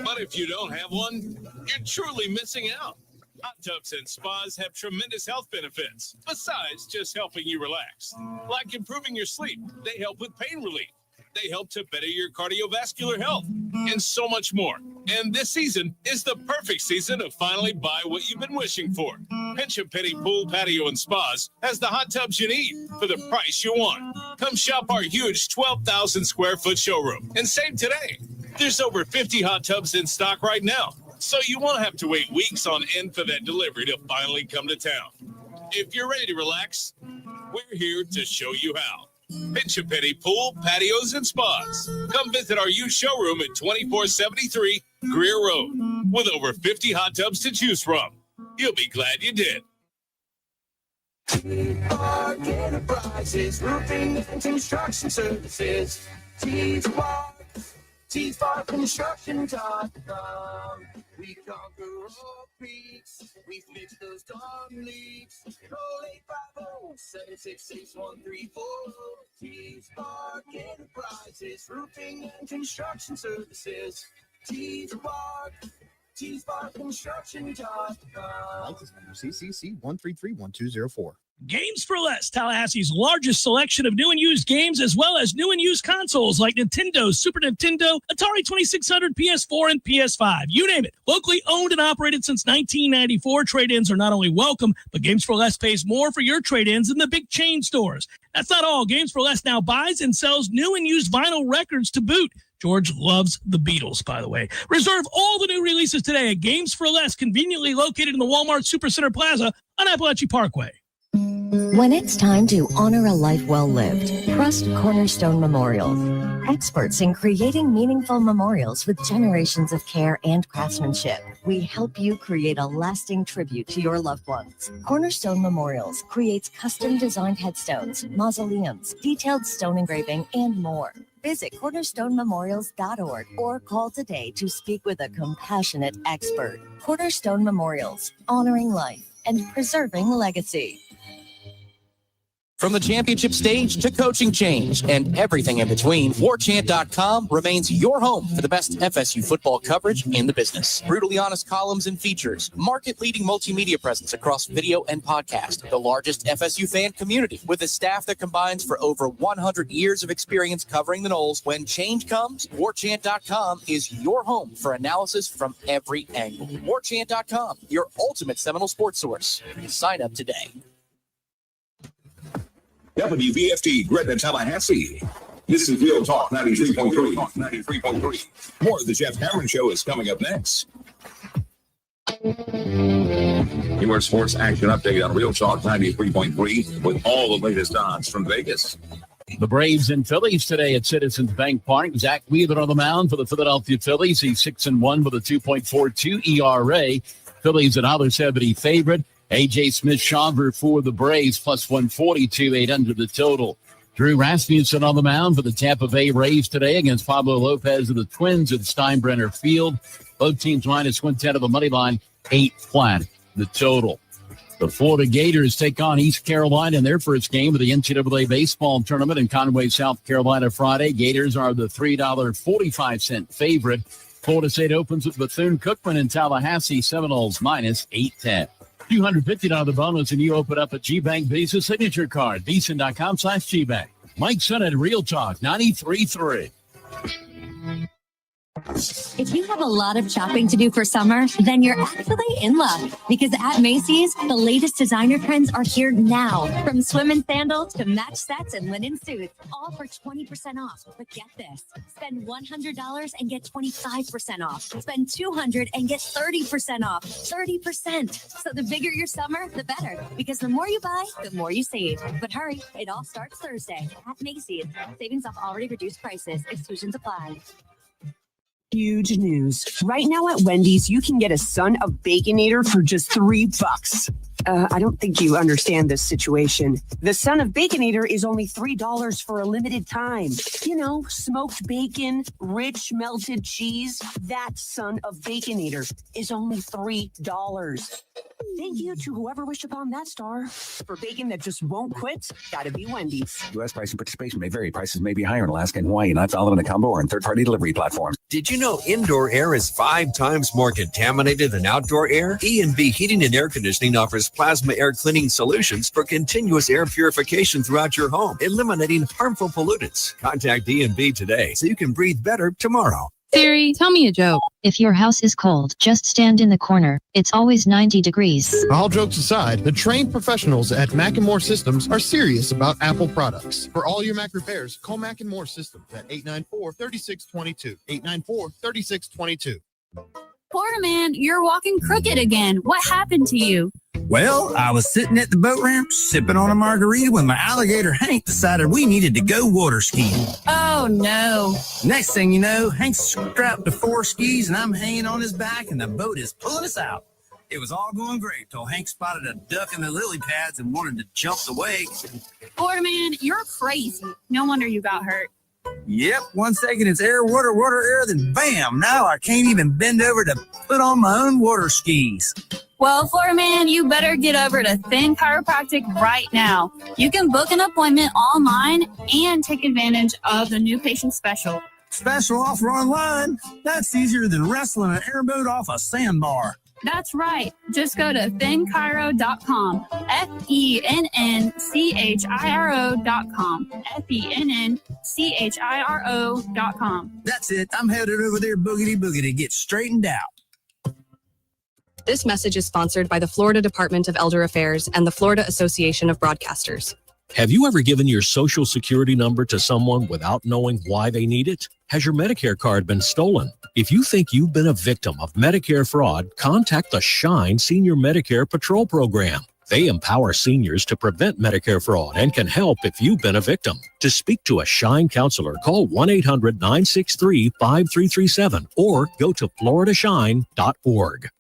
But if you don't have one, you're truly missing out. Hot tubs and spas have tremendous health benefits, besides just helping you relax. Like improving your sleep, they help with pain relief. They help to better your cardiovascular health, and so much more. And this season is the perfect season to finally buy what you've been wishing for. Pinch a Penny Pool, Patio, and Spas has the hot tubs you need for the price you want. Come shop our huge 12,000 square foot showroom and save today. There's over 50 hot tubs in stock right now, so you won't have to wait weeks on end for that delivery to finally come to town. If you're ready to relax, we're here to show you how. Pinch a Penny Pool, Patios, and Spas. Come visit our used showroom at 2473 Greer Road with over 50 hot tubs to choose from. You'll be glad you did. T-Spark Enterprises, roofing and construction services. T-Spark Construction.com. We conquer all peaks. We fix those storm leaks. Call 850-766-134. T-Spark Enterprises, roofing and construction services. T-Spark Construction.com. License number CCC 1331204. Games for Less, Tallahassee's largest selection of new and used games, as well as new and used consoles like Nintendo, Super Nintendo, Atari 2600, PS4, and PS5. You name it. Locally owned and operated since 1994, trade-ins are not only welcome, but Games for Less pays more for your trade-ins than the big chain stores. That's not all. Games for Less now buys and sells new and used vinyl records to boot. George loves the Beatles, by the way. Reserve all the new releases today at Games for Less, conveniently located in the Walmart Supercenter Plaza on Appalachian Parkway. When it's time to honor a life well lived, trust Cornerstone Memorials. Experts in creating meaningful memorials with generations of care and craftsmanship. We help you create a lasting tribute to your loved ones. Cornerstone Memorials creates custom designed headstones, mausoleums, detailed stone engraving, and more. Visit cornerstonememorials.org or call today to speak with a compassionate expert. Cornerstone Memorials, honoring life and preserving legacy. From the championship stage to coaching change and everything in between, Warchant.com remains your home for the best FSU football coverage in the business. Brutally honest columns and features, market-leading multimedia presence across video and podcast, the largest FSU fan community with a staff that combines for over 100 years of experience covering the Noles. When change comes, Warchant.com is your home for analysis from every angle. Warchant.com, your ultimate Seminole sports source. Sign up today. WBFT Gretna, Tallahassee. This is Real Talk 93.3. More of the Jeff Cameron Show is coming up next. Your sports action update on Real Talk 93.3 with all the latest odds from Vegas. The Braves and Phillies today at Citizens Bank Park. Zach Wheeler on the mound for the Philadelphia Phillies. He's 6-1 with a 2.42 ERA. Phillies at $1.70 favorite. A.J. Smith-Shawver for the Braves, plus 142, 8 under the total. Drew Rasmussen on the mound for the Tampa Bay Rays today against Pablo Lopez of the Twins at Steinbrenner Field. Both teams minus 110 of the money line, 8 flat the total. The Florida Gators take on East Carolina in their first game of the NCAA baseball tournament in Conway, South Carolina Friday. Gators are the $3.45 favorite. Florida State opens with Bethune-Cookman in Tallahassee. Seminoles minus 810. $250 bonus, and you open up a GBank Visa signature card. Visa.com/GBank. Mike Son at Real Talk 93.3. If you have a lot of shopping to do for summer, then you're actually in luck, because at Macy's, the latest designer trends are here now. From swim and sandals to match sets and linen suits, all for 20% off. But get this, spend $100 and get 25% off. Spend $200 and get 30% off. 30%. So the bigger your summer, the better, because the more you buy, the more you save. But hurry, it all starts Thursday at Macy's. Savings off already reduced prices. Exclusions apply. Huge news. Right now at Wendy's, you can get a Son of Baconator for just $3. I don't think you understand this situation. The Son of Baconator is only $3 for a limited time. You know, smoked bacon, rich melted cheese. That Son of Baconator is only $3. Thank you to whoever wished upon that star. For bacon that just won't quit, gotta be Wendy's. U.S. price and participation may vary. Prices may be higher in Alaska and Hawaii, not valid in a combo or in third-party delivery platforms. Did you know indoor air is 5 times more contaminated than outdoor air? E&B Heating and Air Conditioning offers plasma air cleaning solutions for continuous air purification throughout your home, eliminating harmful pollutants. Contact E&B today so you can breathe better tomorrow. Siri, tell me a joke. If your house is cold, just stand in the corner. It's always 90 degrees. All jokes aside, the trained professionals at Mac & More Systems are serious about Apple products. For all your Mac repairs, call Mac & More Systems at 894-3622. 894-3622. Florida man, you're walking crooked again. What happened to you? Well, I was sitting at the boat ramp sipping on a margarita when my alligator Hank decided we needed to go water skiing. Oh, no. Next thing you know, Hank's strapped to 4 skis and I'm hanging on his back and the boat is pulling us out. It was all going great till Hank spotted a duck in the lily pads and wanted to jump the wake. Florida man, you're crazy. No wonder you got hurt. Yep, 1 second it's air, water, air, then bam, now I can't even bend over to put on my own water skis. Well, Florida man, you better get over to Thin Chiropractic right now. You can book an appointment online and take advantage of the new patient special. Special offer online? That's easier than wrestling an airboat off a sandbar. That's right. Just go to thinchiro.com. FENNCHIRO.com. FENNCHIRO.com. That's it. I'm headed over there boogity to get straightened out. This message is sponsored by the Florida Department of Elder Affairs and the Florida Association of Broadcasters. Have you ever given your Social Security number to someone without knowing why they need it? Has your Medicare card been stolen? If you think you've been a victim of Medicare fraud, contact the SHINE Senior Medicare Patrol Program. They empower seniors to prevent Medicare fraud and can help if you've been a victim. To speak to a SHINE counselor, call 1-800-963-5337 or go to floridashine.org.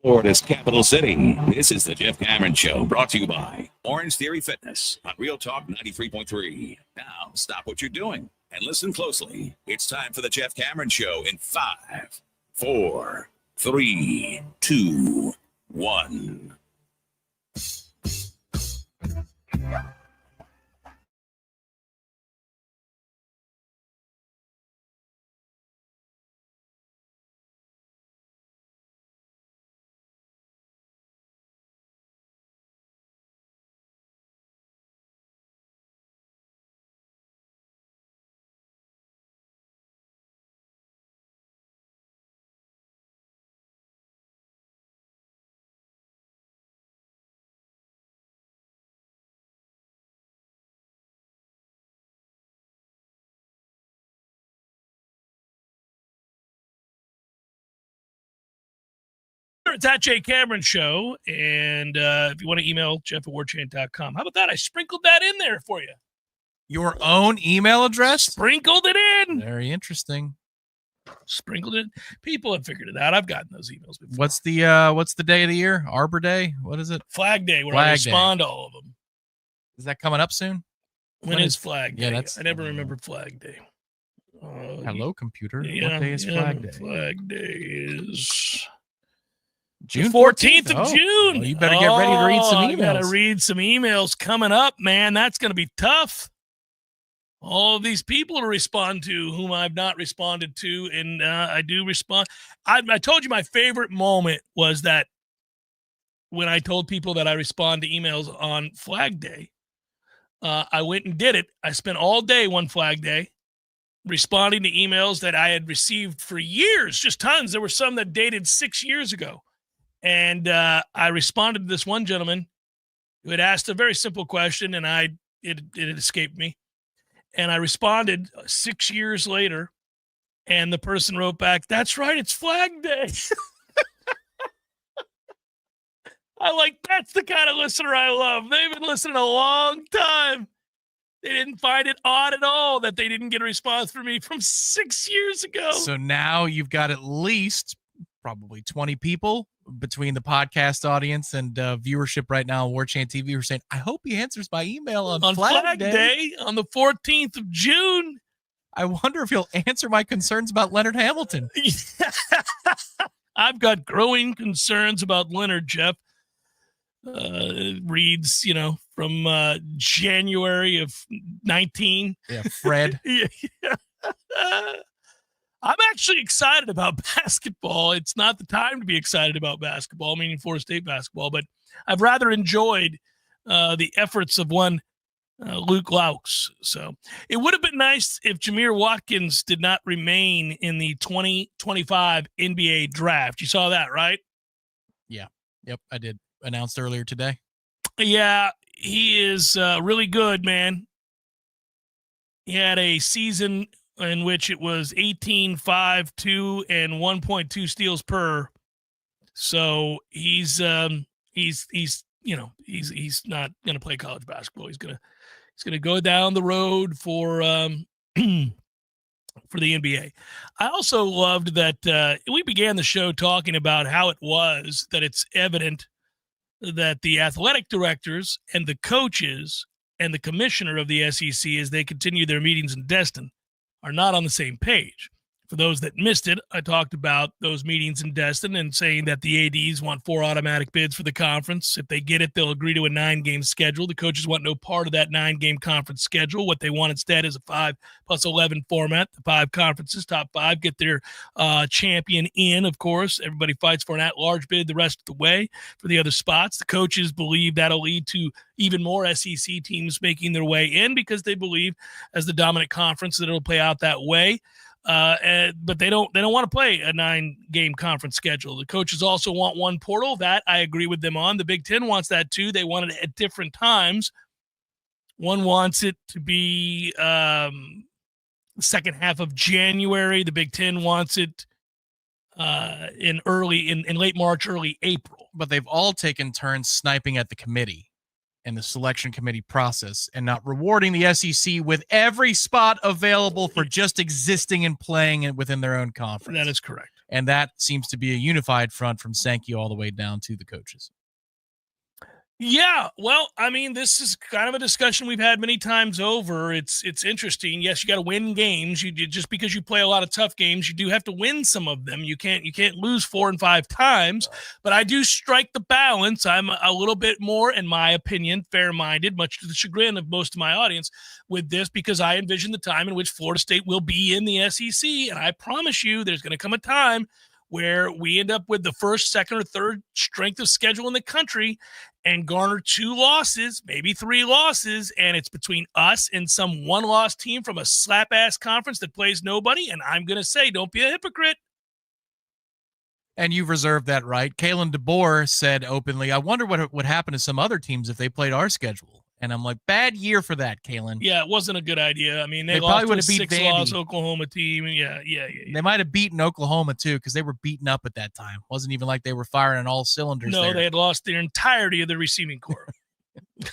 Florida's capital city. This is the Jeff Cameron Show, brought to you by Orange Theory Fitness on Real Talk 93.3. Now, stop what you're doing and listen closely. It's time for the Jeff Cameron Show in 5, 4, 3, 2, 1. It's at Jay Cameron Show, and if you want to email Jeff at warchant.com. How about that? I sprinkled that in there for you. Your own email address? Sprinkled it in. Very interesting. Sprinkled it. People have figured it out. I've gotten those emails before. What's the day of the year? Arbor Day? What is it? Flag Day, where Flag I respond Day. to all of them. Is that coming up soon? When is Flag Day? Yeah, that's. I never remember Flag Day. Hello, computer. Yeah, What day is Flag Day? Flag Day is June 14th of Oh, June. well, you better get ready to read some I got to emails. read some emails coming up, man. That's going to be tough. All of these people to respond to whom I've not responded to, and I do respond. I told you my favorite moment was that when I told people that I respond to emails on Flag Day. I went and did it. I spent all day one Flag Day responding to emails that I had received for years, just tons. There were some that dated 6 years ago. And I responded to this one gentleman who had asked a very simple question, and it escaped me. And I responded 6 years later, and the person wrote back, "That's right, it's Flag Day." That's the kind of listener I love. They've been listening a long time. They didn't find it odd at all that they didn't get a response from me from 6 years ago. So now you've got at least probably 20 people between the podcast audience and viewership right now on Warchant TV who are saying, I hope he answers by email on Flag Day on the 14th of June. I wonder if he'll answer my concerns about Leonard Hamilton. I've got growing concerns about Leonard, Jeff. Reads, from January of 19. Yeah, Fred. Yeah. I'm actually excited about basketball. It's not the time to be excited about basketball, meaning Florida State basketball, but I've rather enjoyed the efforts of one Luke Laux. So it would have been nice if Jameer Watkins did not remain in the 2025 NBA draft. You saw that, right? Yeah. Yep, I did. Announced earlier today. Yeah, he is really good, man. He had a season in which it was 18, 5, 2, and 1.2 steals per. So he's not going to play college basketball. He's going to go down the road for the NBA. I also loved that we began the show talking about how it was that it's evident that the athletic directors and the coaches and the commissioner of the SEC, as they continue their meetings in Destin, are not on the same page. For those that missed it, I talked about those meetings in Destin and saying that the ADs want 4 automatic bids for the conference. If they get it, they'll agree to a 9-game schedule. The coaches want no part of that 9-game conference schedule. What they want instead is a 5+11 format. The 5 conferences, top 5, get their champion in, of course. Everybody fights for an at-large bid the rest of the way for the other spots. The coaches believe that'll lead to even more SEC teams making their way in because they believe, as the dominant conference, that it'll play out that way. But they don't want to play a 9-game conference schedule. The coaches also want one portal. That I agree with them on. The Big Ten wants that too. They want it at different times. One wants it to be the second half of January. The Big Ten wants it in late March, early April. But they've all taken turns sniping at the committee and the selection committee process and not rewarding the SEC with every spot available for just existing and playing within their own conference. That is correct. And that seems to be a unified front from Sankey all the way down to the coaches. Yeah, well, I mean, this is kind of a discussion we've had many times over. It's interesting. Yes, you got to win games. You just because you play a lot of tough games, you do have to win some of them. You can't lose 4 and 5 times. But I do strike the balance. I'm a little bit more, in my opinion, fair-minded, much to the chagrin of most of my audience, with this because I envision the time in which Florida State will be in the SEC, and I promise you, there's going to come a time where we end up with the first, second, or third strength of schedule in the country and garner 2 losses, maybe 3 losses, and it's between us and some one-loss team from a slap-ass conference that plays nobody, and I'm going to say, don't be a hypocrite. And you've reserved that right. Kalen DeBoer said openly, I wonder what would happen to some other teams if they played our schedule. And I'm like, bad year for that, Kalen. Yeah, it wasn't a good idea. I mean, they probably lost would to have a beat 6-loss Vandy. Oklahoma team. Yeah. They might have beaten Oklahoma, too, because they were beaten up at that time. Wasn't even like they were firing on all cylinders No, there. they had lost their entirety of the receiving corps.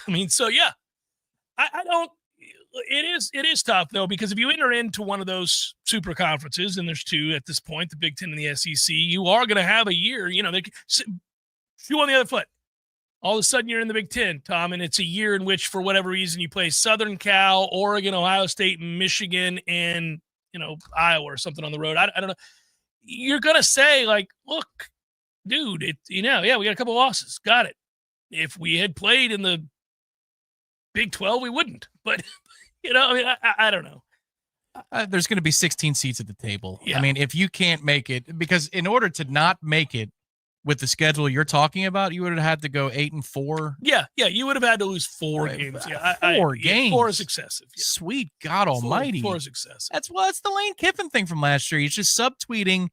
I mean, so, yeah. I don't – it is tough, though, because if you enter into one of those super conferences, and there's 2 at this point, the Big Ten and the SEC, you are going to have a year. You know, shoe on the other foot. All of a sudden you're in the Big Ten, Tom, and it's a year in which, for whatever reason, you play Southern Cal, Oregon, Ohio State, Michigan, and, Iowa or something on the road. I don't know. You're going to say, like, look, dude, we got a couple losses. Got it. If we had played in the Big 12, we wouldn't. But, I don't know. There's going to be 16 seats at the table. Yeah. I mean, if you can't make it, because in order to not make it, with the schedule you're talking about, you would have had to go 8-4. Yeah, you would have had to lose 4 games. Yeah, 4 games. 4 is excessive. Yeah. Sweet God Almighty. 4 is excessive. That's the Lane Kiffin thing from last year. He's just subtweeting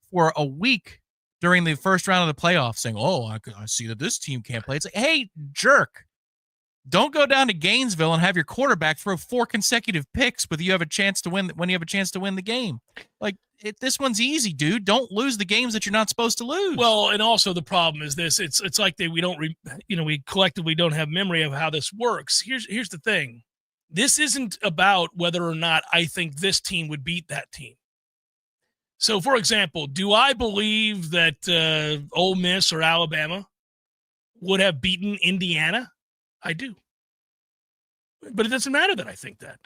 for a week during the first round of the playoffs saying, I see that this team can't play. It's like, hey, jerk. Don't go down to Gainesville and have your quarterback throw 4 consecutive picks when you have a chance to win the game. Like, this one's easy, dude. Don't lose the games that you're not supposed to lose. Well, and also the problem is this: it's like we collectively don't have memory of how this works. Here's the thing: this isn't about whether or not I think this team would beat that team. So, for example, do I believe that Ole Miss or Alabama would have beaten Indiana? I do, but it doesn't matter that I think that.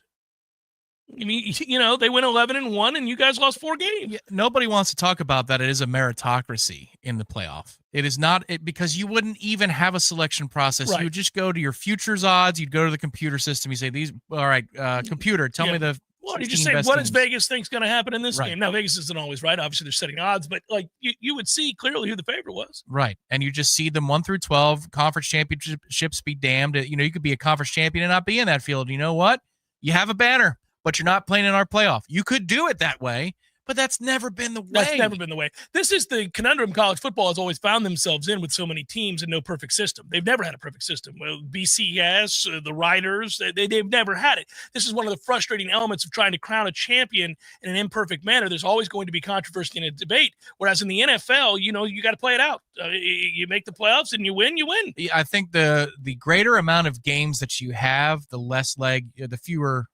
I mean, they went 11-1, and you guys lost 4 games. Yeah, nobody wants to talk about that. It is a meritocracy in the playoff. It is not because you wouldn't even have a selection process. Right. You would just go to your futures odds. You'd go to the computer system. You say, all right, computer, tell me the. Well, you just say, what does Vegas think's going to happen in this game? Now, Vegas isn't always right. Obviously, they're setting odds, but like you would see clearly who the favorite was. Right. And you just see them 1 through 12, conference championships be damned. You could be a conference champion and not be in that field. You know what? You have a banner, but you're not playing in our playoff. You could do it that way, but that's never been the way. That's never been the way. This is the conundrum college football has always found themselves in with so many teams and no perfect system. They've never had a perfect system. Well, BCS, the Riders, they've never had it. This is one of the frustrating elements of trying to crown a champion in an imperfect manner. There's always going to be controversy and a debate, whereas in the NFL, you got to play it out. You make the playoffs and you win, you win. Yeah, I think the greater amount of games that you have, the fewer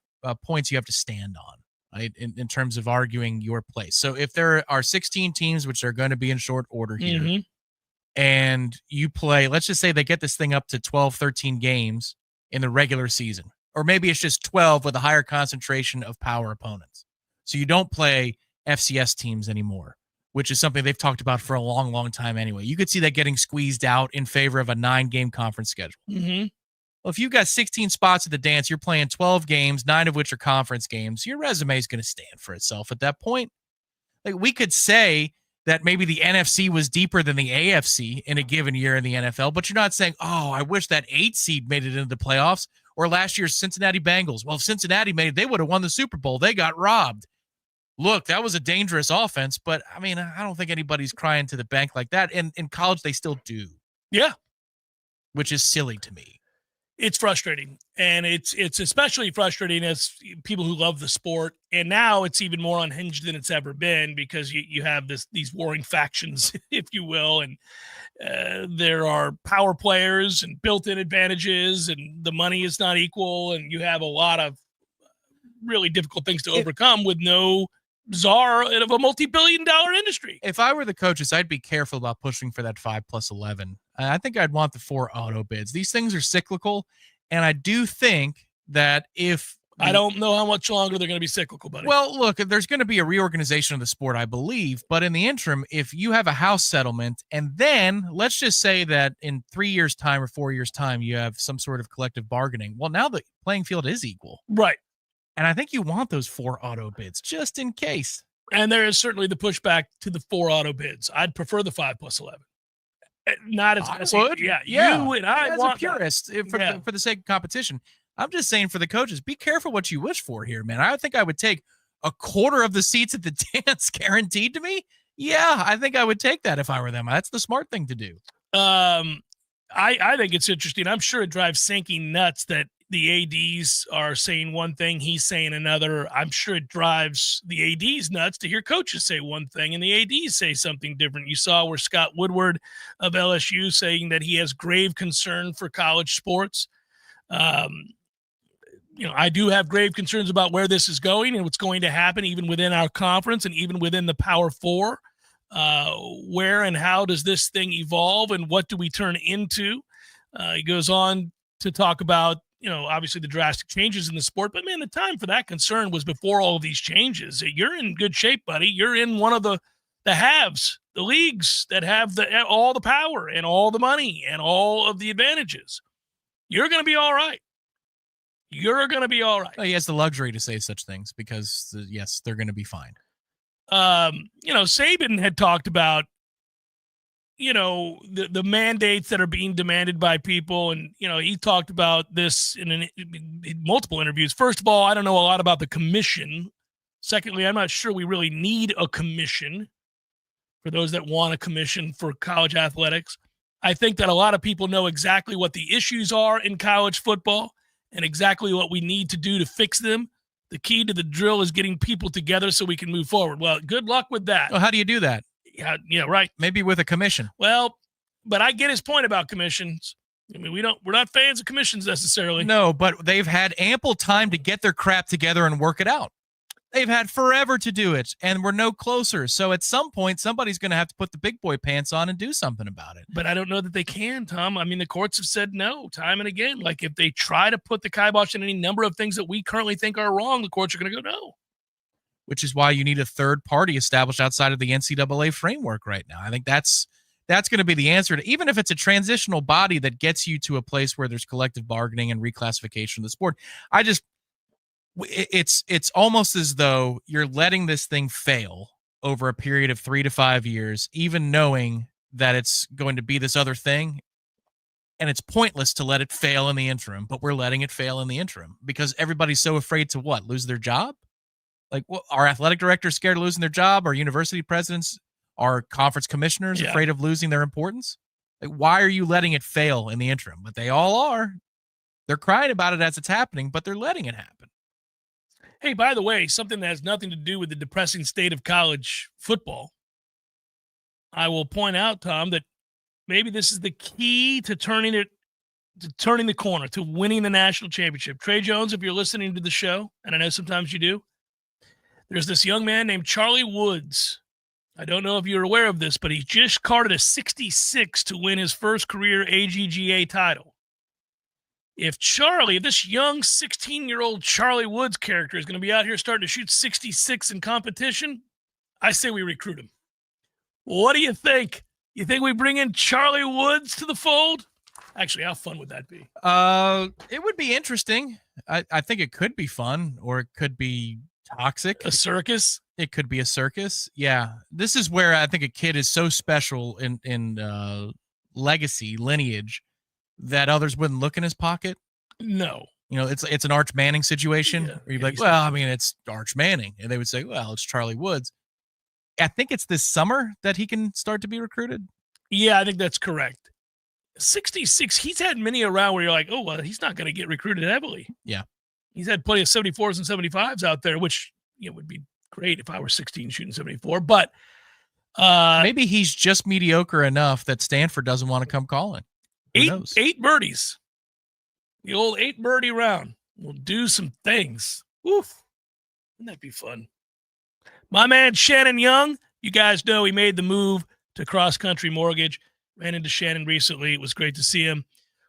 points you have to stand on. Right, in terms of arguing your place. So if there are 16 teams, which are going to be in short order here, and you play, let's just say they get this thing up to 12, 13 games in the regular season, or maybe it's just 12 with a higher concentration of power opponents. So you don't play FCS teams anymore, which is something they've talked about for a long, long time anyway. You could see that getting squeezed out in favor of a 9-game conference schedule. Well, if you've got 16 spots at the dance, you're playing 12 games, 9 of which are conference games. Your resume is going to stand for itself at that point. Like, we could say that maybe the NFC was deeper than the AFC in a given year in the NFL, but you're not saying, I wish that 8 seed made it into the playoffs, or last year's Cincinnati Bengals. Well, if Cincinnati made it, they would have won the Super Bowl. They got robbed. Look, that was a dangerous offense, but I mean, I don't think anybody's crying to the bank like that. And in college, they still do. Yeah. Which is silly to me. It's frustrating, and it's especially frustrating as people who love the sport. And now it's even more unhinged than it's ever been because you have these warring factions, if you will, and there are power players and built-in advantages, and the money is not equal, and you have a lot of really difficult things to overcome with no czar of a multi-billion-dollar industry. If I were the coaches, I'd be careful about pushing for that 5+11. I think I'd want the 4 auto bids. These things are cyclical, and I do think that if I don't know how much longer they're going to be cyclical, buddy. Well, look, there's going to be a reorganization of the sport, I believe. But in the interim, if you have a house settlement, and then let's just say that in 3 years' time or 4 years' time, you have some sort of collective bargaining. Well, now the playing field is equal. Right. And I think you want those 4 auto bids just in case. And there is certainly the pushback to the 4 auto bids. I'd prefer the 5+11. Not as I would. Yeah. Yeah. You and I as want a purist for the sake of competition. I'm just saying for the coaches, be careful what you wish for here, man. I think I would take a quarter of the seats at the dance guaranteed to me. Yeah, I think I would take that if I were them. That's the smart thing to do. I think it's interesting. I'm sure it drives Sankey nuts that the ADs are saying one thing, he's saying another. I'm sure it drives the ADs nuts to hear coaches say one thing and the ADs say something different. You saw where Scott Woodward of LSU saying that he has grave concern for college sports. I do have grave concerns about where this is going and what's going to happen even within our conference and even within the Power Four. Where and how does this thing evolve and what do we turn into? He goes on to talk about, obviously the drastic changes in the sport, but man, the time for that concern was before all of these changes. You're in good shape, buddy. You're in one of the haves, the leagues that have all the power and all the money and all of the advantages. You're going to be all right. You're going to be all right. He has the luxury to say such things because, yes, they're going to be fine. Saban had talked about, the mandates that are being demanded by people. And, he talked about this in multiple interviews. First of all, I don't know a lot about the commission. Secondly, I'm not sure we really need a commission for those that want a commission for college athletics. I think that a lot of people know exactly what the issues are in college football and exactly what we need to do to fix them. The key to the drill is getting people together so we can move forward. Well, good luck with that. Well, how do you do that? Yeah, right. Maybe with a commission. Well, but I get his point about commissions. I mean, we're not fans of commissions necessarily. No, but they've had ample time to get their crap together and work it out. They've had forever to do it, and we're no closer. So at some point, somebody's going to have to put the big boy pants on and do something about it. But I don't know that they can, Tom. I mean, the courts have said no time and again. Like, if they try to put the kibosh in any number of things that we currently think are wrong, the courts are going to go no. Which is why you need a third party established outside of the NCAA framework right now. I think that's going to be the answer to, even if it's a transitional body that gets you to a place where there's collective bargaining and reclassification of the sport. It's almost as though you're letting this thing fail over a period of 3 to 5 years, even knowing that it's going to be this other thing. And it's pointless to let it fail in the interim, but we're letting it fail in the interim because everybody's so afraid to lose their job? Like, our athletic directors scared of losing their job? Our university presidents, our conference commissioners afraid of losing their importance? Like, why are you letting it fail in the interim? But they all are. They're crying about it as it's happening, but they're letting it happen. Hey, by the way, something that has nothing to do with the depressing state of college football. I will point out, Tom, that maybe this is the key to turning the corner, to winning the national championship. Trey Jones, if you're listening to the show, and I know sometimes you do, there's this young man named Charlie Woods. I don't know if you're aware of this, but he just carded a 66 to win his first career AGGA title. If this young 16-year-old Charlie Woods character is going to be out here starting to shoot 66 in competition, I say we recruit him. What do you think? You think we bring in Charlie Woods to the fold? Actually, how fun would that be? It would be interesting. I think it could be fun, or it could be toxic. A circus? It could be a circus. Yeah. This is where I think a kid is so special in lineage that others wouldn't look in his pocket. No. It's an Arch Manning situation where you'd be like, well, I mean, it's Arch Manning. And they would say, well, it's Charlie Woods. I think it's this summer that he can start to be recruited. Yeah, I think that's correct. 66, he's had many around where you're like, oh, well, he's not going to get recruited heavily. Yeah. He's had plenty of 74s and 75s out there, which would be great if I were 16 shooting 74. But maybe he's just mediocre enough that Stanford doesn't want to come calling. Eight birdies. The old 8 birdie round. We'll do some things. Woof. Wouldn't that be fun? My man Shannon Young, you guys know he made the move to Cross Country Mortgage. Ran into Shannon recently. It was great to see him.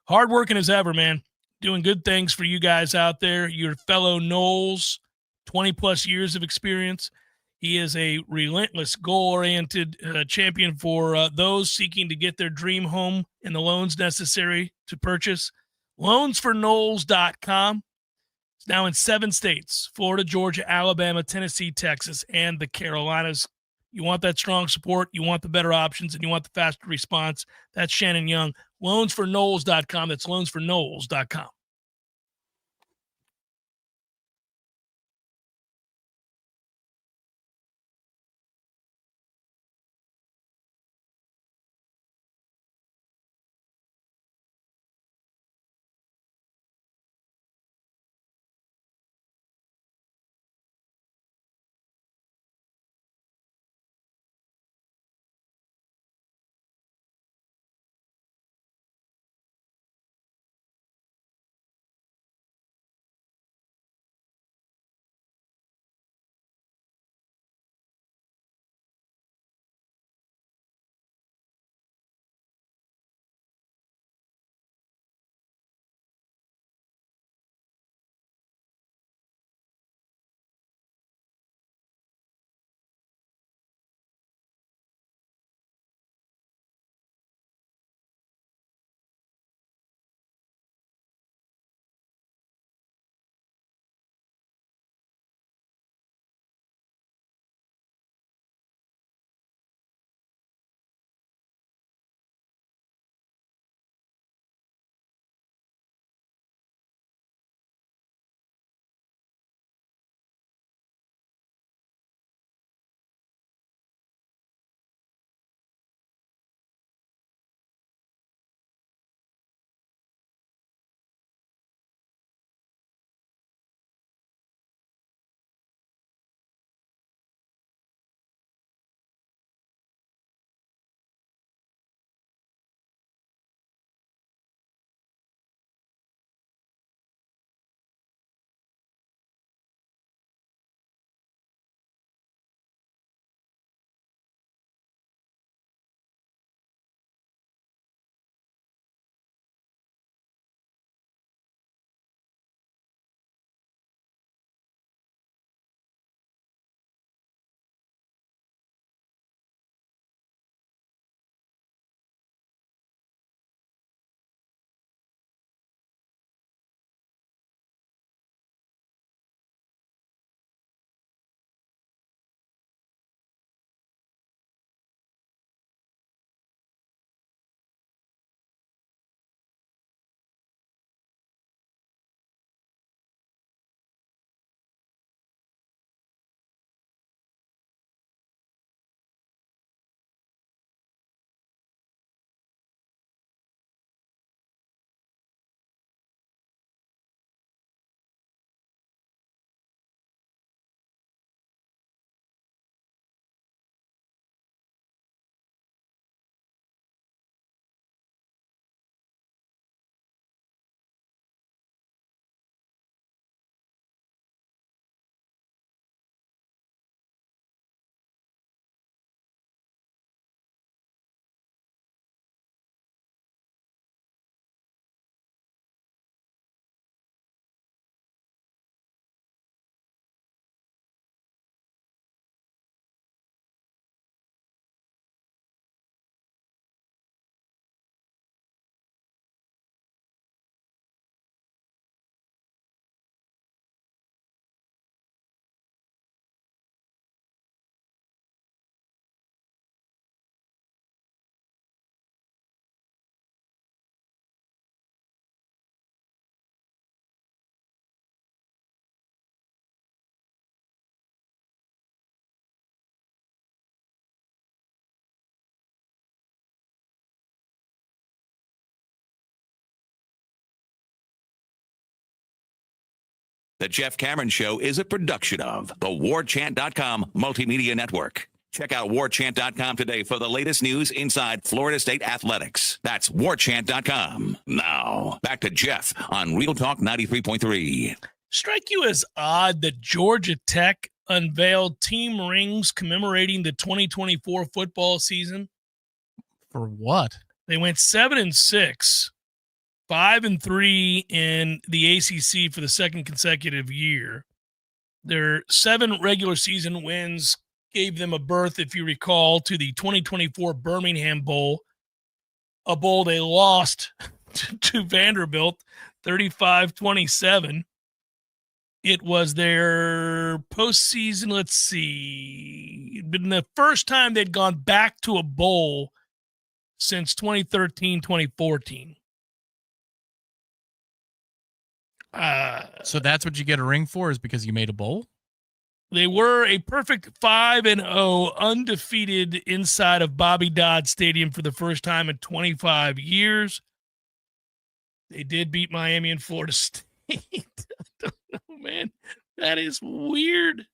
Hardworking as ever, man. Doing good things for you guys out there. Your fellow Noles, 20-plus years of experience. He is a relentless, goal-oriented champion for those seeking to get their dream home and the loans necessary to purchase. Loansfornoles.com. It's now in 7 states: Florida, Georgia, Alabama, Tennessee, Texas, and the Carolinas. You want that strong support, you want the better options, and you want the faster response. That's Shannon Young. Loansfornoles.com. That's loansfornoles.com. The Jeff Cameron Show is a production of the Warchant.com Multimedia Network. Check out Warchant.com today for the latest news inside Florida State athletics. That's Warchant.com. Now, back to Jeff on Real Talk 93.3. Strike you as odd that Georgia Tech unveiled team rings commemorating the 2024 football season? For what? They went 7-6, 5-3 in the ACC for the second consecutive year. Their 7 regular season wins gave them a berth, if you recall, to the 2024 Birmingham Bowl, a bowl they lost to Vanderbilt 35-27. It was their postseason, let's see, it'd been the first time they'd gone back to a bowl since 2013-2014. So that's what you get a ring for, is because you made a bowl? They were a perfect 5-0, undefeated inside of Bobby Dodd Stadium for the first time in 25 years. They did beat Miami and Florida State. I don't know, man. That is weird.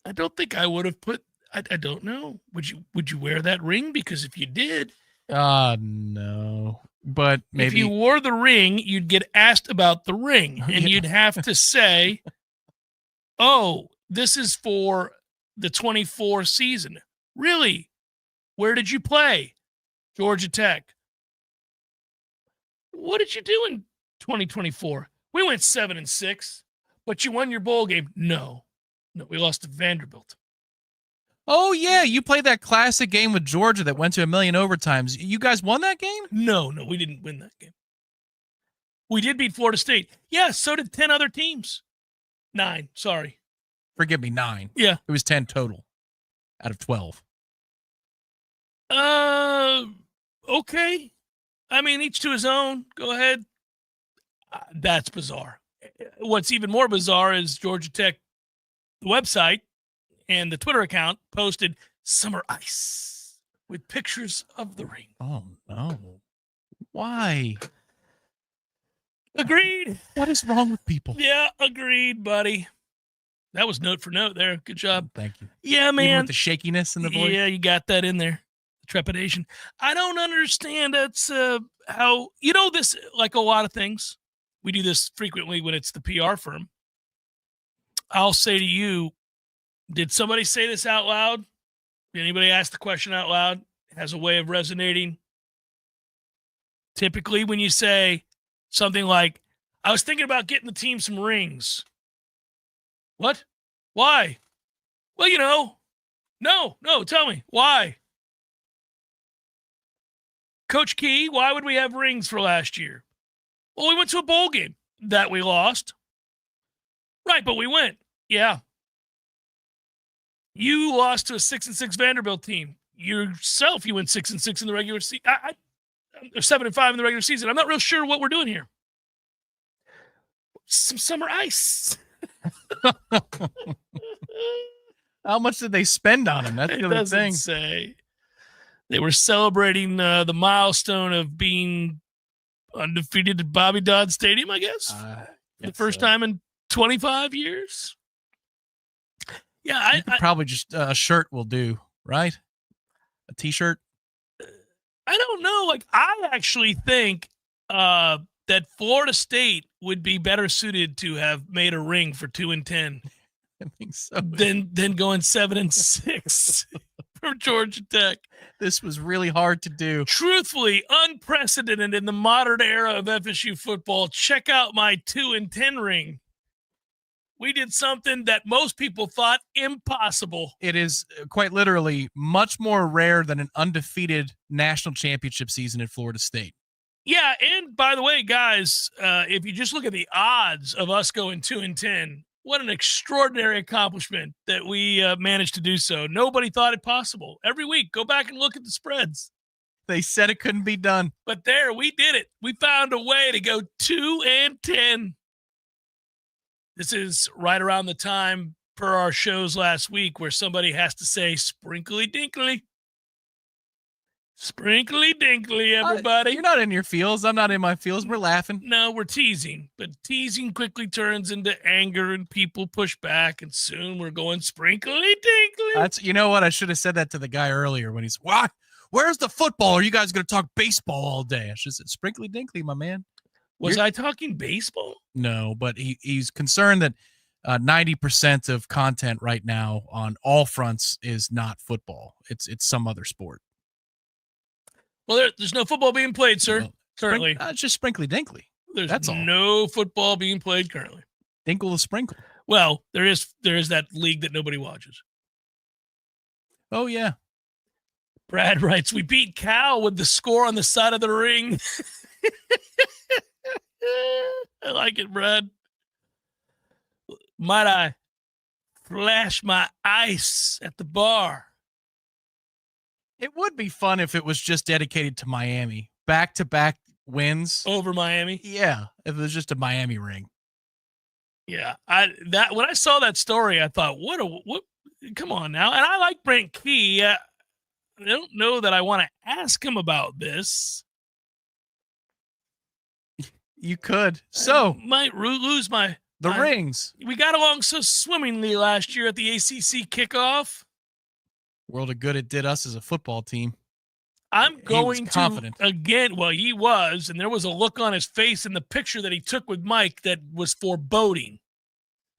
I don't think I would have put. I don't know. Would you wear that ring? Because if you did, No. But maybe if you wore the ring, you'd get asked about the ring, and you'd have to say, "Oh, this is for the 24 season." Really? Where did you play? Georgia Tech. What did you do in 2024? We went 7-6, but you won your bowl game. No, we lost to Vanderbilt. Oh, yeah, you played that classic game with Georgia that went to 1 million overtimes. You guys won that game? No, we didn't win that game. We did beat Florida State. Yeah, so did 10 other teams. 9, sorry. Forgive me, 9. Yeah. It was 10 total out of 12. Okay. I mean, each to his own. Go ahead. That's bizarre. What's even more bizarre is Georgia Tech, the website, and the Twitter account posted summer ice with pictures of the ring. Oh, no. Why? Agreed. What is wrong with people? Yeah, agreed, buddy. That was note for note there. Good job. Thank you. Yeah, man. Even with the shakiness in the voice? Yeah, you got that in there. The trepidation. I don't understand. That's how, this, like a lot of things, we do this frequently when it's the PR firm. I'll say to you, did somebody say this out loud? Did anybody ask the question out loud? It has a way of resonating. Typically, when you say something like, I was thinking about getting the team some rings. What? Why? Well, no, tell me. Why? Coach Key, why would we have rings for last year? Well, we went to a bowl game that we lost. Right, but we went. Yeah. You lost to a 6-6 Vanderbilt team. Yourself, you went 6-6 in the regular season. 7-5 in the regular season. I'm not real sure what we're doing here. Some summer ice. How much did they spend on him? That's the other thing. Say. They were celebrating the milestone of being undefeated at Bobby Dodd Stadium, I guess. The first time in 25 years. Yeah, probably just a shirt will do, right? A T-shirt. I don't know. Like, I actually think that Florida State would be better suited to have made a ring for 2-10. I think so. Than going 7-6 for Georgia Tech. This was really hard to do. Truthfully, unprecedented in the modern era of FSU football. Check out my 2-10 ring. We did something that most people thought impossible. It is quite literally much more rare than an undefeated national championship season at Florida State. Yeah, and by the way, guys, if you just look at the odds of us going 2-10, what an extraordinary accomplishment that we managed to do so. Nobody thought it possible. Every week, go back and look at the spreads. They said it couldn't be done. But there, we did it. We found a way to go 2-10. This is right around the time per our shows last week where somebody has to say sprinkly dinkly. Sprinkly dinkly, everybody. You're not in your feels. I'm not in my feels. We're laughing. No, we're teasing. But teasing quickly turns into anger and people push back. And soon we're going sprinkly dinkly. You know what? I should have said that to the guy earlier when he's, why? Where's the football? Are you guys going to talk baseball all day? I should have said sprinkly dinkly, my man. Was I talking baseball? No, but he's concerned that 90% of content right now on all fronts is not football. It's some other sport. Well, there's no football being played, sir. Currently, it's just sprinkly dinkly. That's all. No football being played currently. Dinkle the sprinkle. Well, there is that league that nobody watches. Oh yeah. Brad writes, we beat Cal with the score on the side of the ring. I like it, Brad. Might I flash my ice at the bar? It would be fun if it was just dedicated to Miami. Back-to-back wins. Over Miami? Yeah, if it was just a Miami ring. Yeah, when I saw that story, I thought, what? Come on now. And I like Brent Key. I don't know that I want to ask him about this. You could. So I might lose my rings. We got along so swimmingly last year at the ACC kickoff. World of good it did us as a football team. I'm going to again. Well, he was, and there was a look on his face in the picture that he took with Mike that was foreboding.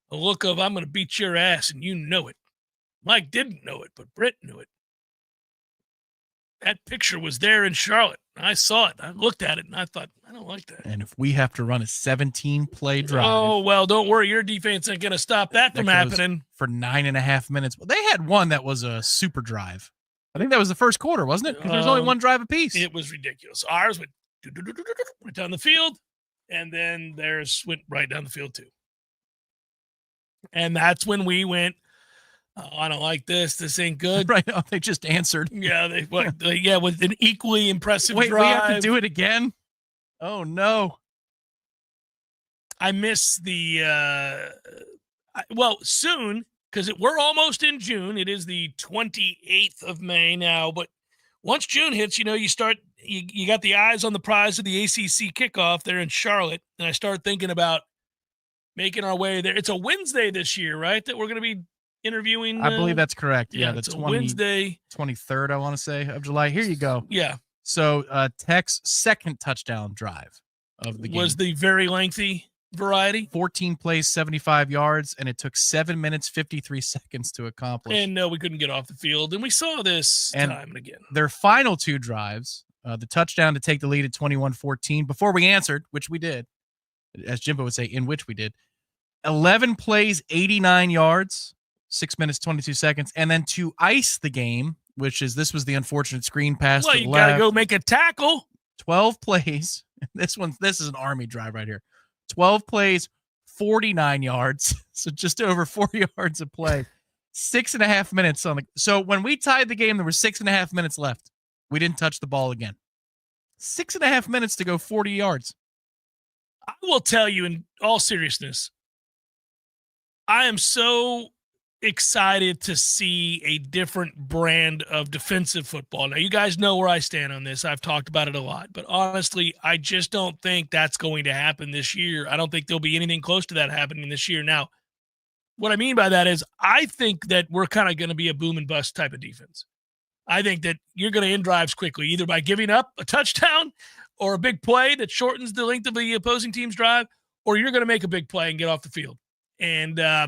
A look of, I'm going to beat your ass, and you know it. Mike didn't know it, but Britt knew it. That picture was there in Charlotte. I saw it. I looked at it, and I thought, I don't like that. And if we have to run a 17-play drive. Oh, well, don't worry. Your defense ain't going to stop that from happening. For 9.5 minutes. Well, they had one that was a super drive. I think that was the first quarter, wasn't it? Because there's only one drive apiece. It was ridiculous. Ours went down the field, and then theirs went right down the field, too. And that's when we went, I don't like this. This ain't good. Right. Oh, they just answered. Yeah. With an equally impressive drive. We have to do it again? Oh, no. I miss the, soon, because we're almost in June. It is the 28th of May now. But once June hits, you got the eyes on the prize of the ACC kickoff there in Charlotte. And I start thinking about making our way there. It's a Wednesday this year, right? That we're going to be interviewing. I believe that's correct. Yeah, it's a Wednesday. 23rd, I want to say, of July. Here you go. Yeah. So Tech's second touchdown drive of the game was the very lengthy variety. 14 plays, 75 yards, and it took 7 minutes, 53 seconds to accomplish. And no, we couldn't get off the field. And we saw this time and again. Their final two drives, the touchdown to take the lead at 21-14, before we answered, which we did, as Jimbo would say, in which we did, 11 plays, 89 yards, 6 minutes, 22 seconds. And then to ice the game, this was the unfortunate screen pass. Well, you got to go make a tackle. 12 plays. This is an Army drive right here. 12 plays, 49 yards. So just over 4 yards of play. 6.5 minutes so when we tied the game, there were 6.5 minutes left. We didn't touch the ball again. 6.5 minutes to go 40 yards. I will tell you in all seriousness, I am so excited to see a different brand of defensive football. Now, you guys know where I stand on this. I've talked about it a lot. But honestly, I just don't think that's going to happen this year. I don't think there'll be anything close to that happening this year. Now, what I mean by that is I think that we're kind of going to be a boom and bust type of defense. I think that you're going to end drives quickly, either by giving up a touchdown or a big play that shortens the length of the opposing team's drive, or you're going to make a big play and get off the field. And I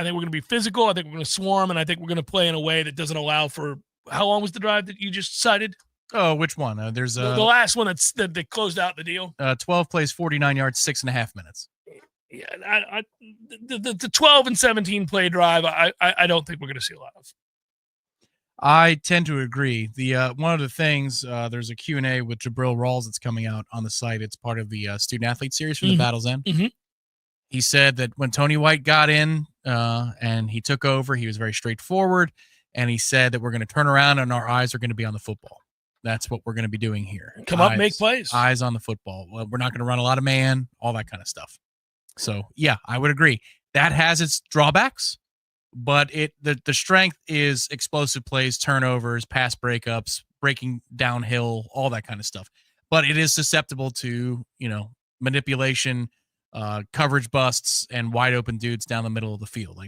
think we're going to be physical. I think we're going to swarm, and I think we're going to play in a way that doesn't allow for – how long was the drive that you just cited? Oh, which one? There's the last one that closed out the deal. 12 plays, 49 yards, 6.5 minutes. Yeah, the 12 and 17 play drive, I don't think we're going to see a lot of. I tend to agree. The one of the things, there's a Q&A with Jabril Rawls that's coming out on the site. It's part of the student-athlete series from the Battle's End. Mm-hmm. He said that when Tony White got in and he took over, he was very straightforward, and he said that we're going to turn around and our eyes are going to be on the football. That's what we're going to be doing here. Come up, make plays. Eyes on the football. Well, we're not going to run a lot of man, all that kind of stuff. So, yeah, I would agree. That has its drawbacks, but the strength is explosive plays, turnovers, pass breakups, breaking downhill, all that kind of stuff. But it is susceptible to, manipulation, coverage busts, and wide open dudes down the middle of the field.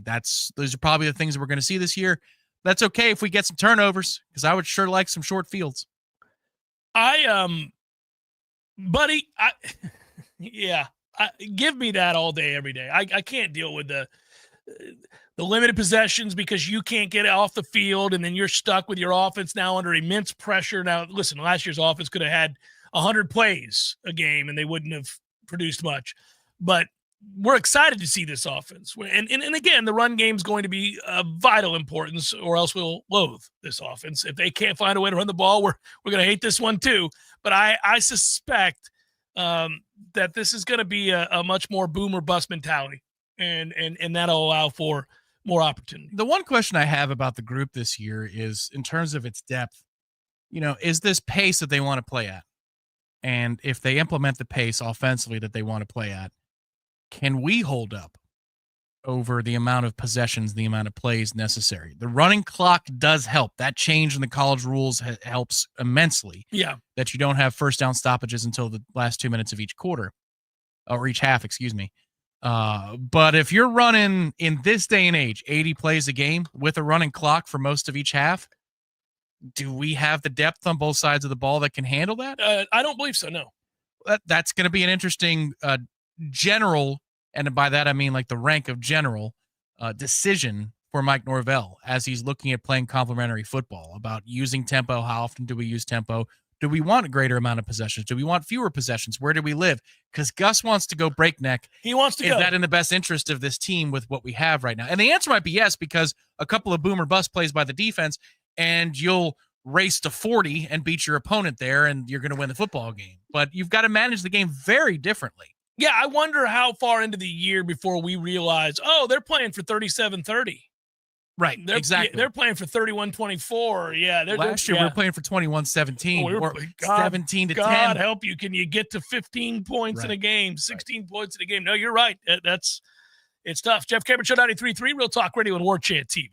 Those are probably the things that we're going to see this year. That's okay if we get some turnovers, because I would sure like some short fields. Give me that all day, every day. I can't deal with the limited possessions because you can't get off the field, and then you're stuck with your offense now under immense pressure. Now, listen, last year's offense could have had 100 plays a game, and they wouldn't have produced much. But we're excited to see this offense. And again, the run game is going to be of vital importance, or else we'll loathe this offense. If they can't find a way to run the ball, we're going to hate this one too. But I suspect that this is going to be a much more boom or bust mentality, and that'll allow for more opportunity. The one question I have about the group this year is, in terms of its depth, is this pace that they want to play at? And if they implement the pace offensively that they want to play at, can we hold up over the amount of possessions, the amount of plays necessary? The running clock does help. That change in the college rules helps immensely. Yeah. That you don't have first down stoppages until the last 2 minutes of each quarter, or each half, excuse me. But if you're running in this day and age 80 plays a game with a running clock for most of each half, do we have the depth on both sides of the ball that can handle that? I don't believe so, no. That's going to be an interesting general, and by that I mean like the rank of general, decision for Mike Norvell as he's looking at playing complementary football, about using tempo. How often do we use tempo? Do we want a greater amount of possessions? Do we want fewer possessions? Where do we live? Because Gus wants to go breakneck. He wants to go. Is that in the best interest of this team with what we have right now? And the answer might be yes, because a couple of boom or bust plays by the defense, and you'll race to 40 and beat your opponent there, and you're going to win the football game. But you've got to manage the game very differently. Yeah, I wonder how far into the year before we realize, they're playing for 37-30. Right, exactly. They're playing for 31-24. Yeah. Last year we were playing for 21-17 or 17-10. God help you. Can you get to 15 points in a game, 16 points in a game? No, you're right. It's tough. Jeff Cameron Show 93.3, Real Talk Radio and Warchant TV.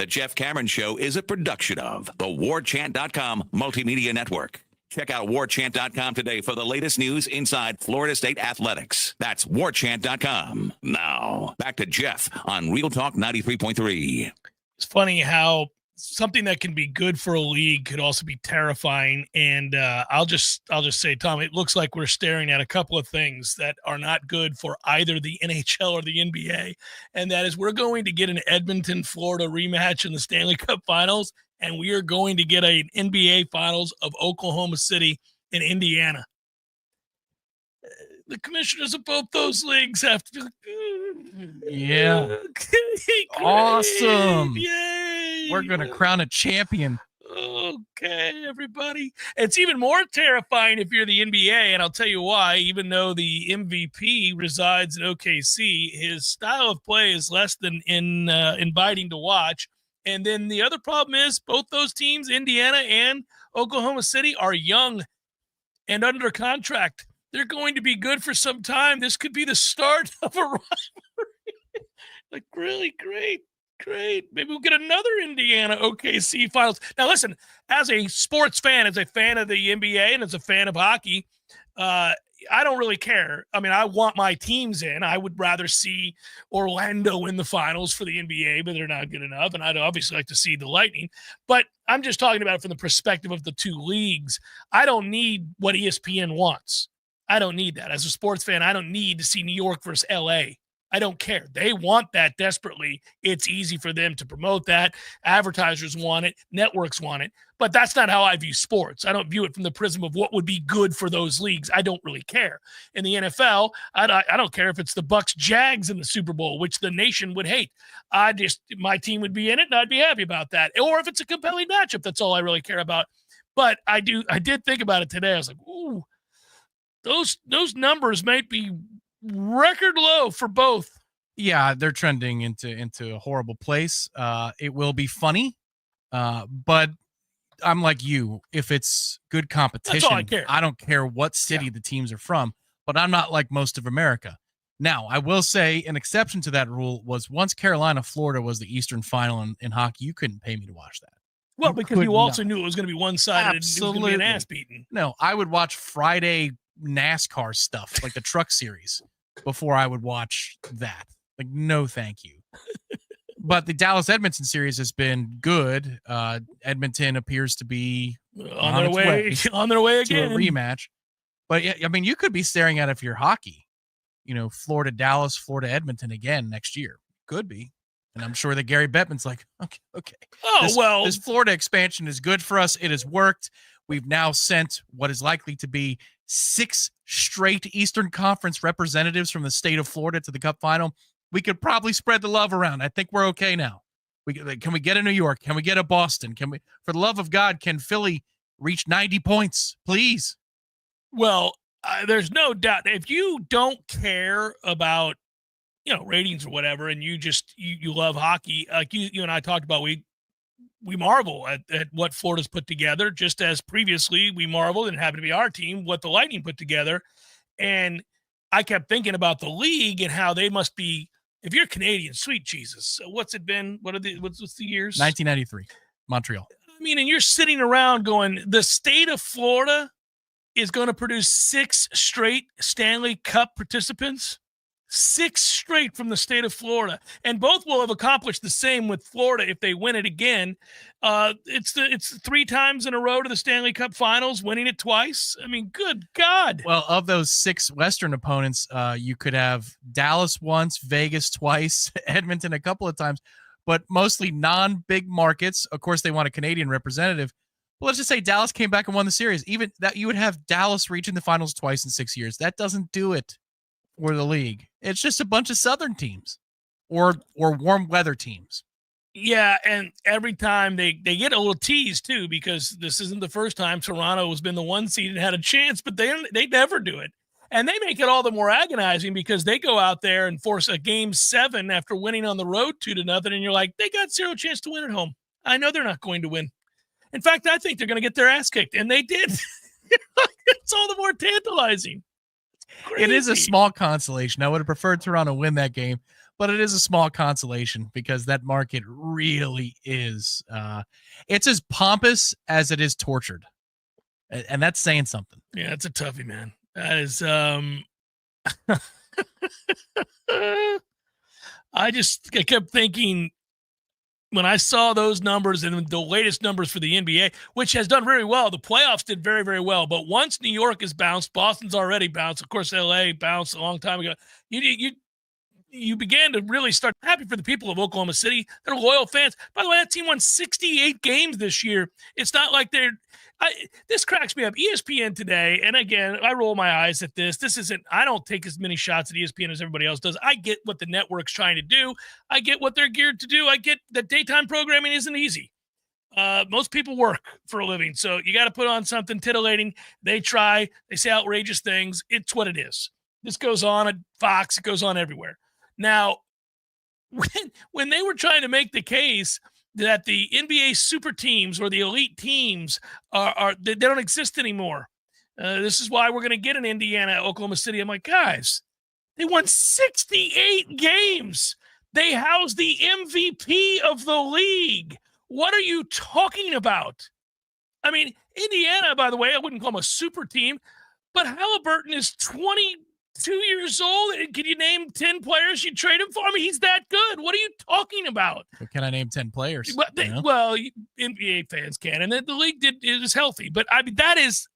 The Jeff Cameron Show is a production of the Warchant.com Multimedia Network. Check out Warchant.com today for the latest news inside Florida State athletics. That's Warchant.com. Now, back to Jeff on Real Talk 93.3. It's funny how something that can be good for a league could also be terrifying. And I'll just say, Tom, it looks like we're staring at a couple of things that are not good for either the NHL or the NBA. And that is, we're going to get an Edmonton, Florida rematch in the Stanley Cup Finals, and we are going to get an NBA Finals of Oklahoma City and Indiana. The commissioners of both those leagues have to Yeah. Awesome. Yay. We're going to crown a champion. Okay, everybody. It's even more terrifying if you're the NBA, and I'll tell you why. Even though the MVP resides in OKC, his style of play is less than inviting to watch. And then the other problem is both those teams, Indiana and Oklahoma City, are young and under contract. They're going to be good for some time. This could be the start of a rivalry. Like, really great. Maybe we'll get another Indiana OKC Finals. Now, listen, as a sports fan, as a fan of the NBA and as a fan of hockey, I don't really care. I mean, I want my teams in. I would rather see Orlando in the finals for the NBA, but they're not good enough. And I'd obviously like to see the Lightning. But I'm just talking about it from the perspective of the two leagues. I don't need what ESPN wants. I don't need that. As a sports fan, I don't need to see New York versus LA. I don't care. They want that desperately. It's easy for them to promote that. Advertisers want it. Networks want it. But that's not how I view sports. I don't view it from the prism of what would be good for those leagues. I don't really care. In the NFL, I don't care if it's the Bucs Jags in the Super Bowl, which the nation would hate. My team would be in it, and I'd be happy about that. Or if it's a compelling matchup, that's all I really care about. But I did think about it today. I was like, ooh, those numbers might be record low for both. Yeah, they're trending into a horrible place. It will be funny, but I'm like you. If it's good competition, that's all I care. I don't care what city the teams are from, but I'm not like most of America. Now, I will say an exception to that rule was once Carolina, Florida was the Eastern Final in hockey, you couldn't pay me to watch that. Well, because you also knew it was going to be one-sided. Absolutely. And it was going to be an ass beating. No, I would watch Friday NASCAR stuff, like the truck series, before I would watch that. Like, no, thank you. But the Dallas-Edmonton series has been good. Edmonton appears to be on their way again to a rematch. But yeah, I mean, you could be staring at it if you're hockey. You know, Florida-Dallas, Florida-Edmonton again next year. Could be. And I'm sure that Gary Bettman's like, okay. This Florida expansion is good for us. It has worked. We've now sent what is likely to be 6 straight Eastern Conference representatives from the state of Florida to the Cup Final. We could probably spread the love around. I think we're okay now. Can we get a New York? Can we get a Boston? Can we, for the love of God, can Philly reach 90 points, please? Well, there's no doubt. If you don't care about, ratings or whatever, and you just you love hockey, like you and I talked about, we marvel at what Florida's put together, just as previously we marveled, and happened to be our team, what the Lightning put together. And I kept thinking about the league and how they must be, if you're Canadian, sweet Jesus. What's it been? What's the years? 1993, Montreal. I mean, and you're sitting around going, the state of Florida is going to produce 6 straight Stanley Cup participants. 6 straight from the state of Florida, and both will have accomplished the same with Florida if they win it again. It's 3 times in a row to the Stanley Cup Finals, winning it twice. I mean, good God. Well, of those 6 Western opponents, you could have Dallas once, Vegas twice, Edmonton a couple of times, but mostly non-big markets. Of course, they want a Canadian representative. But let's just say Dallas came back and won the series. Even that, you would have Dallas reaching the finals twice in 6 years. That doesn't do it for the league. It's just a bunch of Southern teams or warm weather teams. Yeah, and every time they get a little tease too, because this isn't the first time Toronto has been the 1 seed and had a chance, but they never do it. And they make it all the more agonizing because they go out there and force a game 7 after winning on the road 2-0, and you're like, they got 0 chance to win at home. I know they're not going to win. In fact, I think they're going to get their ass kicked, and they did. It's all the more tantalizing. It is a small consolation. I would have preferred Toronto win that game, but it is a small consolation because that market really is. It's as pompous as it is tortured, and that's saying something. Yeah, it's a toughie, man. That is. I kept thinking when I saw those numbers and the latest numbers for the NBA, which has done very well. The playoffs did very, very well. But once New York has bounced, Boston's already bounced. Of course, LA bounced a long time ago. You began to really start happy for the people of Oklahoma City. They're loyal fans. By the way, that team won 68 games this year. It's not like this cracks me up. ESPN today, and again, I roll my eyes at this. I don't take as many shots at ESPN as everybody else does. I get what the network's trying to do. I get what they're geared to do. I get that daytime programming isn't easy. Most people work for a living, so you got to put on something titillating. They try. They say outrageous things. It's what it is. This goes on at Fox. It goes on everywhere. Now, when they were trying to make the case that the NBA super teams or the elite teams they don't exist anymore. This is why we're going to get an Indiana, Oklahoma City. I'm like, guys, they won 68 games. They housed the MVP of the league. What are you talking about? I mean, Indiana, by the way, I wouldn't call them a super team, but Halliburton is 22 years old. Can you name 10 players you trade him for? I mean, he's that good. What are you talking about? Can I name 10 players? Well, NBA fans can, and the league is healthy. But I mean,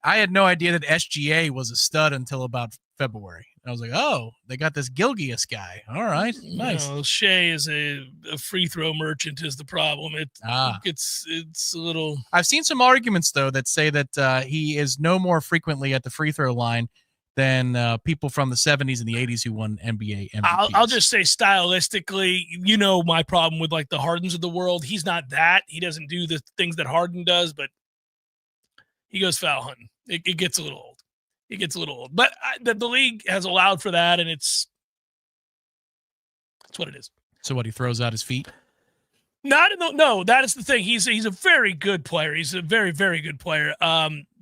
I had no idea that SGA was a stud until about February. I was like, oh, they got this Gilgeous guy. All right, nice. No, Shea is a free throw merchant is the problem. It's a little. I've seen some arguments though that say that he is no more frequently at the free throw line than people from the 70s and the 80s who won NBA MVPs. I'll just say stylistically, my problem with like the Hardens of the world. He's not that. He doesn't do the things that Harden does, but he goes foul hunting. It gets a little old. It gets a little old. But the league has allowed for that, and that's what it is. So what, he throws out his feet? No, that is the thing. He's a very good player. He's a very, very good player.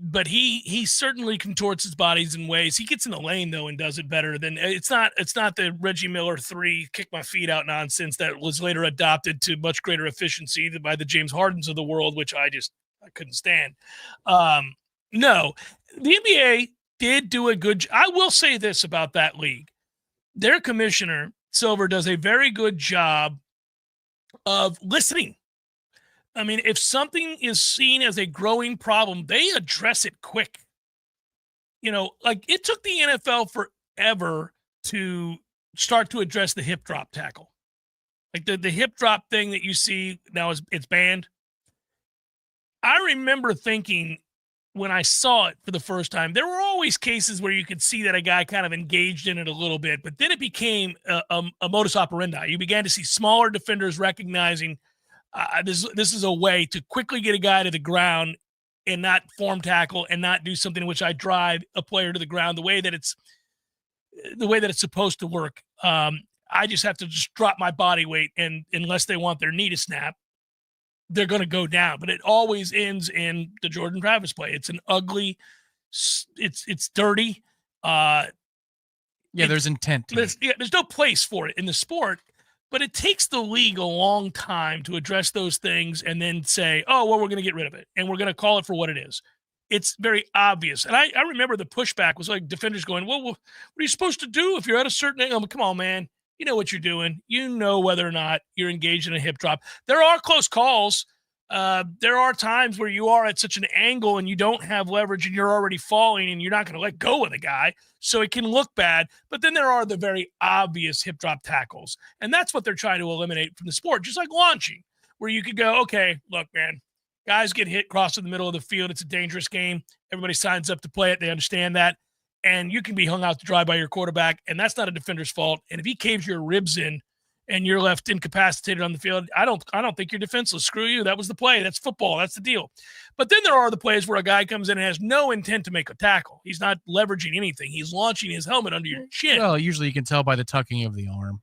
But he certainly contorts his bodies in ways. He gets in the lane though and does it better than it's not the Reggie Miller 3 kick my feet out nonsense that was later adopted to much greater efficiency by the James Hardens of the world, which I couldn't stand. No, the NBA did do a good. I will say this about that league: their commissioner Silver does a very good job of listening. I mean, if something is seen as a growing problem, they address it quick. Like it took the NFL forever to start to address the hip drop tackle. Like the hip drop thing that you see now it's banned. I remember thinking when I saw it for the first time, there were always cases where you could see that a guy kind of engaged in it a little bit, but then it became a modus operandi. You began to see smaller defenders recognizing this is a way to quickly get a guy to the ground and not form tackle and not do something in which I drive a player to the ground the way that it's supposed to work. I just have to just drop my body weight, and unless they want their knee to snap, they're going to go down. But it always ends in the Jordan Travis play. It's an ugly, it's dirty. There's intent. There's no place for it in the sport, but it takes the league a long time to address those things and then say, oh, well, we're going to get rid of it and we're going to call it for what it is. It's very obvious. And I remember the pushback was like defenders going, well, what are you supposed to do if you're at a certain angle? Come on, man. You know what you're doing. You know whether or not you're engaged in a hip drop. There are close calls. There are times where you are at such an angle and you don't have leverage and you're already falling and you're not going to let go of the guy. So it can look bad. But then there are the very obvious hip drop tackles. And that's what they're trying to eliminate from the sport, just like launching, where you could go, okay, look, man, guys get hit crossing the middle of the field. It's a dangerous game. Everybody signs up to play it. They understand that. And you can be hung out to dry by your quarterback, and that's not a defender's fault. And if he caves your ribs in and you're left incapacitated on the field, I don't think you're defenseless. Screw you. That was the play. That's football. That's the deal. But then there are the plays where a guy comes in and has no intent to make a tackle. He's not leveraging anything. He's launching his helmet under your chin. Well, usually you can tell by the tucking of the arm.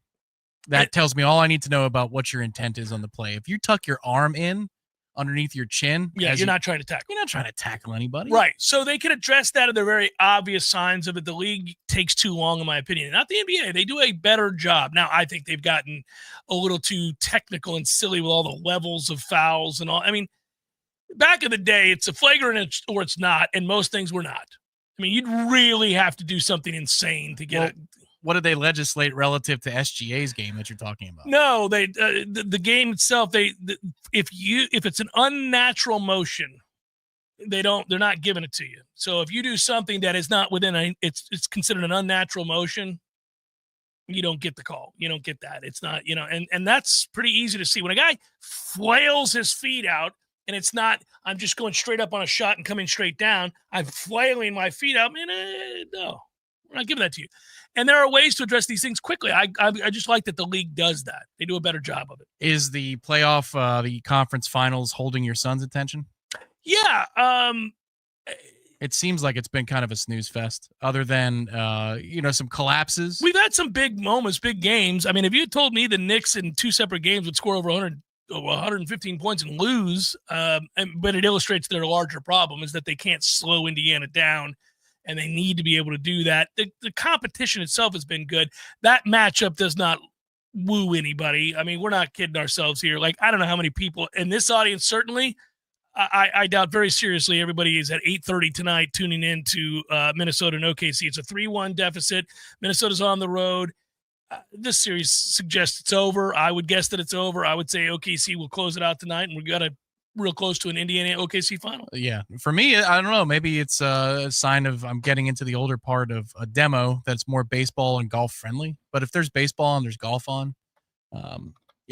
That tells me all I need to know about what your intent is on the play. If you tuck your arm in, underneath your chin. Yeah, you're not trying to tackle. You're not trying to tackle anybody. Right. So they can address that, and they're very obvious signs of it. The league takes too long, in my opinion. Not the NBA. They do a better job. Now, I think they've gotten a little too technical and silly with all the levels of fouls and all. I mean, back in the day, it's a flagrant or it's not, and most things were not. I mean, you'd really have to do something insane to get it. What did they legislate relative to SGA's game that you're talking about? No, they the game itself. If it's an unnatural motion, they're not giving it to you. So if you do something that is not within it's considered an unnatural motion, you don't get the call. You don't get that. It's not, and that's pretty easy to see when a guy flails his feet out. And it's not, I'm just going straight up on a shot and coming straight down. I'm flailing my feet out. Man, no, we're not giving that to you. And there are ways to address these things quickly. I just like that the league does that. They do a better job of it. Is the playoff, the conference finals holding your son's attention? Yeah. It seems like it's been kind of a snooze fest other than, some collapses. We've had some big moments, big games. I mean, if you had told me the Knicks in two separate games would score over 115 points and lose, but it illustrates their larger problem is that they can't slow Indiana down, and they need to be able to do that. The competition itself has been good. That matchup does not woo anybody. I mean, we're not kidding ourselves here. Like, I don't know how many people in this audience, certainly, I doubt very seriously everybody is at 8:30 tonight tuning in to Minnesota and OKC. It's a 3-1 deficit. Minnesota's on the road. This series suggests it's over. I would guess that it's over. I would say OKC will close it out tonight, and we got real close to an Indiana OKC final. Yeah. For me, I don't know. Maybe it's a sign of I'm getting into the older part of a demo that's more baseball and golf friendly. But if there's baseball and there's golf on,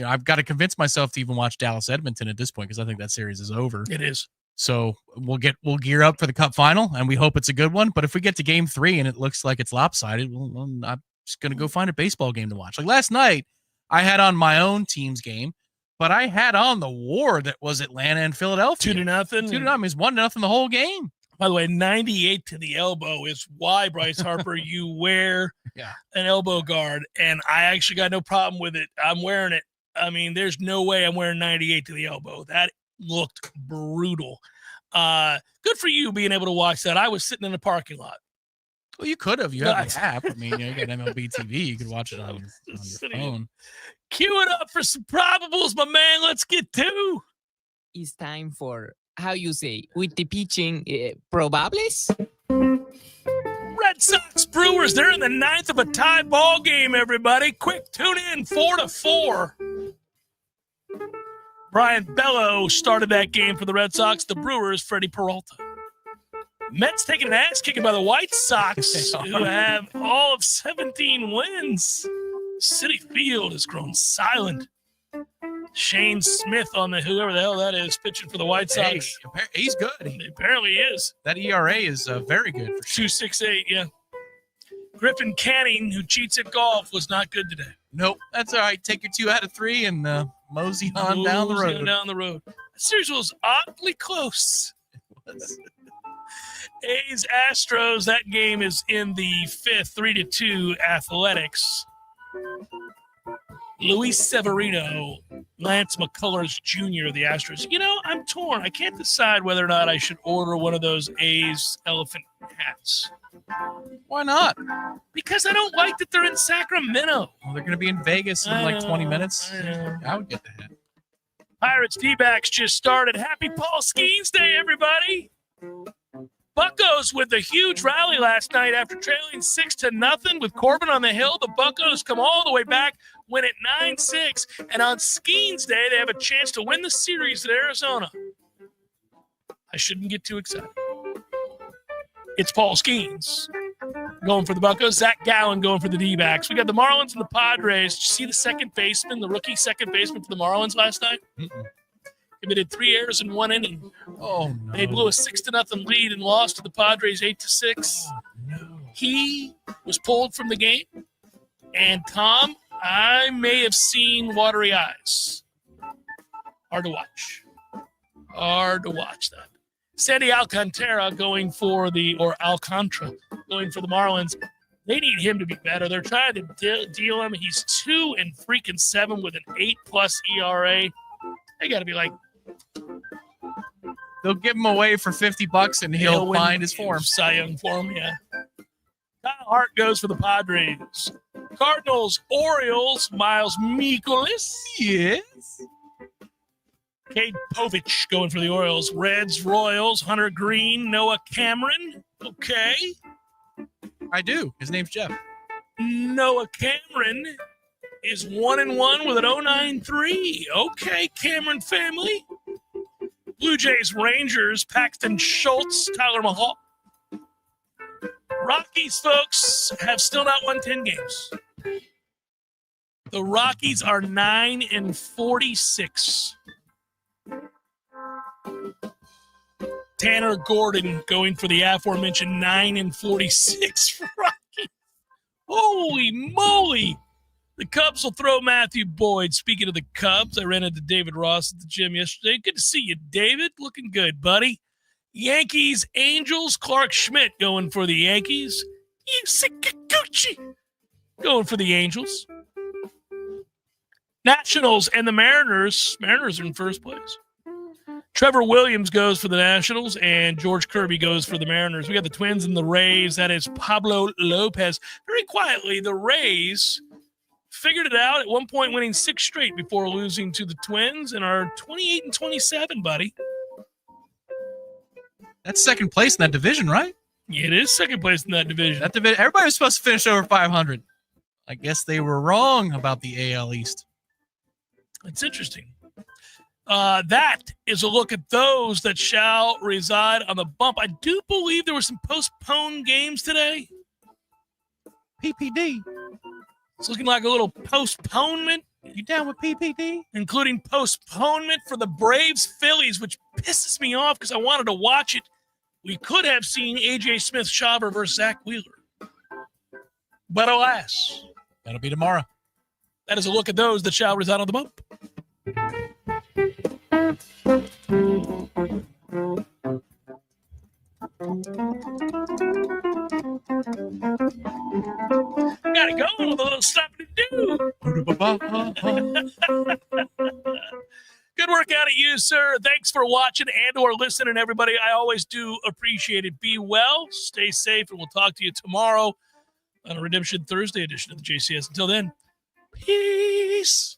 I've got to convince myself to even watch Dallas Edmonton at this point because I think that series is over. It is. So we'll gear up for the Cup final, and we hope it's a good one. But if we get to Game 3 and it looks like it's lopsided, well, I'm just going to go find a baseball game to watch. Like last night, I had on my own team's game, but I had on the war that was Atlanta and Philadelphia. 2-0. 2-0 means 1-0 the whole game. By the way, 98 to the elbow is why, Bryce Harper, you wear an elbow guard, and I actually got no problem with it. I'm wearing it. I mean, there's no way I'm wearing 98 to the elbow. That looked brutal. Good for you being able to watch that. I was sitting in the parking lot. Well, you could have. You have the app. I mean, you got MLB TV. You could watch it on your phone. Cue it up for some probables, my man. Let's get to. It's time for, how you say, with the pitching, probables? Red Sox Brewers, they're in the ninth of a tie ball game, everybody. Quick, tune in, 4-4. Brian Bello started that game for the Red Sox. The Brewers, Freddie Peralta. Mets taking an ass kicking by the White Sox, who have all of 17 wins. Citi Field has grown silent. Shane Smith on the whoever the hell that is pitching for the White Sox. Hey, he's good. Apparently he is. That ERA is very good. For 2.68, yeah. Griffin Canning, who cheats at golf, was not good today. Nope, that's all right. Take your 2 out of 3 and mosey on down the road. The series was oddly close. It was. A's Astros, that game is in the 5th, 3-2 Athletics. Luis Severino, Lance McCullers Jr., the Astros. I'm torn. I can't decide whether or not I should order one of those A's elephant hats. Why not? Because I don't like that they're in Sacramento. Well, they're going to be in Vegas in like 20 minutes. I would get the hat. Pirates D-backs just started. Happy Paul Skeens Day, everybody. Buccos with a huge rally last night after trailing 6-0 with Corbin on the hill. The Buccos come all the way back, win it 9-6, and on Skeens Day, they have a chance to win the series at Arizona. I shouldn't get too excited. It's Paul Skeens going for the Buccos. Zach Gallen going for the D-backs. We got the Marlins and the Padres. Did you see the second baseman, the rookie second baseman for the Marlins last night? Committed 3 errors in 1 inning. Oh, no. They blew a 6-0 lead and lost to the Padres 8-6. Oh, no. He was pulled from the game. And, Tom, I may have seen watery eyes. Hard to watch. Hard to watch that. Sandy Alcantara going for Alcantara going for the Marlins. They need him to be better. They're trying to deal him. He's 2-7 with an 8+ ERA. They got to be like They'll give him away for $50 and he'll find his form. Cy Young form, yeah. Kyle Hart goes for the Padres. Cardinals, Orioles, Miles Mikolas. Yes. Cade Povich going for the Orioles. Reds, Royals, Hunter Green, Noah Cameron. Okay. I do. His name's Jeff. Noah Cameron is 1-1 with an 0.93. Okay, Cameron family. Blue Jays, Rangers, Paxton Schultz, Tyler Mahal. Rockies, folks, have still not won 10 games. The Rockies are 9-46. Tanner Gordon going for the aforementioned 9-46 Rockies. Holy moly. The Cubs will throw Matthew Boyd. Speaking of the Cubs, I ran into David Ross at the gym yesterday. Good to see you, David. Looking good, buddy. Yankees, Angels, Clark Schmidt going for the Yankees. Yusikaguchi going for the Angels. Nationals and the Mariners. Mariners are in first place. Trevor Williams goes for the Nationals, and George Kirby goes for the Mariners. We got the Twins and the Rays. That is Pablo Lopez. Very quietly, the Rays figured it out at one point, winning 6 straight before losing to the Twins, and are 28-27, buddy. That's second place in that division, right? It is second place in that division. Everybody was supposed to finish over 500. I guess they were wrong about the AL East. It's interesting. That is a look at those that shall reside on the bump. I do believe there were some postponed games today. PPD. It's looking like a little postponement. You down with PPD? Including postponement for the Braves-Phillies, which pisses me off because I wanted to watch it. We could have seen A.J. Smith-Shawver versus Zach Wheeler. But alas. That'll be tomorrow. That is a look at those that shall reside on the bump. Gotta go with a little something to do. Good work out of you, sir. Thanks for watching and or listening, everybody. I always do appreciate it. Be well, stay safe, and we'll talk to you tomorrow on a Redemption Thursday edition of the JCS. Until then, peace.